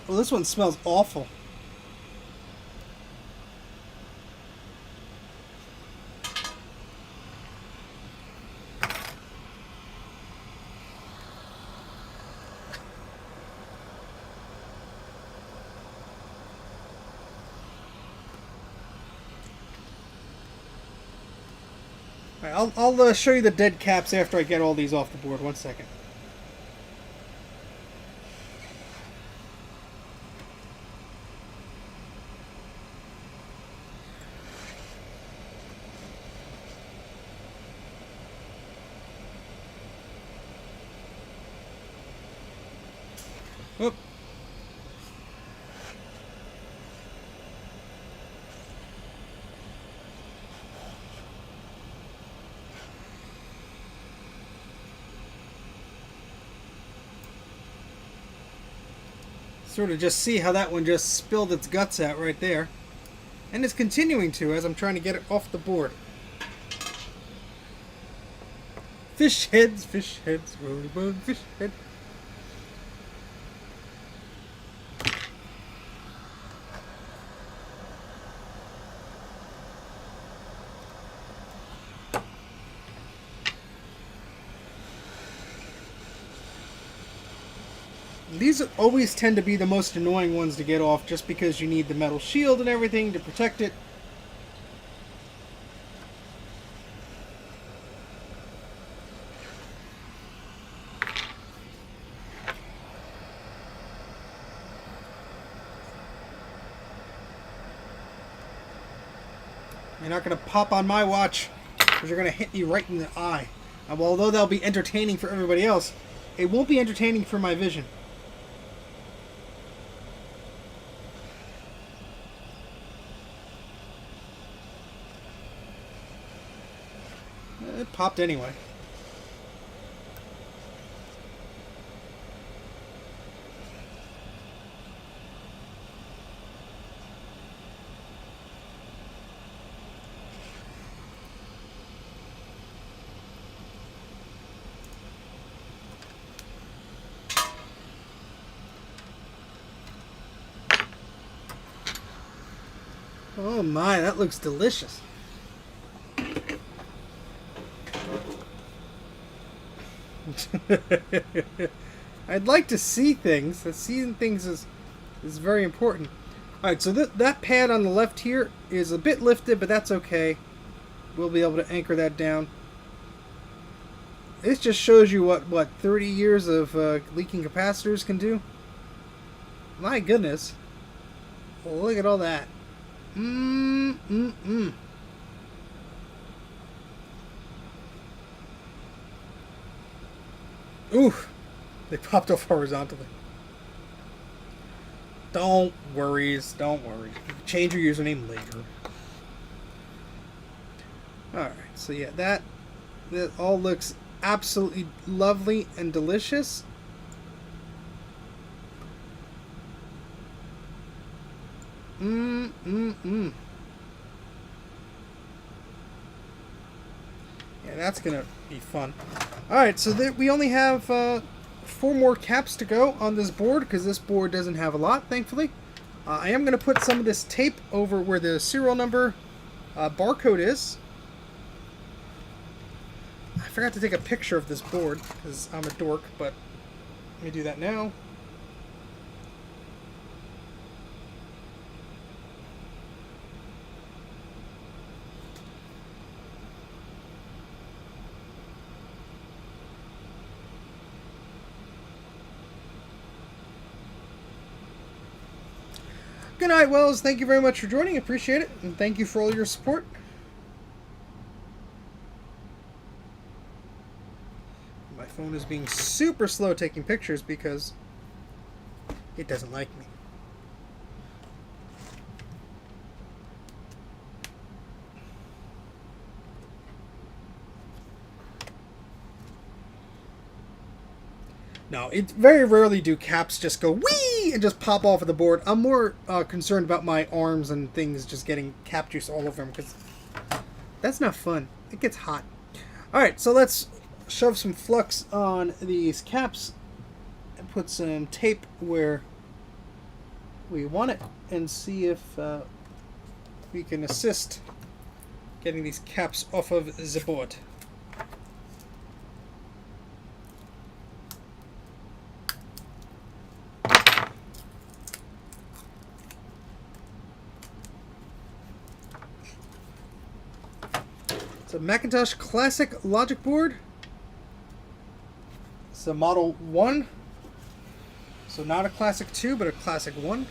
Well, this one smells awful. Alright, I'll show you the dead caps after I get all these off the board. 1 second. Whoop. Sort of just see how that one just spilled its guts out right there. And it's continuing to as I'm trying to get it off the board. Fish heads, rolly bone, fish head. These always tend to be the most annoying ones to get off just because you need the metal shield and everything to protect it. You're not going to pop on my watch because you're going to hit me right in the eye. Although that'll be entertaining for everybody else, it won't be entertaining for my vision. It popped anyway. Oh my, that looks delicious. I'd like to see things. Seeing things is very important. Alright, so that pad on the left here is a bit lifted, but that's okay. We'll be able to anchor that down. This just shows you what 30 years of leaking capacitors can do. My goodness. Well, look at all that. Ooh, they popped off horizontally. Don't worry. Change your username later. Alright, so yeah, that all looks absolutely lovely and delicious. Yeah, that's gonna be fun. Alright, so we only have 4 more caps to go on this board, because this board doesn't have a lot, thankfully. I am going to put some of this tape over where the serial number barcode is. I forgot to take a picture of this board, because I'm a dork, but let me do that now. Good night, Wells. Thank you very much for joining. Appreciate it. And thank you for all your support. My phone is being super slow taking pictures because it doesn't like me. No, it very rarely do caps just go whee and just pop off of the board. I'm more concerned about my arms and things just getting cap juice all over them, because that's not fun. It gets hot. Alright, so let's shove some flux on these caps and put some tape where we want it and see if we can assist getting these caps off of the board. It's a Macintosh Classic Logic board. It's a Model 1. So not a Classic 2, but a Classic 1.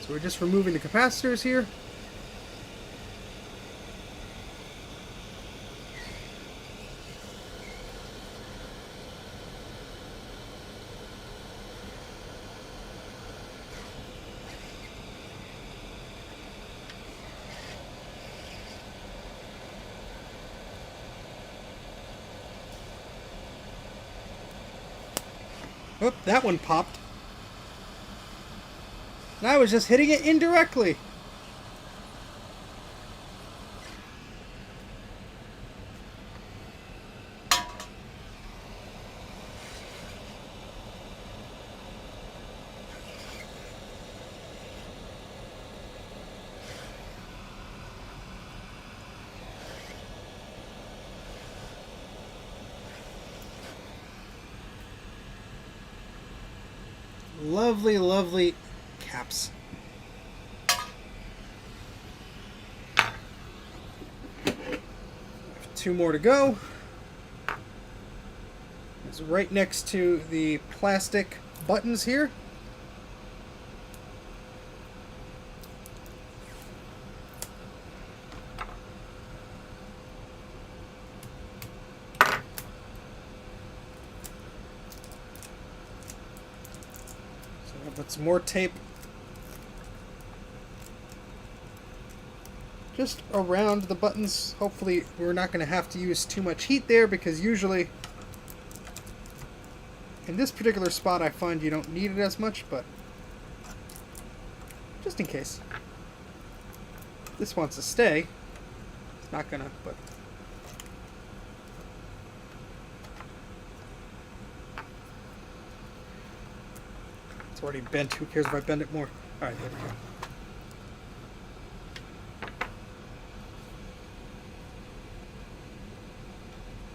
So we're just removing the capacitors here. Oop, that one popped. And I was just hitting it indirectly. Lovely, lovely caps. Two more to go. It's right next to the plastic buttons here. Put some more tape just around the buttons. Hopefully we're not going to have to use too much heat there, because usually in this particular spot I find you don't need it as much, but just in case. This wants to stay. It's not gonna, but it's already bent. Who cares if I bend it more? Alright, there we go.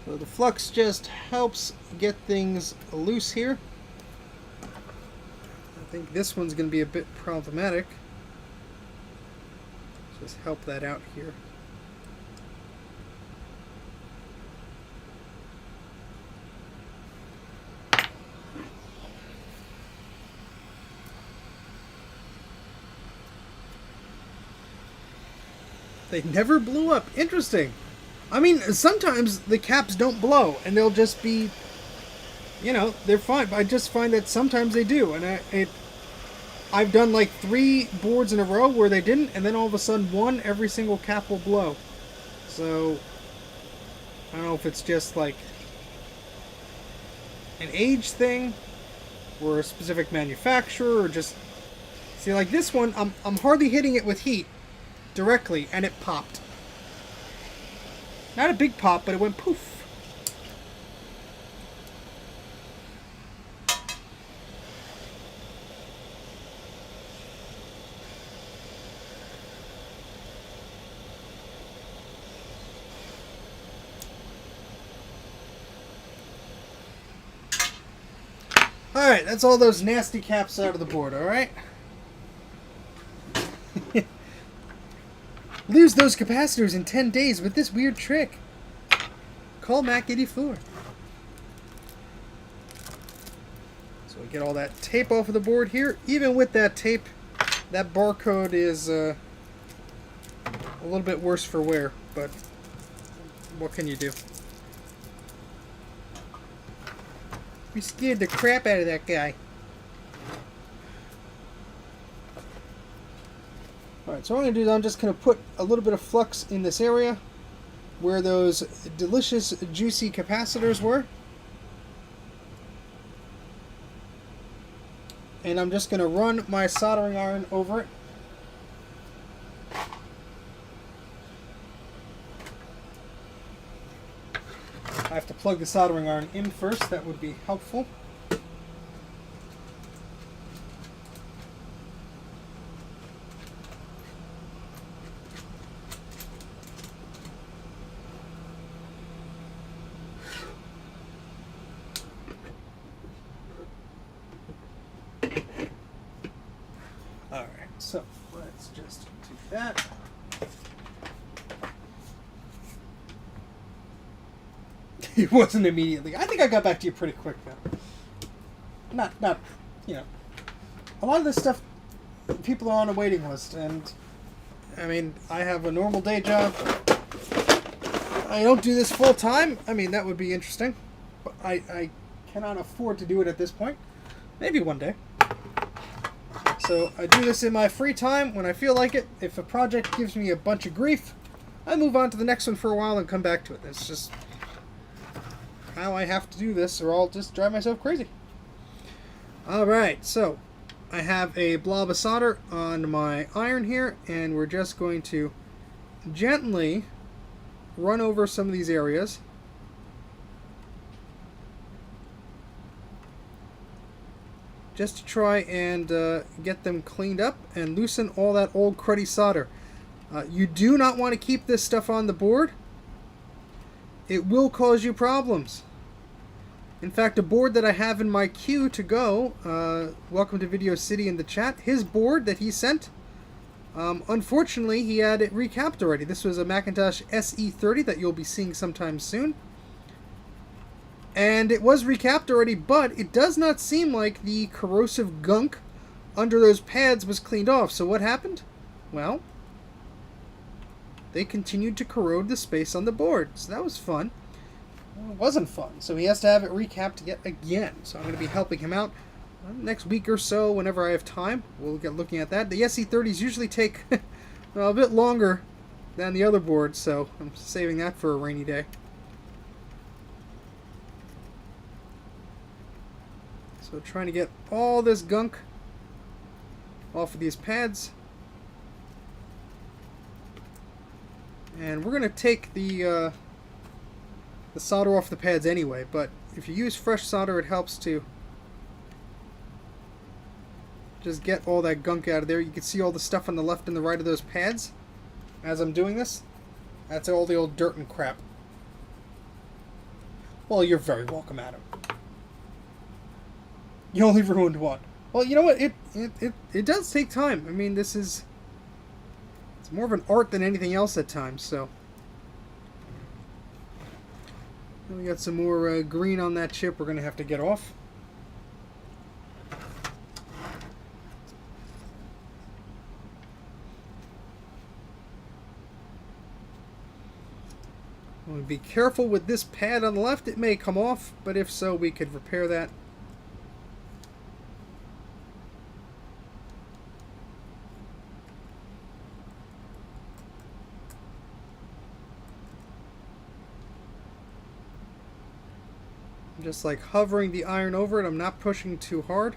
So the flux just helps get things loose here. I think this one's going to be a bit problematic. Just help that out here. They never blew up. Interesting. I mean, sometimes the caps don't blow, and they'll just be, you know, they're fine. But I just find that sometimes they do, and I've done like 3 boards in a row where they didn't, and then all of a sudden every single cap will blow. So I don't know if it's just like an age thing, or a specific manufacturer, or just see, like this one, I'm hardly hitting it with heat directly, and it popped. Not a big pop, but it went poof. Alright, that's all those nasty caps out of the board, alright? Lose those capacitors in 10 days with this weird trick. Call Mac84. So we get all that tape off of the board here. Even with that tape, that barcode is a little bit worse for wear, but what can you do? We scared the crap out of that guy. Alright, so what I'm going to do is I'm just going to put a little bit of flux in this area where those delicious, juicy capacitors were. And I'm just going to run my soldering iron over it. I have to plug the soldering iron in first, that would be helpful. So let's just do that. It wasn't immediately. I think I got back to you pretty quick though. Not, you know, a lot of this stuff, people are on a waiting list, and I mean, I have a normal day job. I don't do this full time. I mean, that would be interesting, but I cannot afford to do it at this point. Maybe one day. So I do this in my free time when I feel like it. If a project gives me a bunch of grief, I move on to the next one for a while and come back to it. It's just how I have to do this, or I'll just drive myself crazy. Alright, so I have a blob of solder on my iron here, and we're just going to gently run over some of these areas. Just to try and get them cleaned up and loosen all that old cruddy solder. You do not want to keep this stuff on the board. It will cause you problems. In fact, a board that I have in my queue to go, welcome to Video City in the chat, his board that he sent, unfortunately he had it recapped already. This was a Macintosh SE30 that you'll be seeing sometime soon. And it was recapped already, but it does not seem like the corrosive gunk under those pads was cleaned off. So what happened? Well, they continued to corrode the space on the board. So that was fun. Well, it wasn't fun. So he has to have it recapped yet again. So I'm going to be helping him out next week or so whenever I have time. We'll get looking at that. The SE30s usually take well, a bit longer than the other boards, so I'm saving that for a rainy day. So trying to get all this gunk off of these pads. And we're going to take the solder off the pads anyway, but if you use fresh solder, it helps to just get all that gunk out of there. You can see all the stuff on the left and the right of those pads as I'm doing this. That's all the old dirt and crap. Well, you're very welcome, Adam. You only ruined one. Well, you know what? It does take time. I mean, it's more of an art than anything else at times, so. And we got some more green on that chip we're going to have to get off. We'll be careful with this pad on the left. It may come off, but if so, we could repair that. Just like hovering the iron over it. I'm not pushing too hard.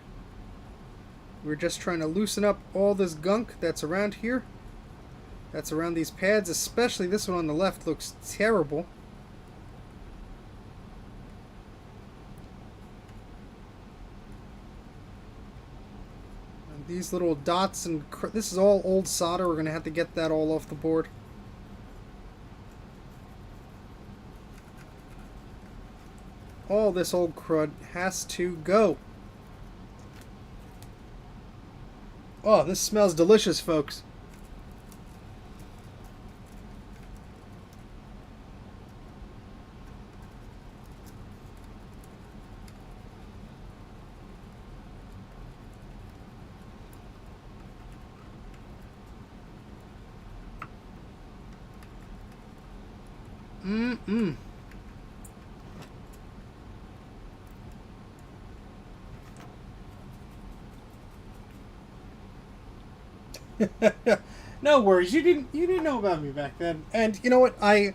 We're just trying to loosen up all this gunk that's around here. That's around these pads, especially this one on the left looks terrible. And these little dots, and this is all old solder. We're going to have to get that all off the board. All this old crud has to go. Oh, this smells delicious, folks. No worries. You didn't know about me back then. And you know what? I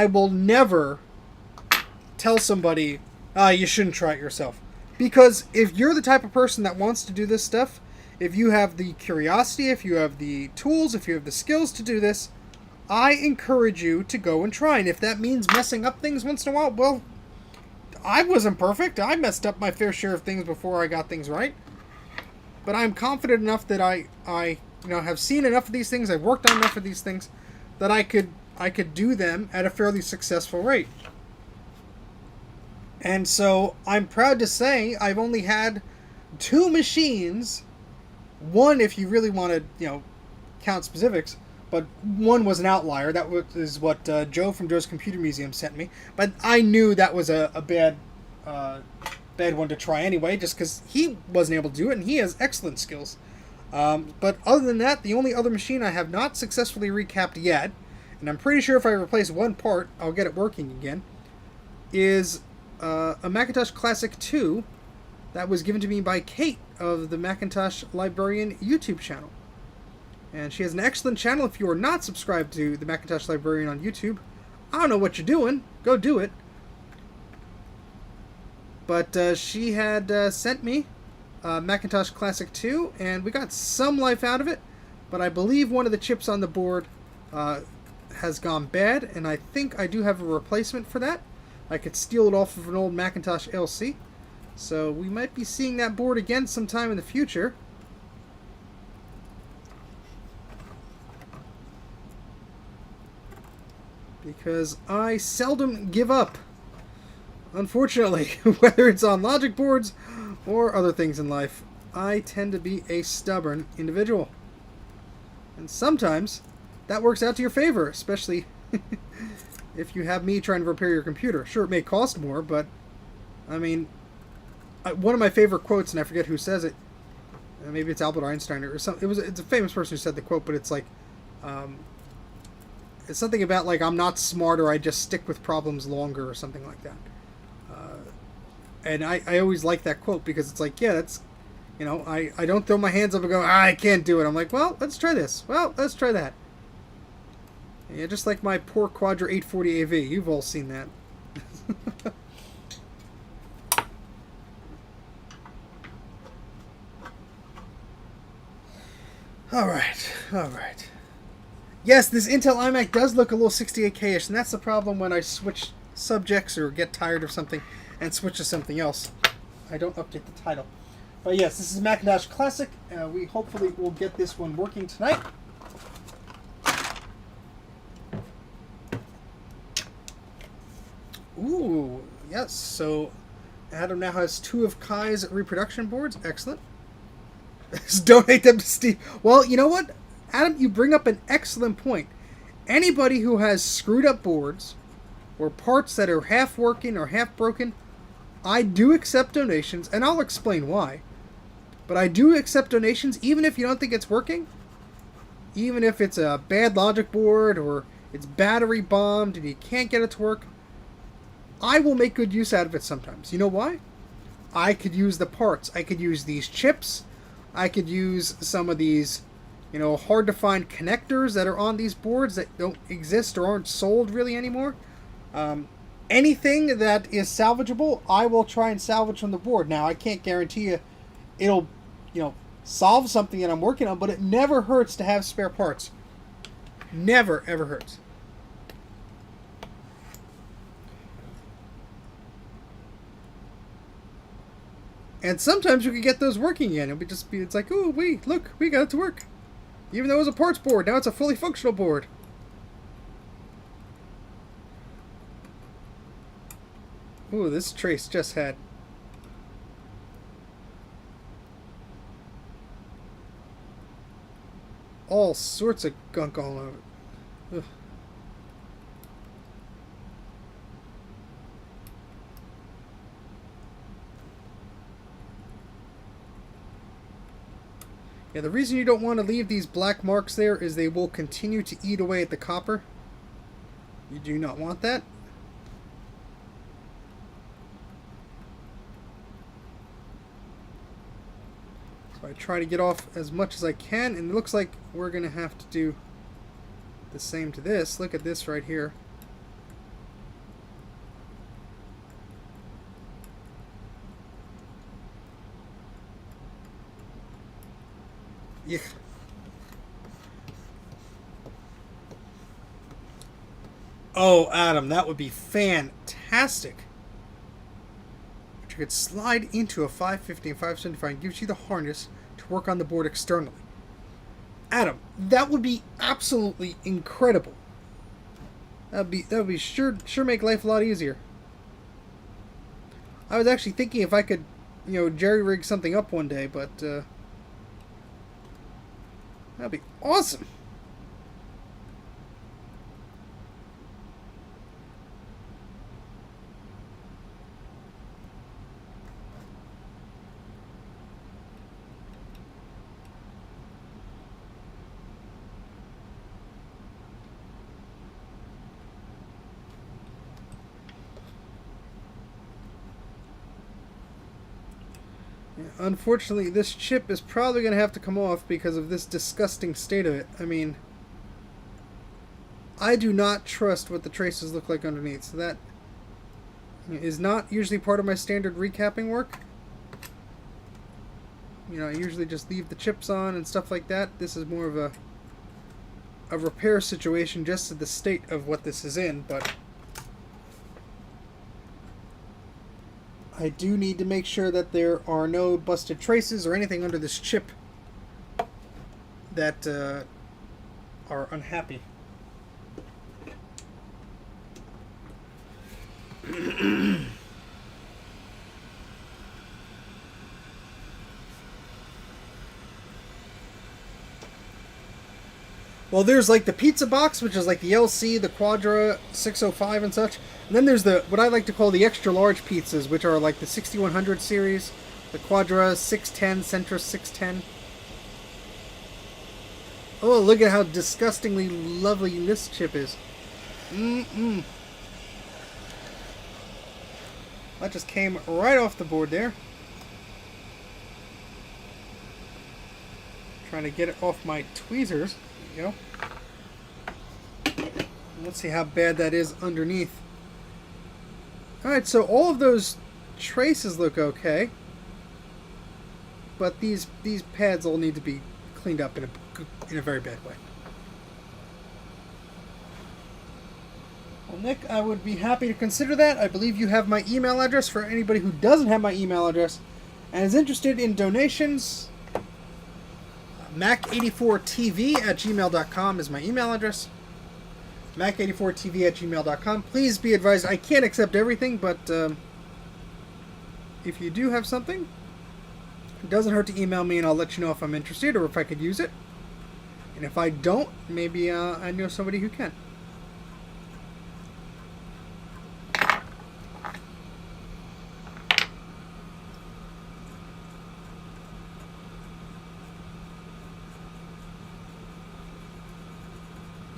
will never tell somebody you shouldn't try it yourself. Because if you're the type of person that wants to do this stuff, if you have the curiosity, if you have the tools, if you have the skills to do this, I encourage you to go and try. And if that means messing up things once in a while, well, I wasn't perfect. I messed up my fair share of things before I got things right. But I'm confident enough that I have seen enough of these things, I've worked on enough of these things, that I could do them at a fairly successful rate. And so I'm proud to say I've only had 2 machines One, if you really want to, count specifics, but one was an outlier. That is what Joe from Joe's Computer Museum sent me. But I knew that was a bad one to try anyway, just because he wasn't able to do it, and he has excellent skills. But other than that, the only other machine I have not successfully recapped yet, and I'm pretty sure if I replace one part, I'll get it working again, is a Macintosh Classic 2 that was given to me by Kate of the Macintosh Librarian YouTube channel. And she has an excellent channel. If you are not subscribed to the Macintosh Librarian on YouTube, I don't know what you're doing. Go do it. But she had sent me Macintosh Classic 2, and we got some life out of it, but I believe one of the chips on the board has gone bad, and I think I do have a replacement for that. I could steal it off of an old Macintosh LC, so we might be seeing that board again sometime in the future. Because I seldom give up. Unfortunately, whether it's on logic boards or other things in life, I tend to be a stubborn individual. And sometimes that works out to your favor, especially if you have me trying to repair your computer. Sure, it may cost more, but I mean, one of my favorite quotes, and I forget who says it, maybe it's Albert Einstein or something. It's a famous person who said the quote, but it's like, it's something about like, I'm not smarter, I just stick with problems longer, or something like that. And I always like that quote, because it's like, yeah, that's, I don't throw my hands up and go, I can't do it. I'm like, well, let's try this. Well, let's try that. Yeah, just like my poor Quadra 840 AV. You've all seen that. Alright. Yes, this Intel iMac does look a little 68K-ish, and that's the problem when I switch subjects or get tired of something and switch to something else. I don't update the title. But yes, this is Macintosh Classic. We hopefully will get this one working tonight. Ooh, yes, so Adam now has 2 of Kai's reproduction boards. Excellent. Donate them to Steve. Well, you know what? Adam, you bring up an excellent point. Anybody who has screwed up boards or parts that are half working or half broken, I do accept donations, and I'll explain why. But I do accept donations even if you don't think it's working. Even if it's a bad logic board or it's battery bombed and you can't get it to work. I will make good use out of it sometimes. You know why? I could use the parts. I could use these chips. I could use some of these, hard to find connectors that are on these boards that don't exist or aren't sold really anymore. Anything that is salvageable, I will try and salvage from the board. Now, I can't guarantee you it'll, solve something that I'm working on, but it never hurts to have spare parts. Never, ever hurts. And sometimes you can get those working again. It's like, oh, look, we got it to work. Even though it was a parts board, now it's a fully functional board. Ooh, this trace just had all sorts of gunk all over it. Ugh. Yeah, the reason you don't want to leave these black marks there is they will continue to eat away at the copper. You do not want that. So I try to get off as much as I can, and it looks like we're going to have to do the same to this. Look at this right here. Yeah. Oh, Adam, that would be fantastic. You could slide into a 550 and 575 and gives you the harness to work on the board externally. Adam, that would be absolutely incredible. That would be sure make life a lot easier. I was actually thinking if I could, jerry rig something up one day, but That'd be awesome. Unfortunately, this chip is probably going to have to come off because of this disgusting state of it. I mean, I do not trust what the traces look like underneath, so that is not usually part of my standard recapping work. You know, I usually just leave the chips on and stuff like that. This is more of a repair situation just to the state of what this is in, but I do need to make sure that there are no busted traces or anything under this chip that are unhappy. Well, there's like the pizza box, which is like the LC, the Quadra 605 and such. And then there's the what I like to call the extra large pizzas, which are like the 6100 series, the Quadra 610, Centra 610. Oh, look at how disgustingly lovely this chip is. That just came right off the board there. Trying to get it off my tweezers. There you go. Let's see how bad that is underneath. Alright, so all of those traces look okay. But these pads all need to be cleaned up in a very bad way. Well, Nick, I would be happy to consider that. I believe you have my email address for anybody who doesn't have my email address and is interested in donations. Mac84tv@gmail.com is my email address. Mac84tv@gmail.com. Please be advised, I can't accept everything, but if you do have something, it doesn't hurt to email me and I'll let you know if I'm interested or if I could use it. And if I don't, maybe I know somebody who can.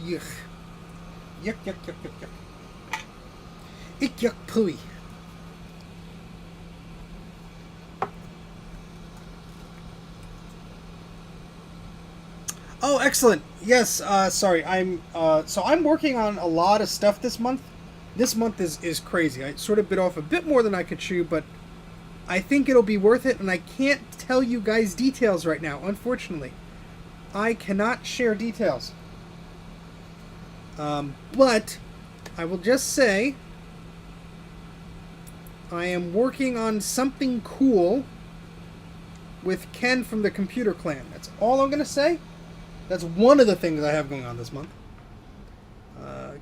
Yuck. Yuck, yuck, yuck, yuck, yuck. Ik yuck pooey. Oh, excellent. Yes, sorry. So I'm working on a lot of stuff this month. This month is crazy. I sort of bit off a bit more than I could chew, but I think it'll be worth it, and I can't tell you guys details right now, unfortunately. I cannot share details. But I will just say I am working on something cool with Ken from the Computer Clan. That's all I'm going to say. That's one of the things I have going on this month.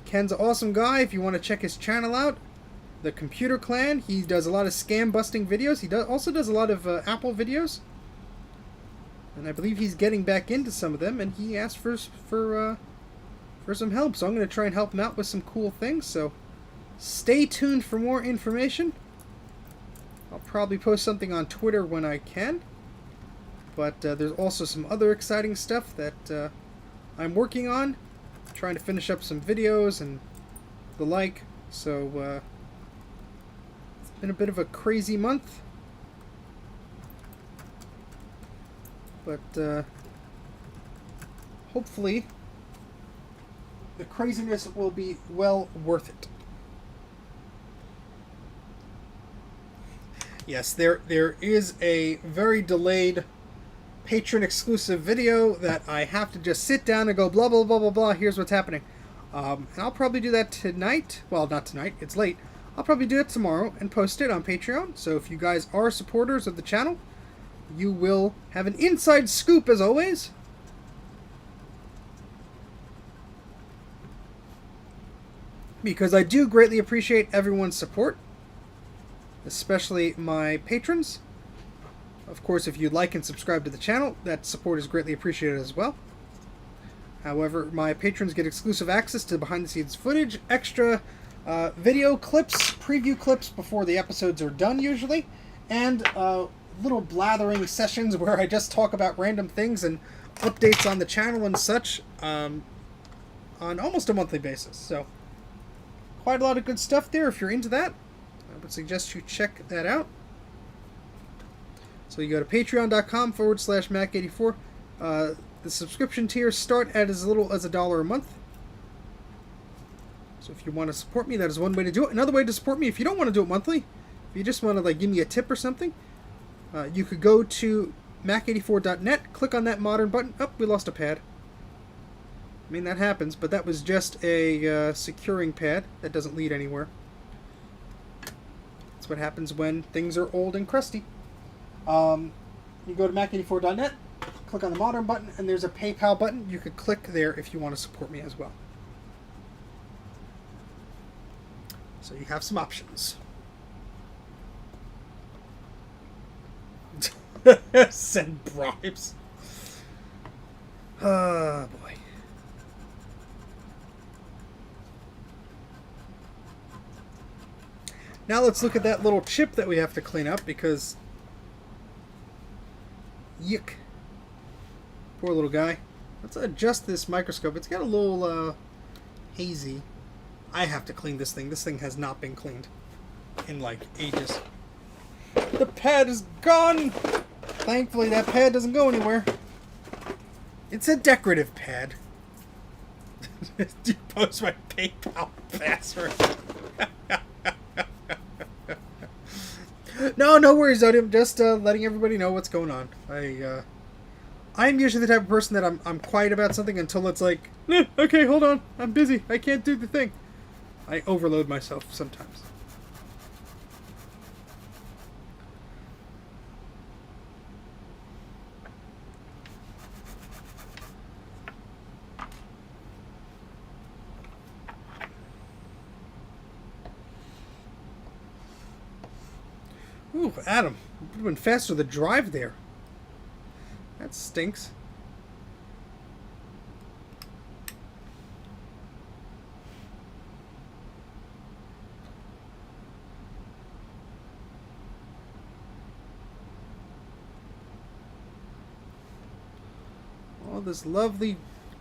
Ken's an awesome guy. If you want to check his channel out, the Computer Clan, he does a lot of scam busting videos. He also does a lot of Apple videos. And I believe he's getting back into some of them, and he asked for some help, so I'm going to try and help him out with some cool things, so stay tuned for more information. I'll probably post something on Twitter when I can, but there's also some other exciting stuff that I'm working on, trying to finish up some videos and the like, so it's been a bit of a crazy month, but hopefully the craziness will be well worth it. Yes, there is a very delayed patron exclusive video that I have to just sit down and go blah blah blah blah blah. Here's what's happening. And I'll probably do that tonight. Well, not tonight. It's late. I'll probably do it tomorrow and post it on Patreon. So if you guys are supporters of the channel, you will have an inside scoop as always. Because I do greatly appreciate everyone's support, especially my patrons. Of course, if you'd like and subscribe to the channel, that support is greatly appreciated as well. However, my patrons get exclusive access to behind-the-scenes footage, extra video clips, preview clips before the episodes are done usually, and little blathering sessions where I just talk about random things and updates on the channel and such on almost a monthly basis. So, quite a lot of good stuff there. If you're into that, I would suggest you check that out. So you go to patreon.com/Mac84. The subscription tiers start at as little as $1 a month. So if you want to support me, that is one way to do it. Another way to support me, if you don't want to do it monthly, if you just want to like give me a tip or something, you could go to Mac84.net, click on that modern button. Oh, we lost a pad. I mean, that happens, but that was just a securing pad that doesn't lead anywhere. That's what happens when things are old and crusty. You go to Mac84.net, click on the modern button, and there's a PayPal button. You could click there if you want to support me as well. So you have some options. Send bribes. Oh, boy. Now let's look at that little chip that we have to clean up because... Yuck. Poor little guy. Let's adjust this microscope. It's got a little hazy. I have to clean this thing. This thing has not been cleaned in like ages. The pad is gone! Thankfully that pad doesn't go anywhere. It's a decorative pad. Post my PayPal password. No worries, I'm just letting everybody know what's going on. I'm usually the type of person that I'm quiet about something until it's like, okay, hold on, I'm busy, I can't do the thing. I overload myself sometimes. Ooh, Adam, it would have been faster to drive there. That stinks. All this lovely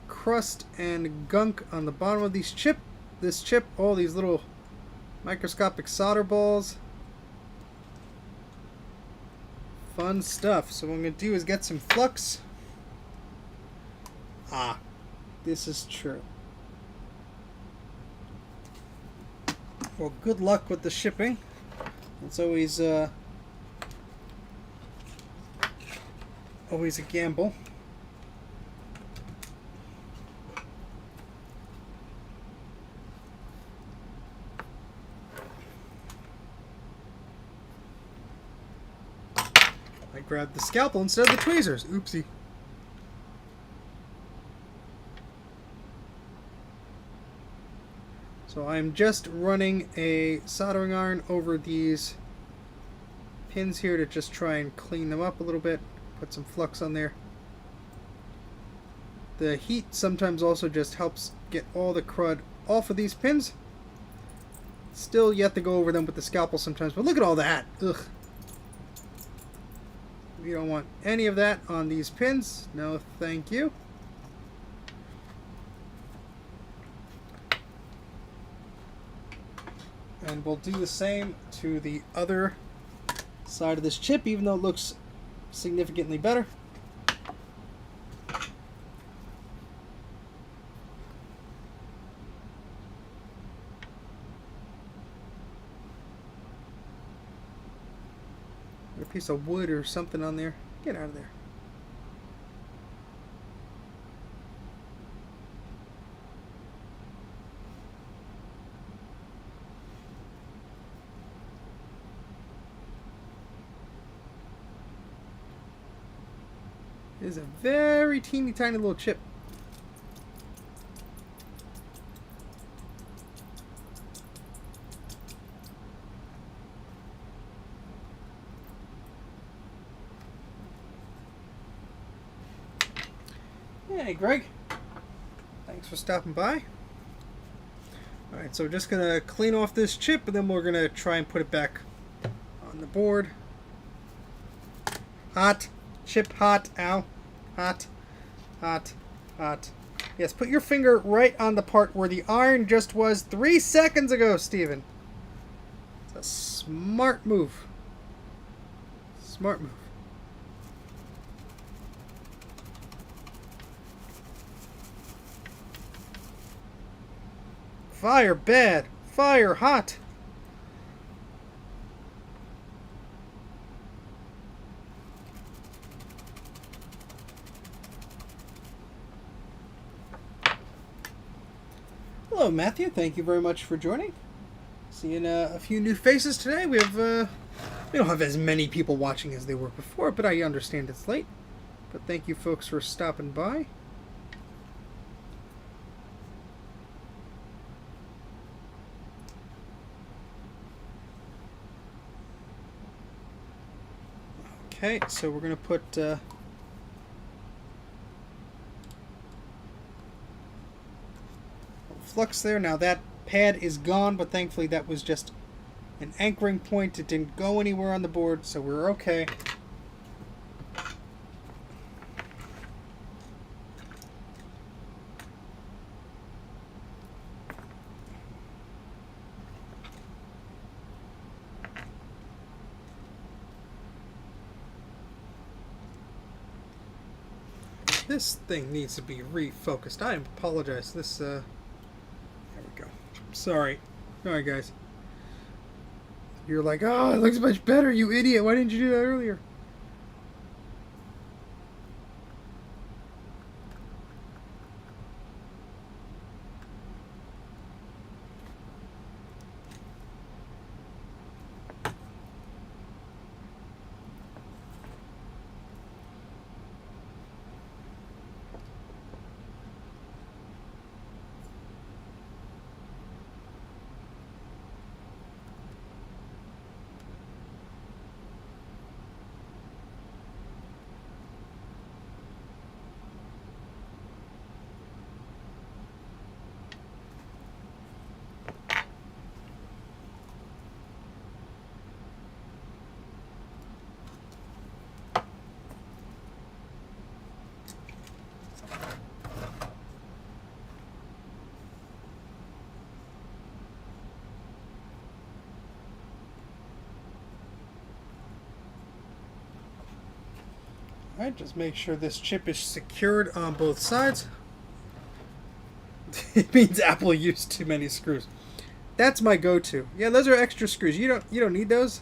crust and gunk on the bottom of this chip, all these little microscopic solder balls. Fun stuff. So what I'm going to do is get some flux. Ah, this is true. Well, good luck with the shipping. It's always always a gamble. I grabbed the scalpel instead of the tweezers. Oopsie. So I'm just running a soldering iron over these pins here to just try and clean them up a little bit. Put some flux on there. The heat sometimes also just helps get all the crud off of these pins. Still yet to go over them with the scalpel sometimes, but look at all that. Ugh. We don't want any of that on these pins. No, thank you. And we'll do the same to the other side of this chip, even though it looks significantly better. A piece of wood or something on there. Get out of there. It is a very teeny tiny little chip. Hey, Greg. Thanks for stopping by. Alright, so we're just going to clean off this chip, and then we're going to try and put it back on the board. Hot. Chip hot. Ow. Hot. Hot. Hot. Yes, put your finger right on the part where the iron just was 3 seconds ago, Steven. It's a smart move. Smart move. Fire bad. Fire hot. Hello, Matthew. Thank you very much for joining. Seeing a few new faces today. We don't have as many people watching as they were before, but I understand it's late. But thank you, folks, for stopping by. Okay, so we're going to put flux there. Now that pad is gone, but thankfully that was just an anchoring point. It didn't go anywhere on the board, so we're okay. This thing needs to be refocused. I apologize. This, there we go. Sorry. Sorry, guys. You're like, oh, it looks much better, you idiot. Why didn't you do that earlier? Alright, just make sure this chip is secured on both sides. It means Apple used too many screws. That's my go-to. Yeah, those are extra screws. You don't need those.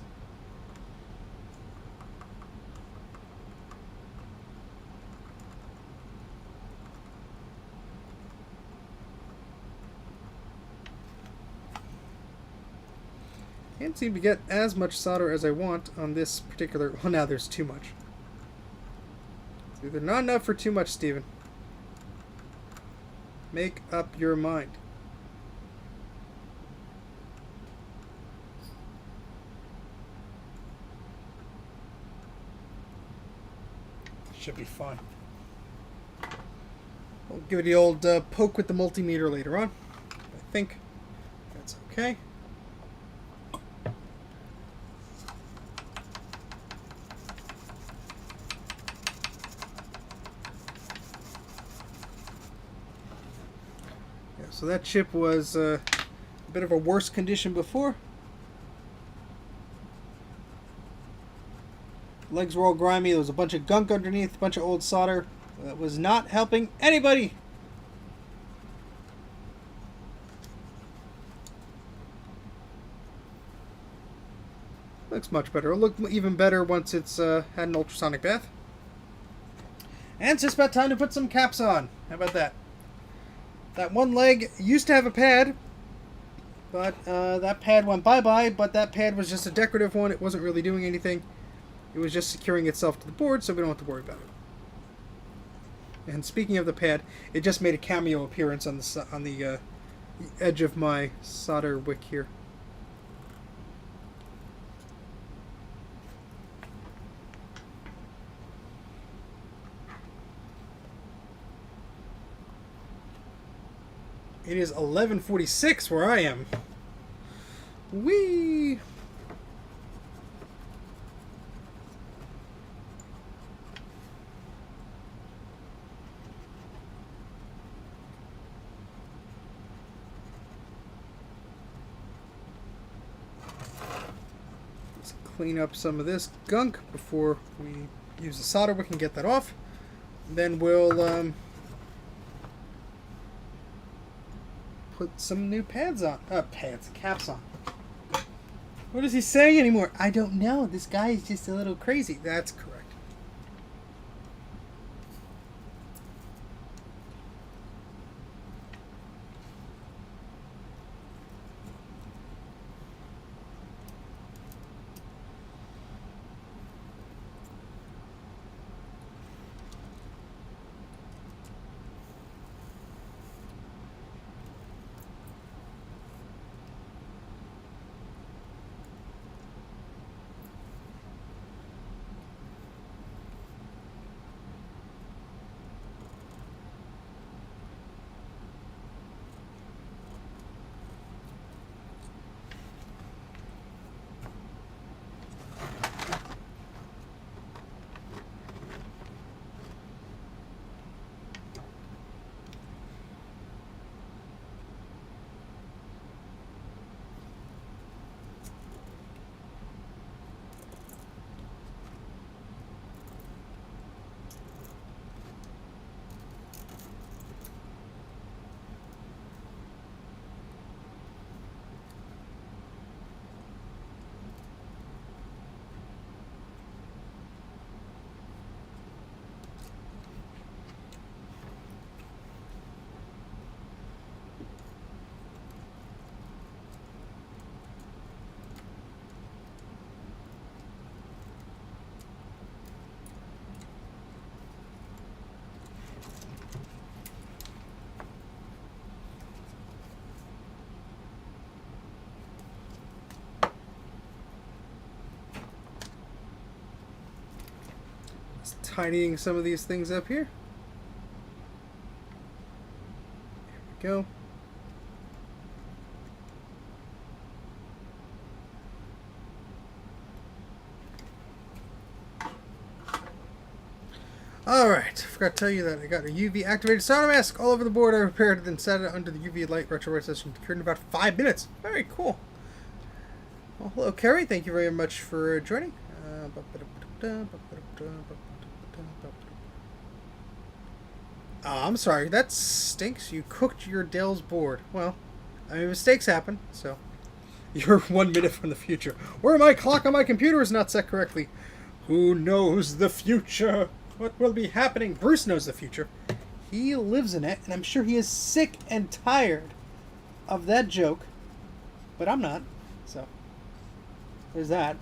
Can't seem to get as much solder as I want on this particular. Well, now there's too much. Either not enough or too much, Steven. Make up your mind. Should be fine. We'll give it the old poke with the multimeter later on. I think that's okay. So that chip was a bit of a worse condition before. Legs were all grimy. There was a bunch of gunk underneath, a bunch of old solder. That was not helping anybody. Looks much better. It'll look even better once it's had an ultrasonic bath. And it's just about time to put some caps on. How about that? That one leg used to have a pad, but that pad went bye-bye, but that pad was just a decorative one. It wasn't really doing anything. It was just securing itself to the board, so we don't have to worry about it. And speaking of the pad, it just made a cameo appearance on the edge of my solder wick here. It is 11:46 where I am. Whee! Let's clean up some of this gunk before we use the solder. We can get that off. Then we'll put some new caps on. What is he saying anymore? I don't know. This guy is just a little crazy. That's correct. Tidying some of these things up here. There we go. Alright, forgot to tell you that I got a UV activated solder mask all over the board. I repaired it and set it under the UV light retro session cured in about 5 minutes. Very cool. Well, hello Kerry, thank you very much for joining. I'm sorry, that stinks. You cooked your Dell's board. Well, I mean, mistakes happen, so you're 1 minute from the future. Or my clock on my computer is not set correctly. Who knows the future? What will be happening? Bruce knows the future. He lives in it, and I'm sure he is sick and tired of that joke. But I'm not, so there's that.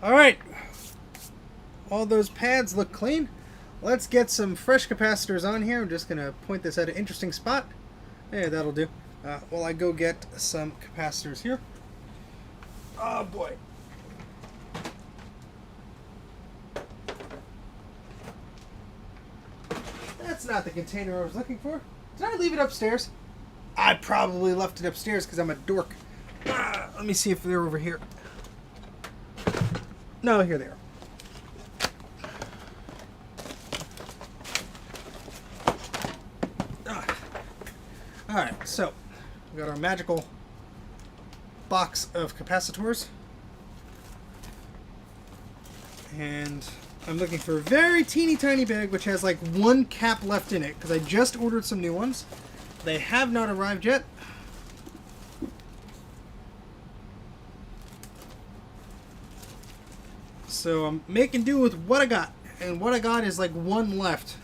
Alright, all those pads look clean. Let's get some fresh capacitors on here. I'm just going to point this at an interesting spot. Yeah, that'll do. While I go get some capacitors here. Oh boy. That's not the container I was looking for. Did I leave it upstairs? I probably left it upstairs because I'm a dork. Let me see if they're over here. No, here they are. Alright, so we got our magical box of capacitors. And I'm looking for a very teeny tiny bag which has like one cap left in it because I just ordered some new ones. They have not arrived yet. So I'm making do with what I got. And what I got is like one left.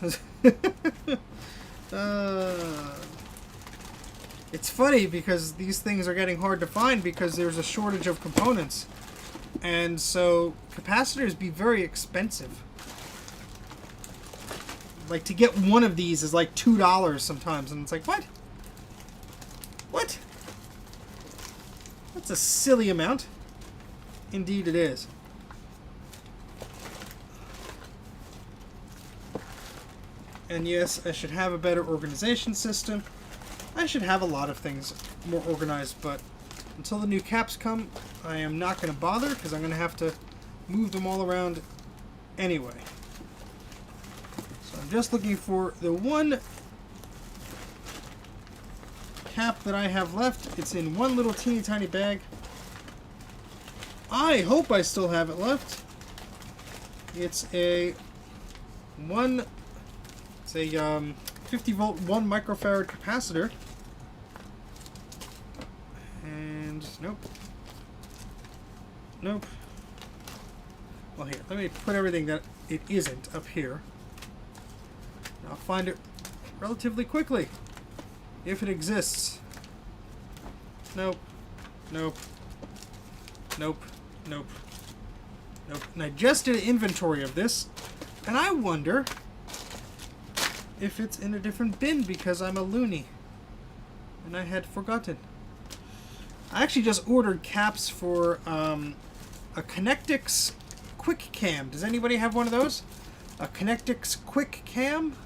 It's funny because these things are getting hard to find because there's a shortage of components. And so capacitors be very expensive. Like to get one of these is like $2 sometimes. And it's like, what? What? That's a silly amount. Indeed it is. And yes, I should have a better organization system. I should have a lot of things more organized, but until the new caps come, I am not going to bother because I'm going to have to move them all around anyway. So I'm just looking for the one cap that I have left. It's in one little teeny tiny bag. I hope I still have it left. It's a 50 volt 1 microfarad capacitor. And nope. Nope. Well, here, let me put everything that it isn't up here. I'll find it relatively quickly. If it exists. Nope. Nope. Nope. Nope. Nope. And I just did an inventory of this, and I wonder if it's in a different bin because I'm a loony. And I had forgotten. I actually just ordered caps for a Connectix Quick Cam. Does anybody have one of those? A Connectix Quick Cam?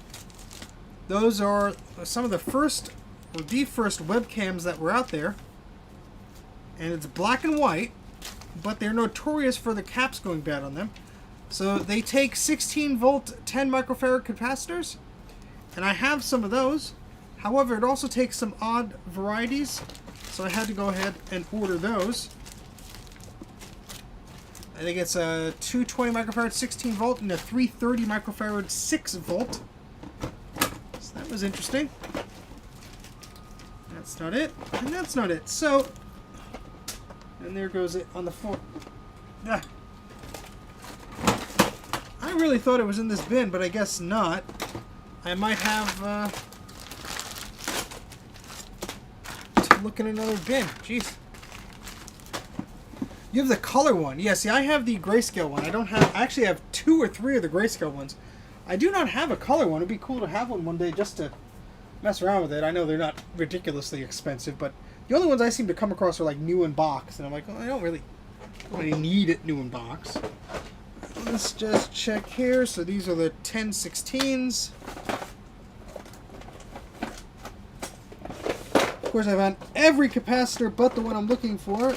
Those are some of the first, or the first webcams that were out there. And it's black and white, but they're notorious for the caps going bad on them. So they take 16 volt 10 microfarad capacitors, and I have some of those. However, it also takes some odd varieties, so I had to go ahead and order those. I think it's a 220 microfarad 16 volt and a 330 microfarad 6 volt. So that was interesting. That's not it, and that's not it. So, and there goes it on the floor. Ah. I really thought it was in this bin, but I guess not. I might have to look in another bin. Jeez. You have the color one. Yeah, see, I have the grayscale one. I don't have. I actually have 2 or 3 of the grayscale ones. I do not have a color one. It'd be cool to have one day just to mess around with it. I know they're not ridiculously expensive, but the only ones I seem to come across are like new in box, and I'm like, well, I don't really need it new in box. Let's just check here. So these are the 1016s. Of course, I found every capacitor but the one I'm looking for.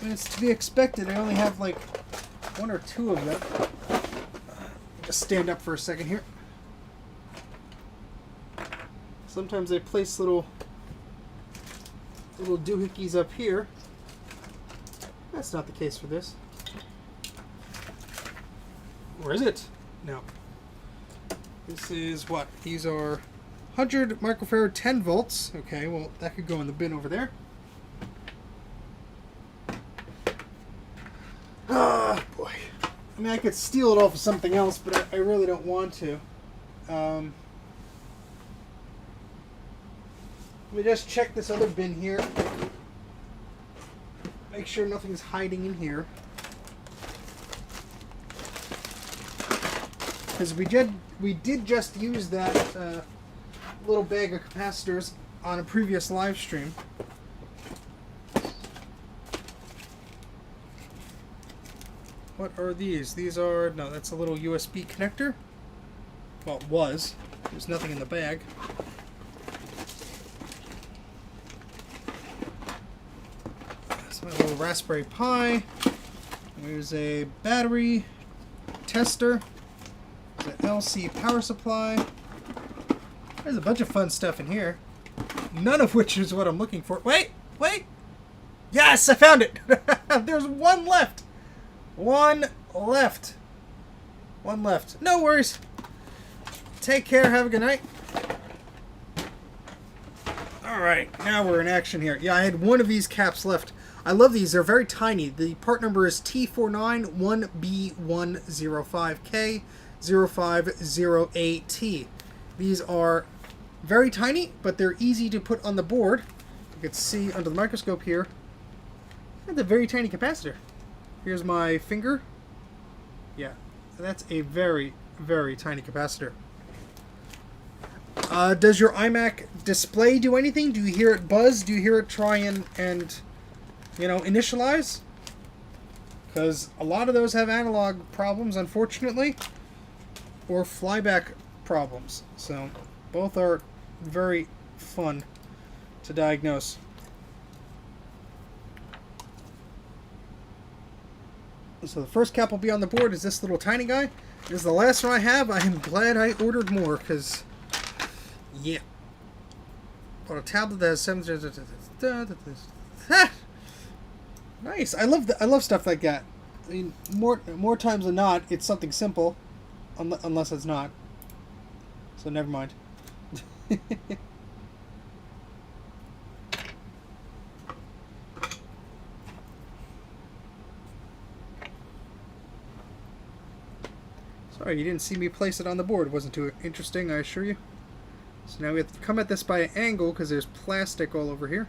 And it's to be expected. I only have like 1 or 2 of them. Just stand up for a second here. Sometimes they place little doohickeys up here. That's not the case for this. Or is it? No. This is what? These are 100 microfarad 10 volts. Okay, well, that could go in the bin over there. Ah, boy. I mean, I could steal it off of something else, but I really don't want to. Let me just check this other bin here. Make sure nothing's hiding in here. Because we did just use that little bag of capacitors on a previous live stream. What are these? These are... No, that's a little USB connector. Well, it was. There's nothing in the bag. That's my little Raspberry Pi. There's a battery tester. There's an LC power supply. There's a bunch of fun stuff in here. None of which is what I'm looking for. Wait! Wait! Yes! I found it! There's one left! One left. One left. No worries. Take care. Have a good night. Alright, now we're in action here. Yeah, I had one of these caps left. I love these. They're very tiny. The part number is T491B105K0508T. These are very tiny, but they're easy to put on the board. You can see under the microscope here. That's a very tiny capacitor. Here's my finger. Yeah, that's a very, very tiny capacitor. Does your iMac display do anything? Do you hear it buzz? Do you hear it try and you know, initialize. Because a lot of those have analog problems, unfortunately, or flyback problems. So both are very fun to diagnose. So the first cap will be on the board is this little tiny guy. This is the last one I have. I am glad I ordered more, because, yeah. Bought a tablet that has 7... Nice. I love stuff like that. I mean, more times than not, it's something simple, unless it's not. So never mind. Sorry, you didn't see me place it on the board. It wasn't too interesting, I assure you. So now we have to come at this by an angle because there's plastic all over here.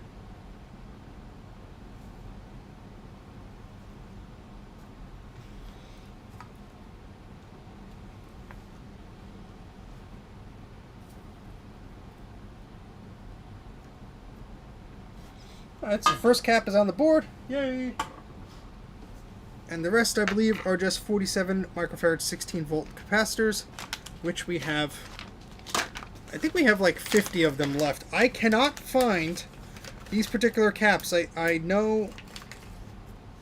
Alright, so the first cap is on the board. Yay! And the rest, I believe, are just 47 microfarad 16 volt capacitors, which we have, I think we have like 50 of them left. I cannot find these particular caps. I know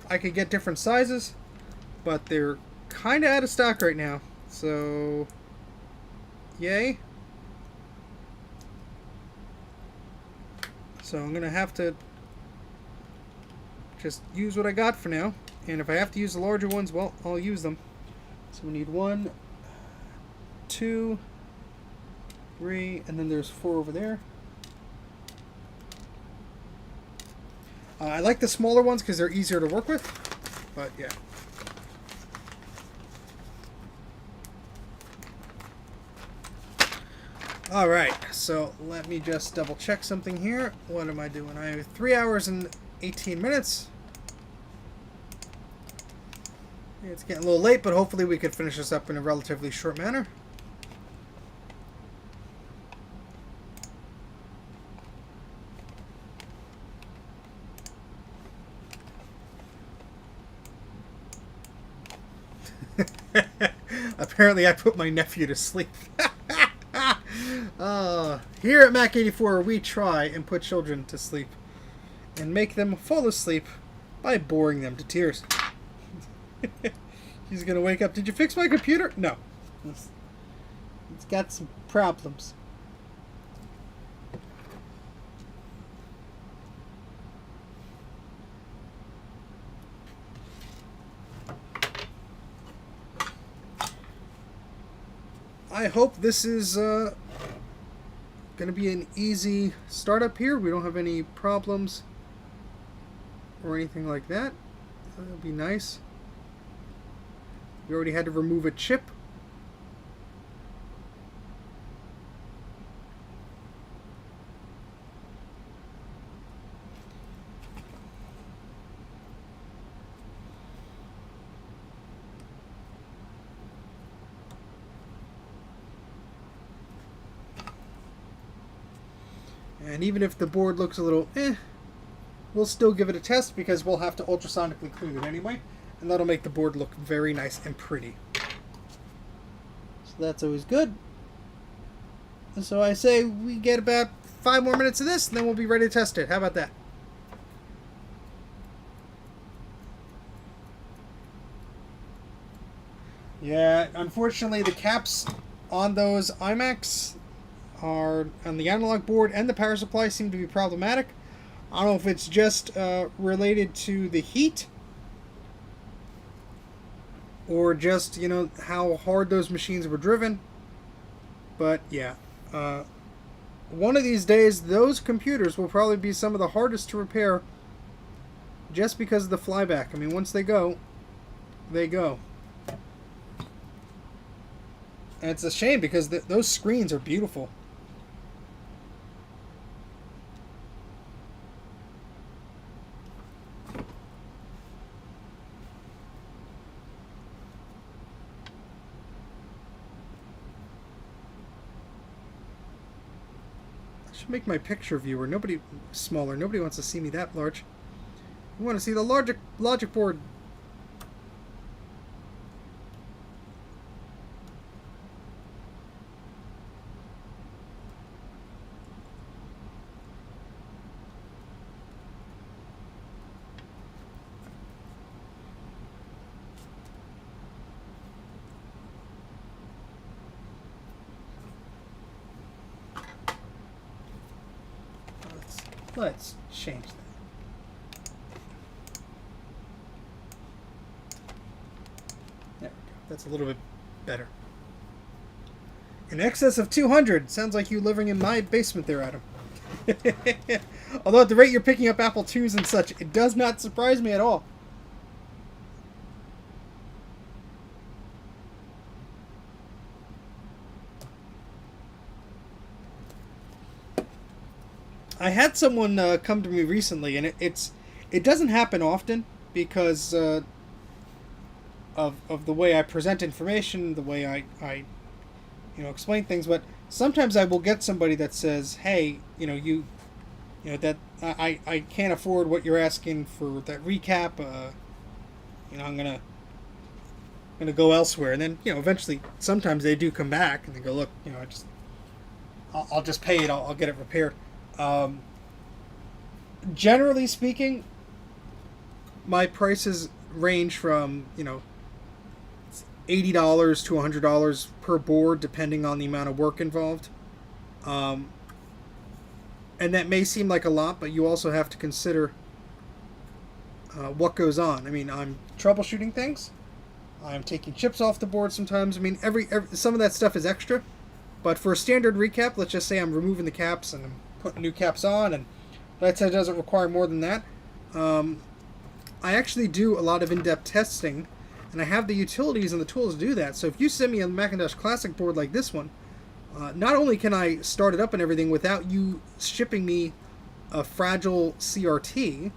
I could get different sizes, but they're kind of out of stock right now. So, yay. So I'm going to have to just use what I got for now. And if I have to use the larger ones, well, I'll use them. So we need 1, 2, 3, and then there's 4 over there. I like the smaller ones because they're easier to work with, but yeah. Alright, so let me just double check something here. What am I doing? I have 3 hours and 18 minutes. It's getting a little late, but hopefully we could finish this up in a relatively short manner. Apparently I put my nephew to sleep. Here at Mac84, we try and put children to sleep and make them fall asleep by boring them to tears. He's gonna wake up. Did you fix my computer? No. It's got some problems. I hope this is gonna be an easy startup here. We don't have any problems or anything like that. That'll be nice. We already had to remove a chip. And even if the board looks a little we'll still give it a test because we'll have to ultrasonically clean it anyway. And that'll make the board look very nice and pretty. So that's always good. So I say we get about 5 more minutes of this, and then we'll be ready to test it. How about that? Yeah, unfortunately the caps on those iMacs are on the analog board and the power supply seem to be problematic. I don't know if it's just related to the heat, or just, you know, how hard those machines were driven. But yeah, one of these days those computers will probably be some of the hardest to repair just because of the flyback. I mean, once they go, they go. And it's a shame because those screens are beautiful. Make my picture viewer smaller. Nobody wants to see me that large. You want to see the logic board. Let's change that. There we go. That's a little bit better. In excess of 200. Sounds like you living in my basement there, Adam. Although at the rate you're picking up Apple IIs and such, it does not surprise me at all. I had someone come to me recently, and it doesn't happen often because of the way I present information, the way I explain things. But sometimes I will get somebody that says, "Hey, that I can't afford what you're asking for that recap. I'm gonna go elsewhere." And then eventually, sometimes they do come back and they go, "Look, I'll just pay it. I'll get it repaired." Generally speaking, my prices range from $80 to $100 per board, depending on the amount of work involved. And that may seem like a lot, but you also have to consider what goes on. I mean, I'm troubleshooting things. I'm taking chips off the board sometimes. I mean, every some of that stuff is extra. But for a standard recap, let's just say I'm removing the caps and I'm putting new caps on, and let's say it doesn't require more than that. I actually do a lot of in-depth testing, and I have the utilities and the tools to do that. So if you send me a Macintosh Classic board like this one, not only can I start it up and everything without you shipping me a fragile CRT,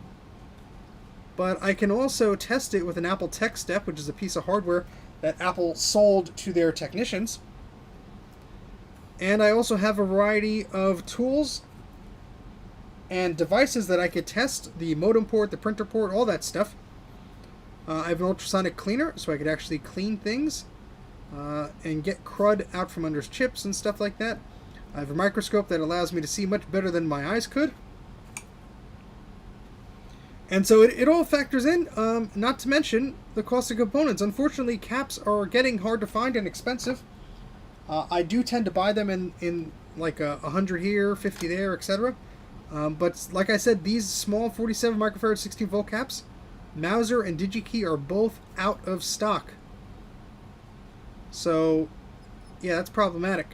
but I can also test it with an Apple Tech Step, which is a piece of hardware that Apple sold to their technicians. And I also have a variety of tools and devices that I could test, the modem port, the printer port, all that stuff. I have an ultrasonic cleaner, so I could actually clean things and get crud out from under chips and stuff like that. I have a microscope that allows me to see much better than my eyes could. And so it all factors in, not to mention the cost of components. Unfortunately, caps are getting hard to find and expensive. I do tend to buy them in like 100 here, 50 there, etc. But like I said, these small 47 microfarad 16 volt caps, Mauser and DigiKey are both out of stock. So, yeah, that's problematic.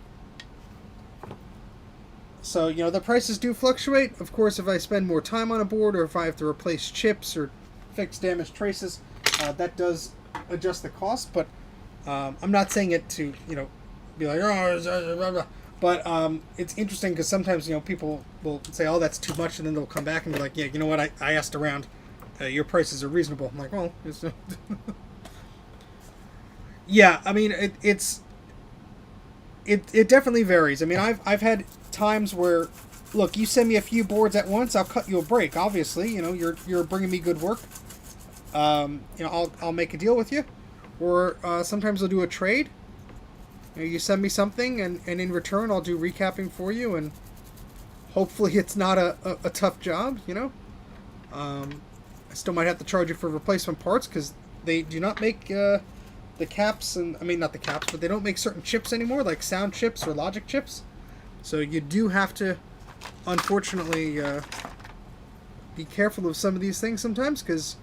So, the prices do fluctuate. Of course, if I spend more time on a board, or if I have to replace chips or fix damaged traces, that does adjust the cost. But I'm not saying it to, be like, oh, but it's interesting because sometimes people will say, oh, that's too much, and then they'll come back and be like, yeah, you know what, I asked around, your prices are reasonable. I'm like, well, yeah, I mean, it definitely varies. I mean, I've had times where, look, you send me a few boards at once, I'll cut you a break. Obviously, you're bringing me good work. I'll make a deal with you, or sometimes I'll do a trade. You send me something, and in return, I'll do recapping for you, and hopefully it's not a tough job, I still might have to charge you for replacement parts, because they do not make the caps, and I mean, not the caps, but they don't make certain chips anymore, like sound chips or logic chips. So you do have to, unfortunately, be careful of some of these things sometimes, because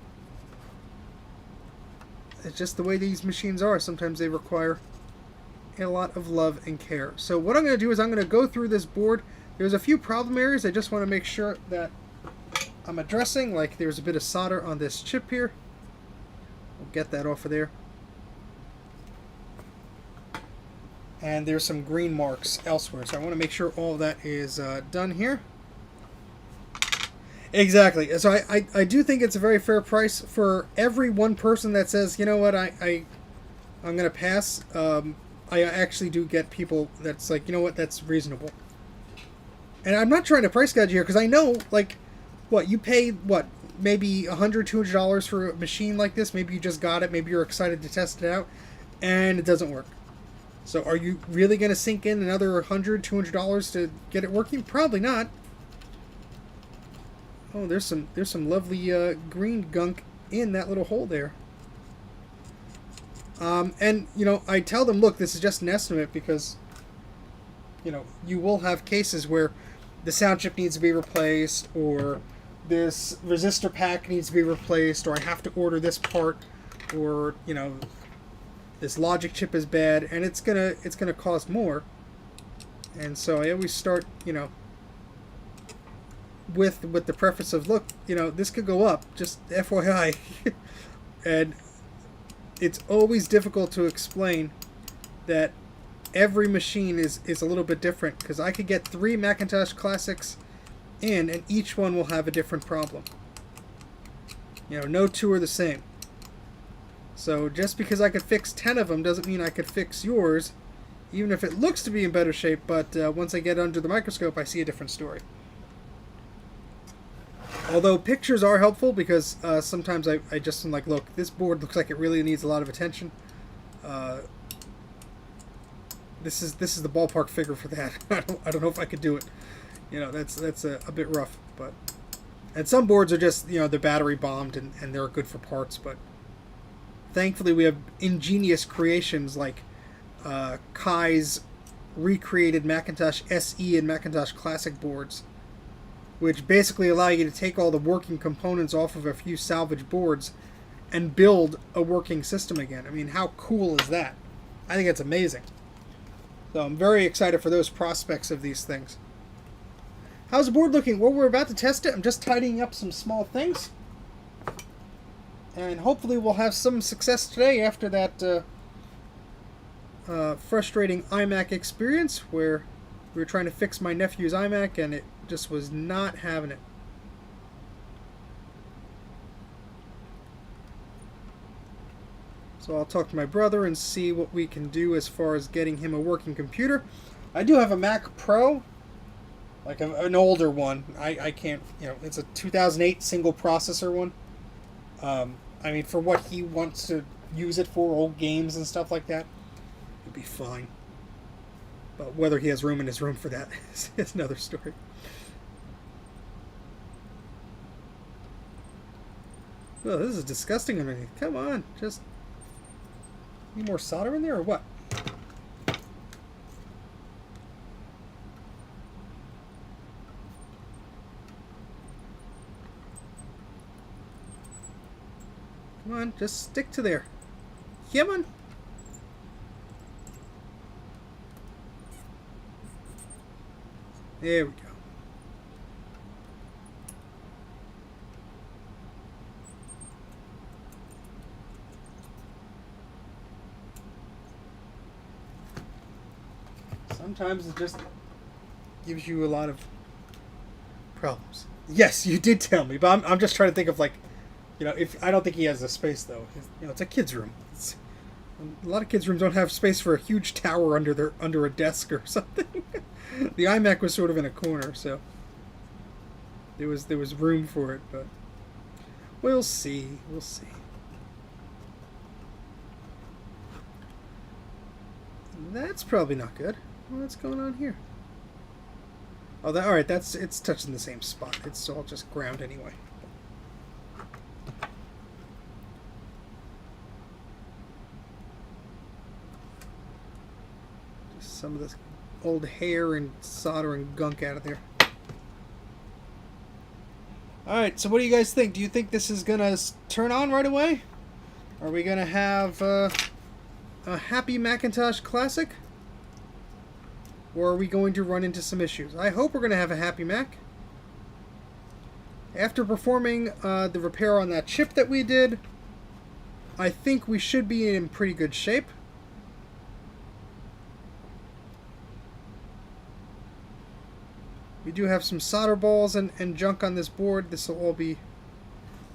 it's just the way these machines are. Sometimes they require a lot of love and care. So what I'm going to do is I'm going to go through this board. There's a few problem areas I just want to make sure that I'm addressing, like there's a bit of solder on this chip here. We'll get that off of there. And there's some green marks elsewhere, so I want to make sure all that is done here. Exactly. So I do think it's a very fair price for every one person that says, you know what, I'm going to pass. I actually do get people that's like, you know what, that's reasonable. And I'm not trying to price gouge here, because I know, like, what, you pay, what, maybe $100, $200 for a machine like this. Maybe you just got it. Maybe you're excited to test it out, and it doesn't work. So are you really going to sink in another $100, $200 to get it working? Probably not. Oh, there's some lovely green gunk in that little hole there. And, you know, I tell them, look, this is just an estimate because, you know, you will have cases where the sound chip needs to be replaced, or this resistor pack needs to be replaced, or I have to order this part, or, you know, this logic chip is bad, and it's gonna cost more. And so I always start, you know, with the preface of, look, you know, this could go up, just FYI. And it's always difficult to explain that every machine is a little bit different, because I could get 3 Macintosh Classics in, and each one will have a different problem. You know, no two are the same. So just because I could fix 10 of them doesn't mean I could fix yours, even if it looks to be in better shape, but once I get under the microscope, I see a different story. Although pictures are helpful, because sometimes I just am like, look, this board looks like it really needs a lot of attention. This is the ballpark figure for that. I don't know if I could do it. You know, that's a bit rough. But and some boards are just, you know, they're battery bombed and they're good for parts. But thankfully we have ingenious creations like Kai's recreated Macintosh SE and Macintosh Classic boards, which basically allow you to take all the working components off of a few salvage boards and build a working system again. I mean, how cool is that? I think it's amazing. So I'm very excited for those prospects of these things. How's the board looking? Well, we're about to test it. I'm just tidying up some small things. And hopefully we'll have some success today after that frustrating iMac experience where we were trying to fix my nephew's iMac and it just was not having it. So I'll talk to my brother and see what we can do as far as getting him a working computer. I do have a Mac Pro, like an older one. I can't, you know, it's a 2008 single processor one. I mean, for what he wants to use it for, old games and stuff like that, it'd be fine. But whether he has room in his room for that is another story. Oh, this is disgusting underneath. Come on, just need more solder in there or what? Come on, just stick to there. Come on. There we go. Sometimes it just gives you a lot of problems. Yes, you did tell me, but I'm just trying to think of, like, you know, if I don't think he has the space though. You know, it's a kid's room. A lot of kids' rooms don't have space for a huge tower under a desk or something. The iMac was sort of in a corner, so there was room for it, but we'll see. We'll see. That's probably not good. What's going on here? Oh, all right. It's touching the same spot. It's all just ground anyway. Just some of this old hair and solder and gunk out of there. All right. So, what do you guys think? Do you think this is gonna turn on right away? Are we gonna have a happy Macintosh Classic? Or are we going to run into some issues? I hope we're going to have a happy Mac. After performing the repair on that chip that we did, I think we should be in pretty good shape. We do have some solder balls and junk on this board. This will all be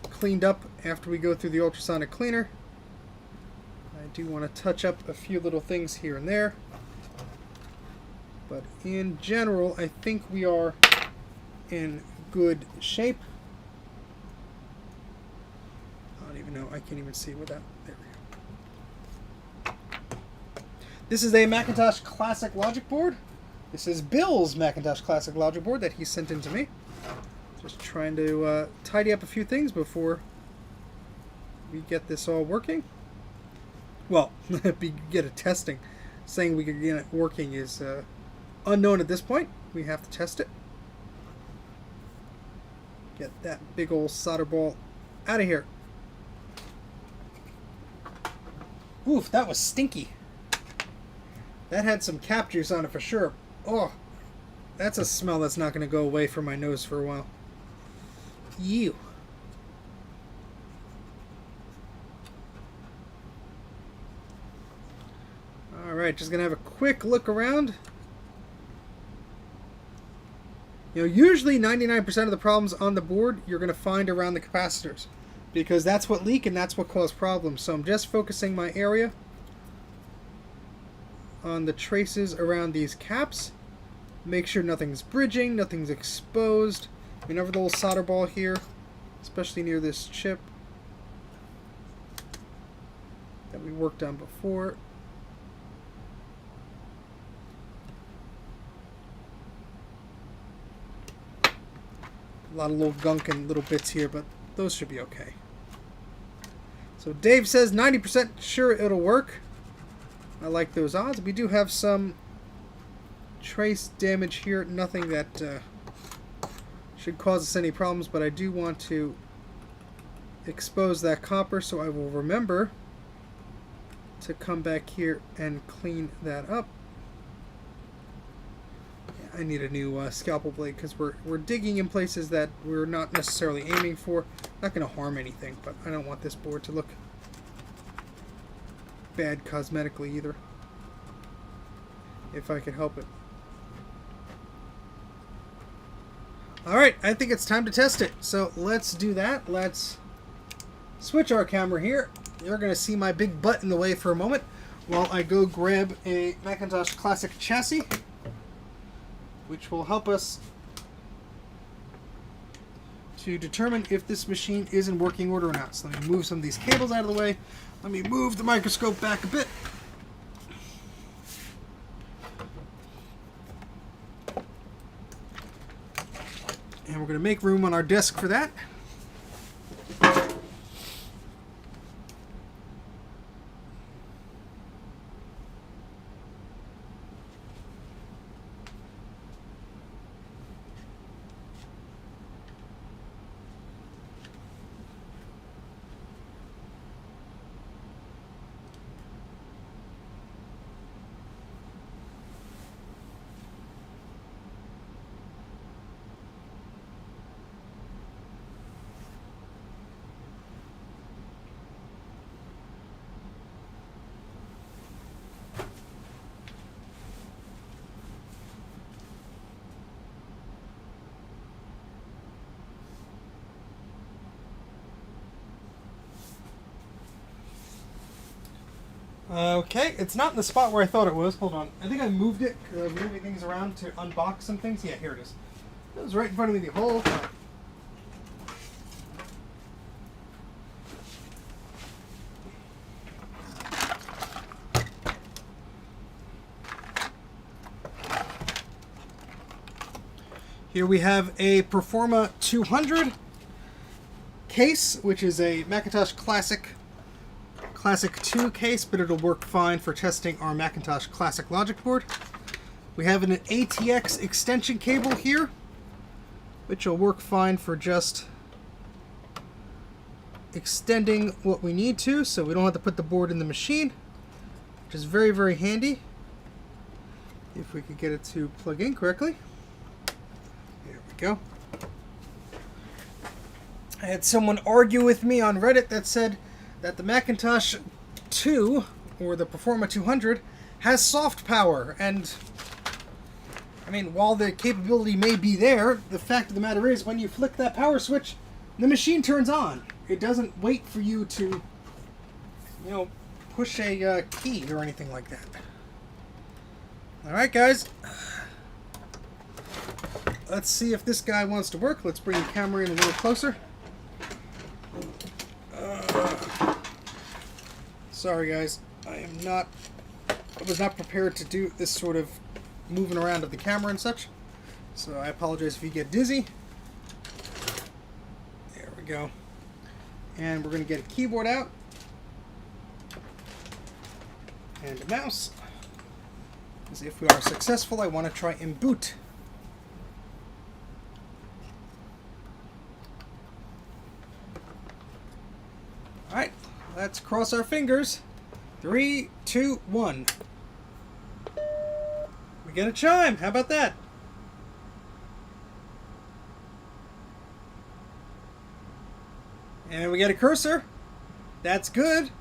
cleaned up after we go through the ultrasonic cleaner. I do want to touch up a few little things here and there. But in general, I think we are in good shape. can't even see without. There we go. This is a Macintosh Classic Logic board. This is Bill's Macintosh Classic Logic board that he sent in to me. Just trying to tidy up a few things before we get this all working. Well, get it testing. Saying we could get it working is unknown at this point. We have to test it. Get that big old solder ball out of here. Oof, that was stinky. That had some cap juice on it for sure. Oh, that's a smell that's not going to go away from my nose for a while. Ew. Alright, just going to have a quick look around. You know, usually 99% of the problems on the board you're going to find around the capacitors, because that's what leak and that's what cause problems. So I'm just focusing my area on the traces around these caps. Make sure nothing's bridging, nothing's exposed. Whenever the little solder ball here, especially near this chip that we worked on before. A lot of little gunk and little bits here, but those should be okay. So Dave says 90% sure it'll work. I like those odds. We do have some trace damage here. Nothing that should cause us any problems, but I do want to expose that copper, so I will remember to come back here and clean that up. Yeah, I need a new scalpel blade because we're digging in places that we're not necessarily aiming for. Not going to harm anything, but I don't want this board to look bad cosmetically either, if I can help it. Alright, I think it's time to test it. So let's do that. Let's switch our camera here. You're going to see my big butt in the way for a moment while I go grab a Macintosh Classic chassis, which will help us to determine if this machine is in working order or not. So let me move some of these cables out of the way. Let me move the microscope back a bit. And we're going to make room on our desk for that. Okay, it's not in the spot where I thought it was. Hold on. I think I moved it because I was moving things around to unbox some things. Yeah, here it is. It was right in front of me the whole time. Here we have a Performa 200 case, which is a Macintosh Classic 2 case, but it'll work fine for testing our Macintosh Classic Logic board. We have an ATX extension cable here, which will work fine for just extending what we need to, so we don't have to put the board in the machine, which is very, very handy. If we could get it to plug in correctly. There we go. I had someone argue with me on Reddit that said that the Macintosh 2, or the Performa 200, has soft power, and I mean, while the capability may be there, the fact of the matter is, when you flick that power switch, the machine turns on. It doesn't wait for you to, you know, push a key or anything like that. Alright, guys. Let's see if this guy wants to work. Let's bring the camera in a little closer. Sorry guys, I was not prepared to do this sort of moving around of the camera and such. So I apologize if you get dizzy. There we go. And we're going to get a keyboard out. And a mouse. As if we are successful, I want to try and boot. Alright, let's cross our fingers. 3, 2, 1. We get a chime. How about that? And we get a cursor. That's good.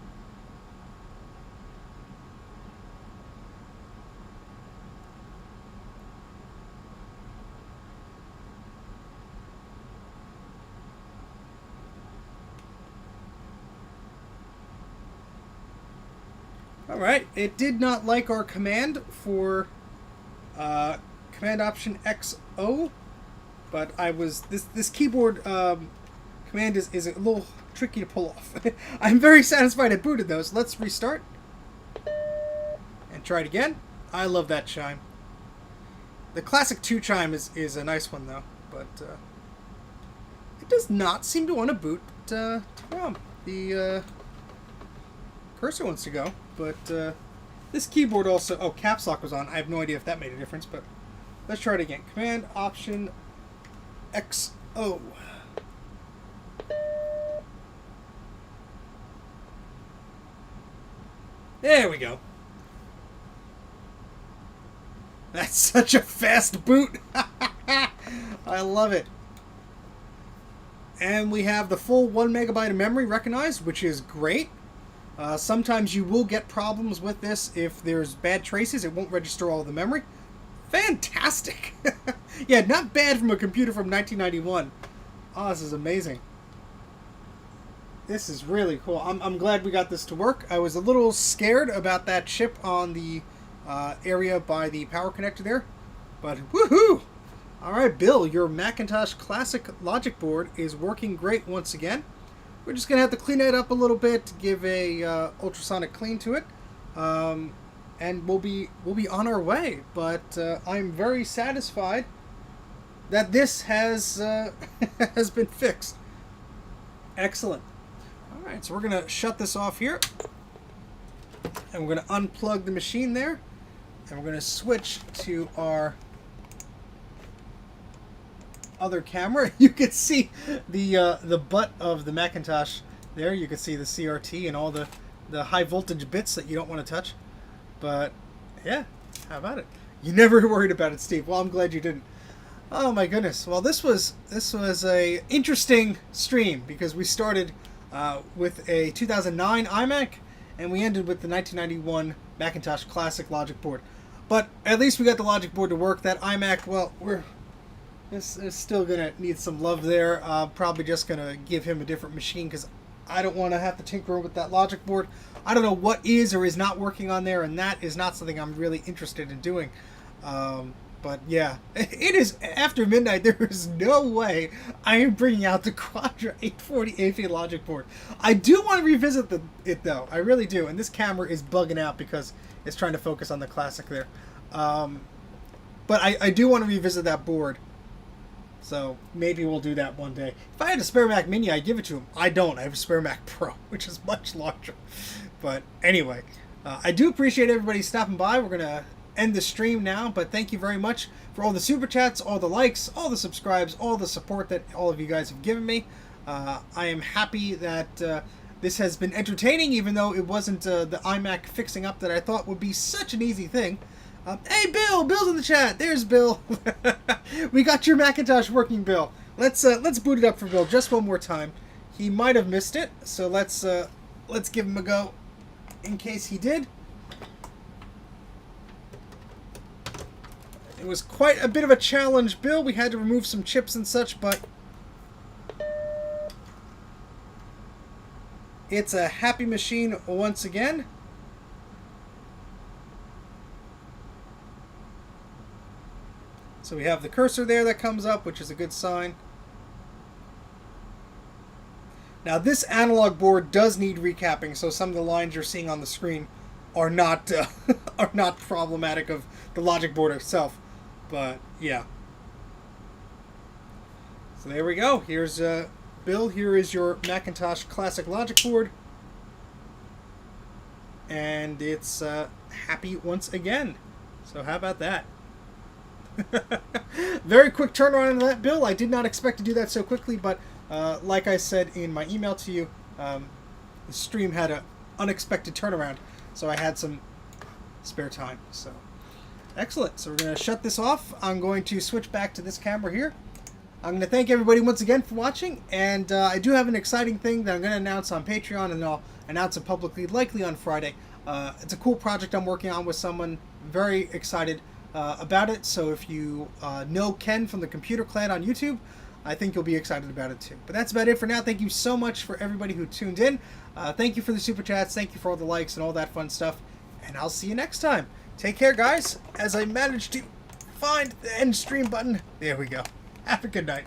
Alright, it did not like our command for command option XO, but this keyboard command is a little tricky to pull off. I'm very satisfied I booted though, so let's restart and try it again. I love that chime. The classic 2 chime is a nice one though, but it does not seem to want to boot ROM. The cursor wants to go, but this keyboard also... Oh, caps lock was on. I have no idea if that made a difference, but let's try it again. Command Option XO. There we go. That's such a fast boot. I love it. And we have the full 1 megabyte of memory recognized, which is great. Sometimes you will get problems with this if there's bad traces. It won't register all the memory. Fantastic! Yeah, not bad from a computer from 1991. Oh, this is amazing. This is really cool. I'm glad we got this to work. I was a little scared about that chip on the area by the power connector there. But woohoo! Alright, Bill, your Macintosh Classic Logic board is working great once again. We're just going to have to clean it up a little bit, give a ultrasonic clean to it, and we'll be on our way. But I'm very satisfied that this has has been fixed. Excellent. All right, so we're going to shut this off here, and we're going to unplug the machine there, and we're going to switch to our other camera. You can see the butt of the Macintosh there. You can see the CRT and all the high voltage bits that you don't want to touch. But yeah, how about it? You never worried about it, Steve. Well, I'm glad you didn't. Oh my goodness. Well, this was a interesting stream because we started with a 2009 iMac and we ended with the 1991 Macintosh Classic Logic board. But at least we got the Logic board to work. That iMac, well, This is still going to need some love there. I'm probably just going to give him a different machine because I don't want to have to tinker with that Logic board. I don't know what is or is not working on there, and that is not something I'm really interested in doing. But yeah, it is after midnight. There is no way I am bringing out the Quadra 840 AP Logic board. I do want to revisit it though. I really do. And this camera is bugging out because it's trying to focus on the Classic there. But I do want to revisit that board. So maybe we'll do that one day. If I had a spare Mac Mini, I'd give it to him. I don't. I have a spare Mac Pro, which is much larger. But anyway, I do appreciate everybody stopping by. We're going to end the stream now, but thank you very much for all the super chats, all the likes, all the subscribes, all the support that all of you guys have given me. I am happy that this has been entertaining, even though it wasn't the iMac fixing up that I thought would be such an easy thing. Hey, Bill! Bill's in the chat. There's Bill. We got your Macintosh working, Bill. Let's boot it up for Bill just one more time. He might have missed it, so let's give him a go in case he did. It was quite a bit of a challenge, Bill. We had to remove some chips and such, but it's a happy machine once again. So we have the cursor there that comes up, which is a good sign. Now this analog board does need recapping, so some of the lines you're seeing on the screen are not are not problematic of the logic board itself. But yeah. So there we go. Here's Bill. Here is your Macintosh Classic Logic board, and it's happy once again. So how about that? Very quick turnaround on that, Bill. I did not expect to do that so quickly, but like I said in my email to you, the stream had an unexpected turnaround, so I had some spare time. So excellent. So we're going to shut this off. I'm going to switch back to this camera here. I'm going to thank everybody once again for watching, and I do have an exciting thing that I'm going to announce on Patreon, and I'll announce it publicly likely on Friday. It's a cool project I'm working on with someone. Very excited about it, so if you know Ken from the Computer Clan on YouTube, I think you'll be excited about it too. But that's about it for now. Thank you so much for everybody who tuned in. Thank you for the super chats. Thank you for all the likes and all that fun stuff. And I'll see you next time. Take care, guys, as I managed to find the end stream button. There we go. Have a good night.